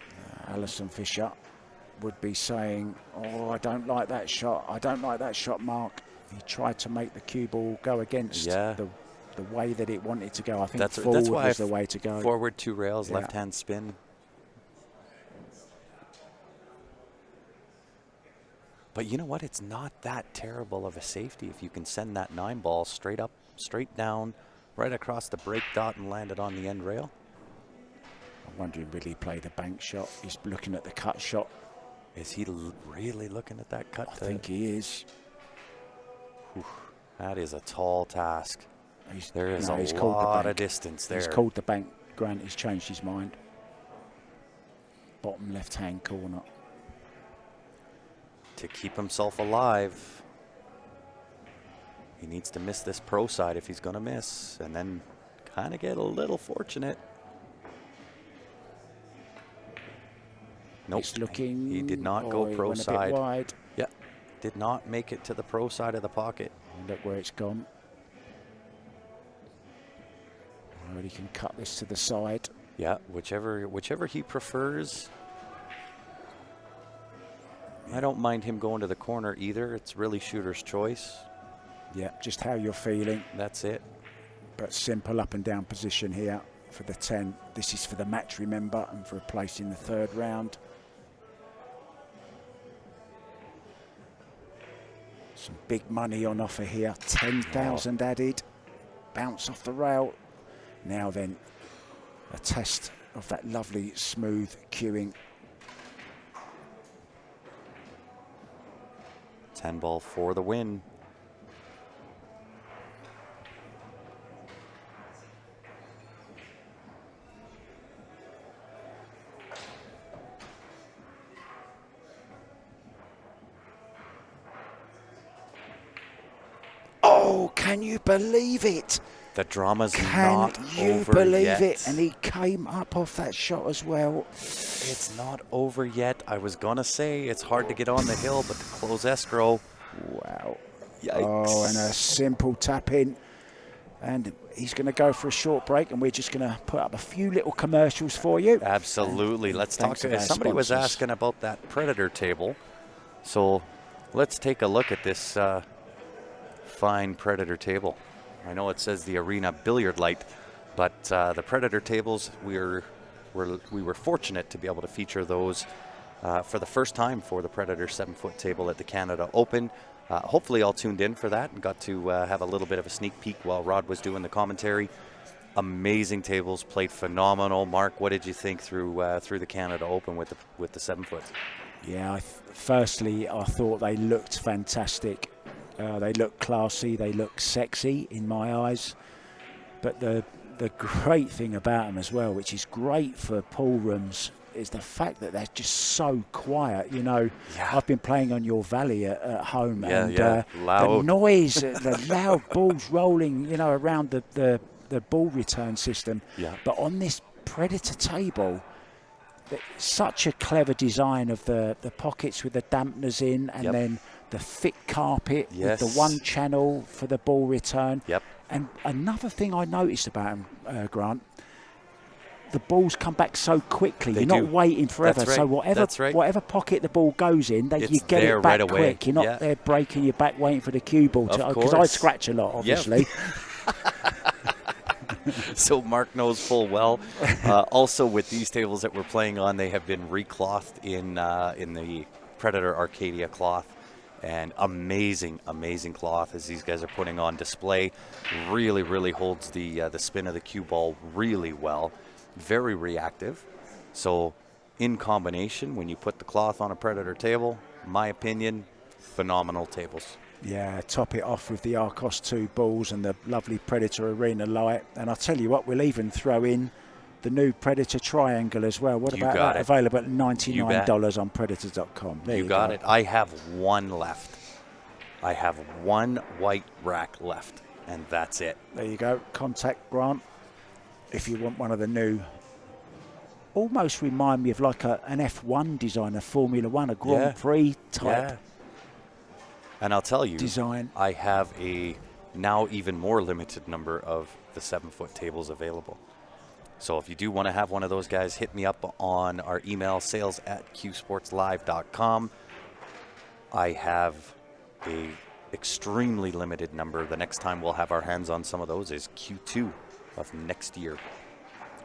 Alison Fisher would be saying, "Oh, I don't like that shot. I don't like that shot, Mark." He tried to make the cue ball go against the way that it wanted to go. I think forward was the way to go. Forward 2 rails, left-hand spin. But you know what? It's not that terrible of a safety if you can send that 9-ball straight up, straight down, right across the break dot and land it on the end rail. I'm wondering, will he play the bank shot? He's looking at the cut shot. Is he really looking at that cut? I think he is. Whew, that is a tall task. There is a lot of distance there. He's called the bank, Grant. He's changed his mind. Bottom left-hand corner. To keep himself alive, he needs to miss this pro side if he's going to miss, and then kind of get a little fortunate. Nope. It's looking. He did not go he pro went a side. bit wide. Yeah. Did not make it to the pro side of the pocket. Look where it's gone. Well, he can cut this to the side. Yeah, whichever he prefers. I don't mind him going to the corner either. It's really shooter's choice. Yeah, just how you're feeling. That's it. But simple up and down position here for the 10. This is for the match, remember, and for a place in the third round. Some big money on offer here. 10,000 added. Bounce off the rail. Now then, a test of that lovely smooth cueing. 10 ball for the win. Oh, can you believe it? The drama's Can not you over believe yet. it? And he came up off that shot as well. It's not over yet. I was gonna say it's hard to get on the hill, but to close escrow. Wow. Yikes. Oh, and a simple tap in. And he's going to go for a short break, and we're just going to put up a few little commercials for you. Absolutely. Let's talk thanks to to our somebody was sponsors. asking about that Predator table. So let's take a look at this fine Predator table. I know it says the Arena Billiard Light, but the Predator tables, we were fortunate to be able to feature those for the first time for the Predator 7-foot table at the Canada Open. Hopefully all tuned in for that and got to have a little bit of a sneak peek while Rod was doing the commentary. Amazing tables, played phenomenal. Mark, what did you think through the Canada Open with the 7-foot? Yeah, firstly, I thought they looked fantastic. They look classy, they look sexy in my eyes. But the great thing about them as well, which is great for pool rooms, is the fact that they're just so quiet. You know, Yeah. I've been playing on your Valley at home, Yeah, and yeah. Loud. the noise, the loud balls rolling, you know, around the ball return system. Yeah. But on this Predator table, such a clever design of the pockets with the dampeners in, and Yep. then the thick carpet Yes. with the one channel for the ball return. Yep. And another thing I noticed about them, Grant, the balls come back so quickly. They You're not do. waiting forever. That's right. So whatever That's right. whatever pocket the ball goes in, It's you get there it back right away. quick. You're not Yeah. there breaking your back waiting for the cue ball. Of Because I course. scratch a lot, obviously. So Mark knows full well. Also, with these tables that we're playing on, they have been reclothed in the Predator Arcadia cloth, and amazing cloth as these guys are putting on display. Really holds the spin of the cue ball really well. Very reactive. So in combination, when you put the cloth on a Predator table, my opinion, phenomenal tables. Yeah, top it off with the Arcos 2 balls and the lovely Predator Arena light. And I'll tell you what, we'll even throw in the new Predator Triangle as well. What You about got that? it. Available at You $99 on Predator.com. There You got it. I have one left. I have one white rack left, and that's it. There you go. Contact Grant if you want one of the new. Almost remind me of like an F1 design, a Formula One, a Grand Yeah. Prix type Yeah. And I'll tell you, design. I have a now even more limited number of the 7-foot tables available. So if you do want to have one of those guys, hit me up on our email, sales@qsportslive.com. I have a extremely limited number. The next time we'll have our hands on some of those is Q2 of next year.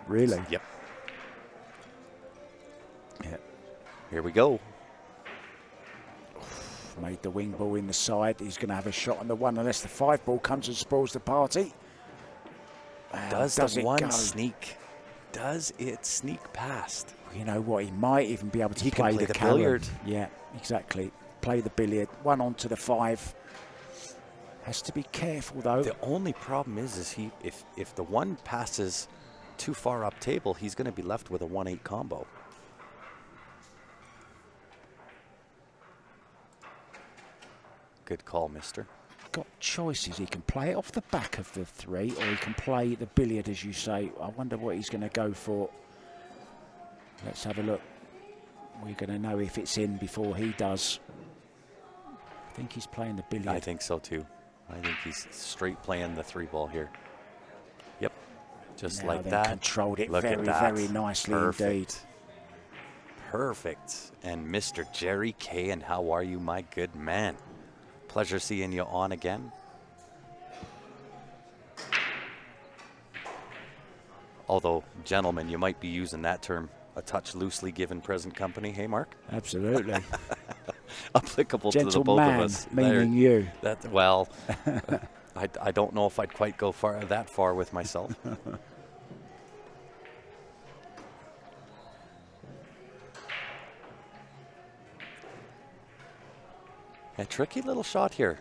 Really? Yep. Yeah. Here we go. Made the wing ball in the side. He's going to have a shot on the one unless the 5 ball comes and spoils the party. Does it the one go? sneak? Does it sneak past? You know what? He might even be able to He can play play the the carom. billiard. Yeah, exactly. Play the billiard. One onto the 5. Has to be careful though. The only problem is if the one passes too far up table, he's going to be left with a 1-8 combo. Good call, mister. got choices. He can play it off the back of the 3, or he can play the billiard, as you say. I wonder what he's going to go for. Let's have a look. We're going to know if it's in before he does. I think he's playing the billiard. I think so too. I think he's straight playing the 3-ball here. Yep, just Now like then, that. controlled it Look very, at that. very nicely Perfect. indeed. Perfect. And Mr. Jerry K, and how are you, my good man? Pleasure seeing you on again. Although, gentlemen, you might be using that term a touch loosely given present company. Hey, Mark? Absolutely. Applicable to the both Gentleman, of us. meaning you. That, well, I don't know if I'd quite go that far with myself. A tricky little shot here.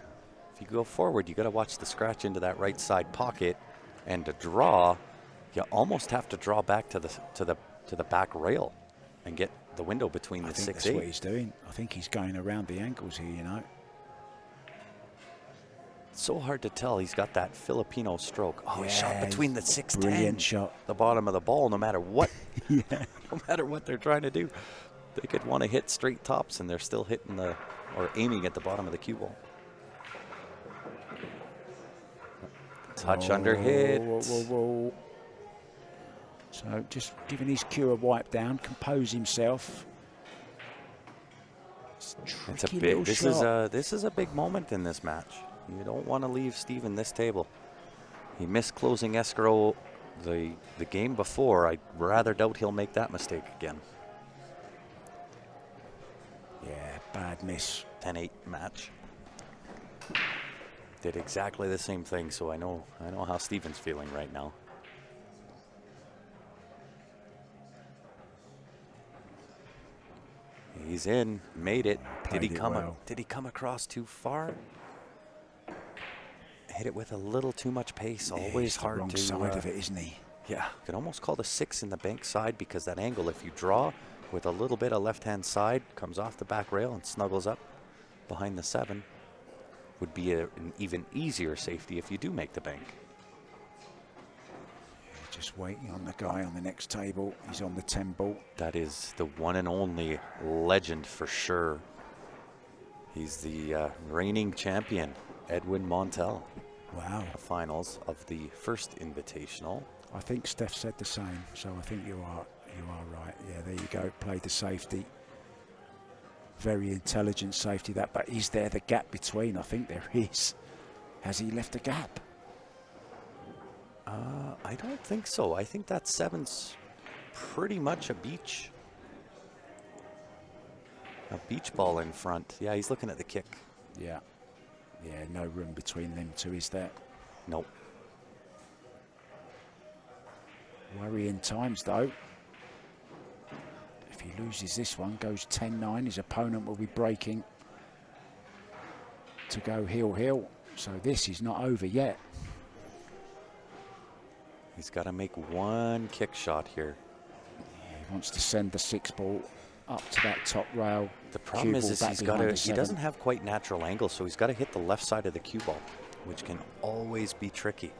If you go forward, you got to watch the scratch into that right side pocket, and to draw, you almost have to draw back to the back rail and get the window between the 6-8. That's what he's doing. I think he's going around the ankles here, you know. It's so hard to tell. He's got that Filipino stroke. Oh, he shot Yeah, between the 6-10. brilliant shot. The bottom of the ball, no matter what. Yeah. No matter what they're trying to do. They could want to hit straight tops, and they're still hitting or aiming at the bottom of the cue ball. Touch under hit. Whoa, whoa, whoa. So just giving his cue a wipe down, compose himself. It's It's a tricky big. little shot. This is a big moment in this match. You don't want to leave Steven this table. He missed closing escrow the game before. I rather doubt he'll make that mistake again. Yeah, bad miss. 10-8 match. Did exactly the same thing, so I know how Steven's feeling right now. He's in, made it. Played it well. Did he come across too far? Hit it with a little too much pace. Always He's hard the wrong to side of it, isn't he? Yeah, you could almost call the 6 in the bank side, because that angle, if you draw with a little bit of left-hand side, comes off the back rail and snuggles up behind the 7, would be an even easier safety if you do make the bank. Just waiting on the guy on the next table. He's on the 10 ball. That is the one and only legend for sure. He's the reigning champion, Edwin Montel. Wow. The finals of the first Invitational. I think Steph said the same, so I think you are right. Yeah, there you go. Played the safety. Very intelligent safety that, but is there the gap between? I think there is. Has he left a gap? I don't think so. I think that 7's pretty much a beach ball in front. Yeah, he's looking at the kick. Yeah. Yeah, no room between them two, is there? Nope. Worrying times, though. If he loses this one, goes 10-9, his opponent will be breaking to go heel. So this is not over yet. He's got to make one kick shot here. Yeah, he wants to send the 6 ball up to that top rail. The problem is he doesn't have quite natural angle, so he's got to hit the left side of the cue ball, which can always be tricky.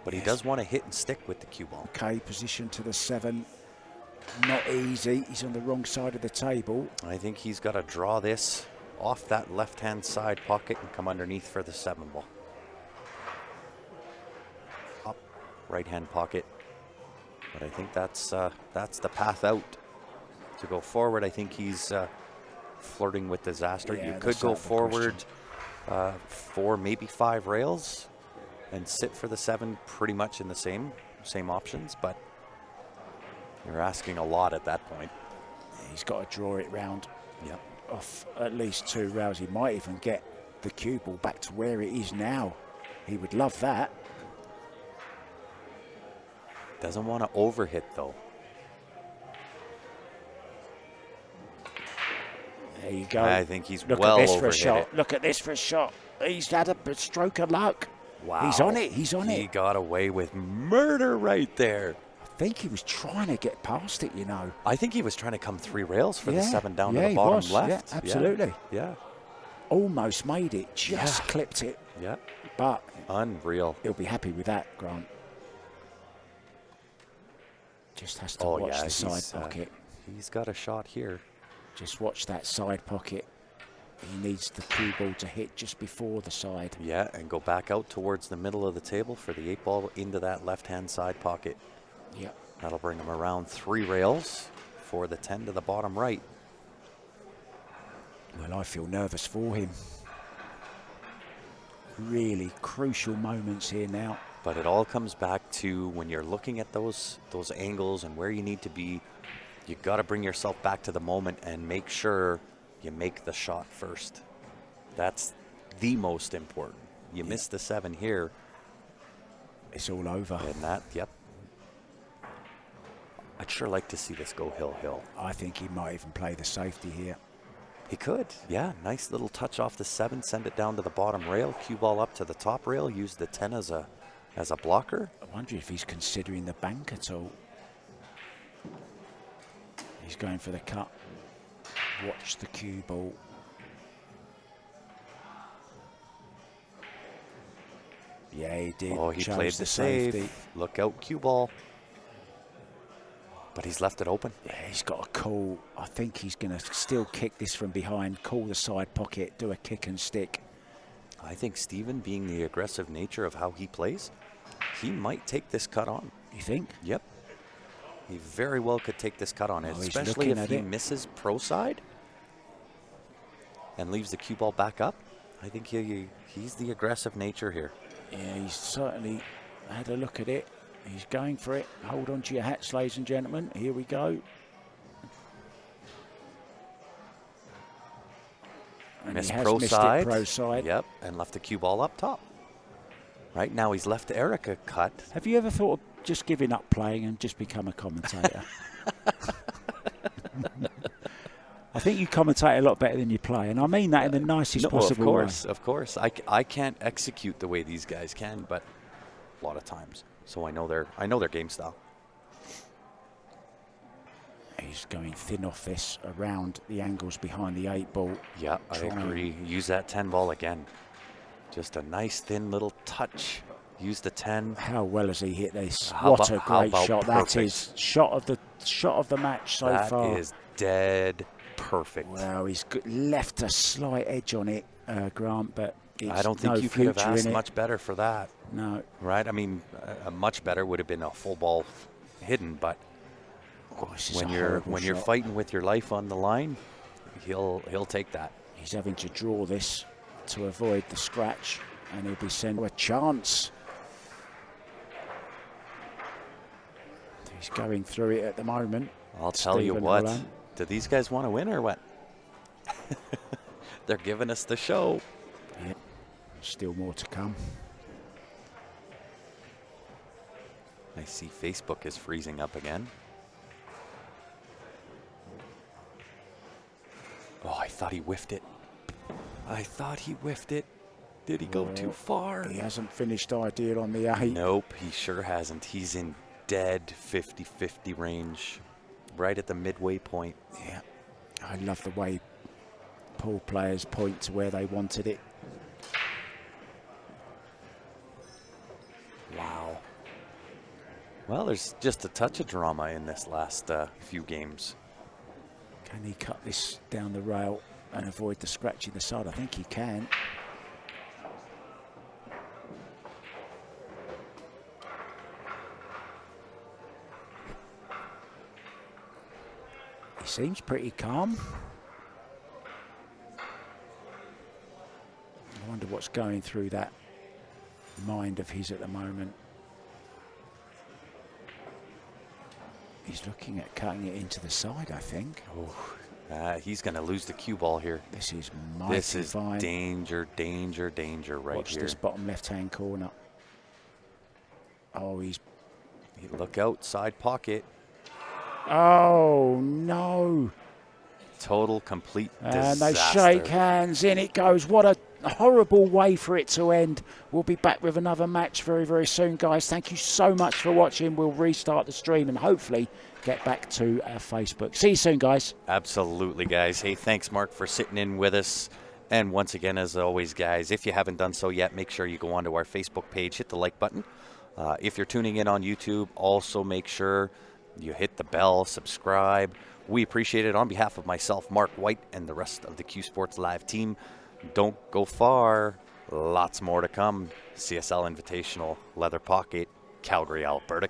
But he does want to hit and stick with the cue ball. Okay, position to the 7. Not easy. He's on the wrong side of the table. I think he's got to draw this off that left-hand side pocket and come underneath for the 7 ball. Up, right-hand pocket. But I think that's the path out. To go forward, I think he's flirting with disaster. Yeah, you could go that's forward 4, maybe 5 rails and sit for the 7 pretty much in the same options, but you're asking a lot at that point. He's got to draw it round. Yep. Off at least 2 rails. He might even get the cue ball back to where it is now. He would love that. Doesn't want to overhit though. There you go. I think he's Look well at this for a overhit shot. it. Look at this for a shot. He's had a stroke of luck. Wow. He's on it. He's on He it. got away with murder right there. I think he was trying to get past it, you know. I think he was trying to come 3 rails for the Yeah. 7 down to Yeah, the he bottom was. left. Yeah, absolutely. Yeah. Almost made it. Just Yeah. clipped it. Yeah. But Unreal. he'll be happy with that, Grant. Just has to watch the side pocket. He's got a shot here. Just watch that side pocket. He needs the cue ball to hit just before the side. Yeah, and go back out towards the middle of the table for the 8-ball into that left-hand side pocket. Yep. That'll bring him around 3 rails for the 10 to the bottom right. Well, I feel nervous for him. Really crucial moments here now. But it all comes back to when you're looking at those angles and where you need to be, you got to bring yourself back to the moment and make sure you make the shot first. That's the most important. You miss the 7 here. It's all over. And that, yep. I'd sure like to see this go hill-hill. I think he might even play the safety here. He could, yeah. Nice little touch off the 7, send it down to the bottom rail, cue ball up to the top rail, use the 10 as a blocker. I wonder if he's considering the bank at all. He's going for the cut. Watch the cue ball. Yeah, he did. Oh, he chose played the save. safety. Look out, cue ball. But he's left it open. Yeah, he's got a call. I think he's going to still kick this from behind, call the side pocket, do a kick and stick. I think Stephen, being the aggressive nature of how he plays, he might take this cut on. You think? Yep. He very well could take this cut on it, Oh, he's especially looking if at he it. misses pro side and leaves the cue ball back up. I think he's the aggressive nature here. Yeah, he's certainly had a look at it. He's going for it. Hold on to your hats, ladies and gentlemen. Here we go. And Missed he has pro missed side. it pro side. Yep, and left the cue ball up top. Right now he's left Eric a cut. Have you ever thought of just giving up playing and just become a commentator? I think you commentate a lot better than you play, and I mean that in the nicest possible way. Of course. I can't execute the way these guys can, but a lot of times. So I know their game style. He's going thin off this around the angles behind the 8-ball. Yeah, I agree. Use that 10 ball again. Just a nice thin little touch. Use the 10. How well has he hit this? How What a about- how great about shot that perfect? is. Shot of the match so far. That is dead perfect. Well, he's left a slight edge on it, Grant, but it's I don't think no you could have future asked in it. much better for that. No. Right? I mean, a much better would have been a full ball hidden, but This is when a you're horrible you're shot. fighting with your life on the line, he'll take that. He's having to draw this to avoid the scratch, and he'll be sent a chance. He's going through it at the moment. I'll tell you Stephen what. Holland. Do these guys want to win or what? They're giving us the show. Yeah. Still more to come. I see Facebook is freezing up again. Oh, I thought he whiffed it. Did he go too far? He hasn't finished ideal on the 8. Nope, he sure hasn't. He's in dead 50-50 range, right at the midway point. Yeah. I love the way pool players point to where they wanted it. Wow. Well, there's just a touch of drama in this last few games. Can he cut this down the rail and avoid the scratch in the side? I think he can. He seems pretty calm. I wonder what's going through that mind of his at the moment. He's looking at cutting it into the side, I think. Oh, he's going to lose the cue ball here. This is mighty This is fine. danger, danger, danger right Watch here. this bottom left-hand corner. Oh, he's... Look out, side pocket. Oh, no. Total, complete disaster. And they shake hands. In it goes. What a horrible way for it to end. We'll be back with another match very, very soon, guys. Thank you so much for watching. We'll restart the stream and hopefully get back to our Facebook. See you soon, guys. Absolutely, guys. Hey, thanks, Mark, for sitting in with us. And once again, as always, guys, if you haven't done so yet, make sure you go onto our Facebook page, hit the like button. If you're tuning in on YouTube, also make sure you hit the bell, subscribe. We appreciate it. On behalf of myself, Mark White, and the rest of the Q Sports Live team, don't go far. Lots more to come. CSL Invitational, Leather Pocket, Calgary, Alberta.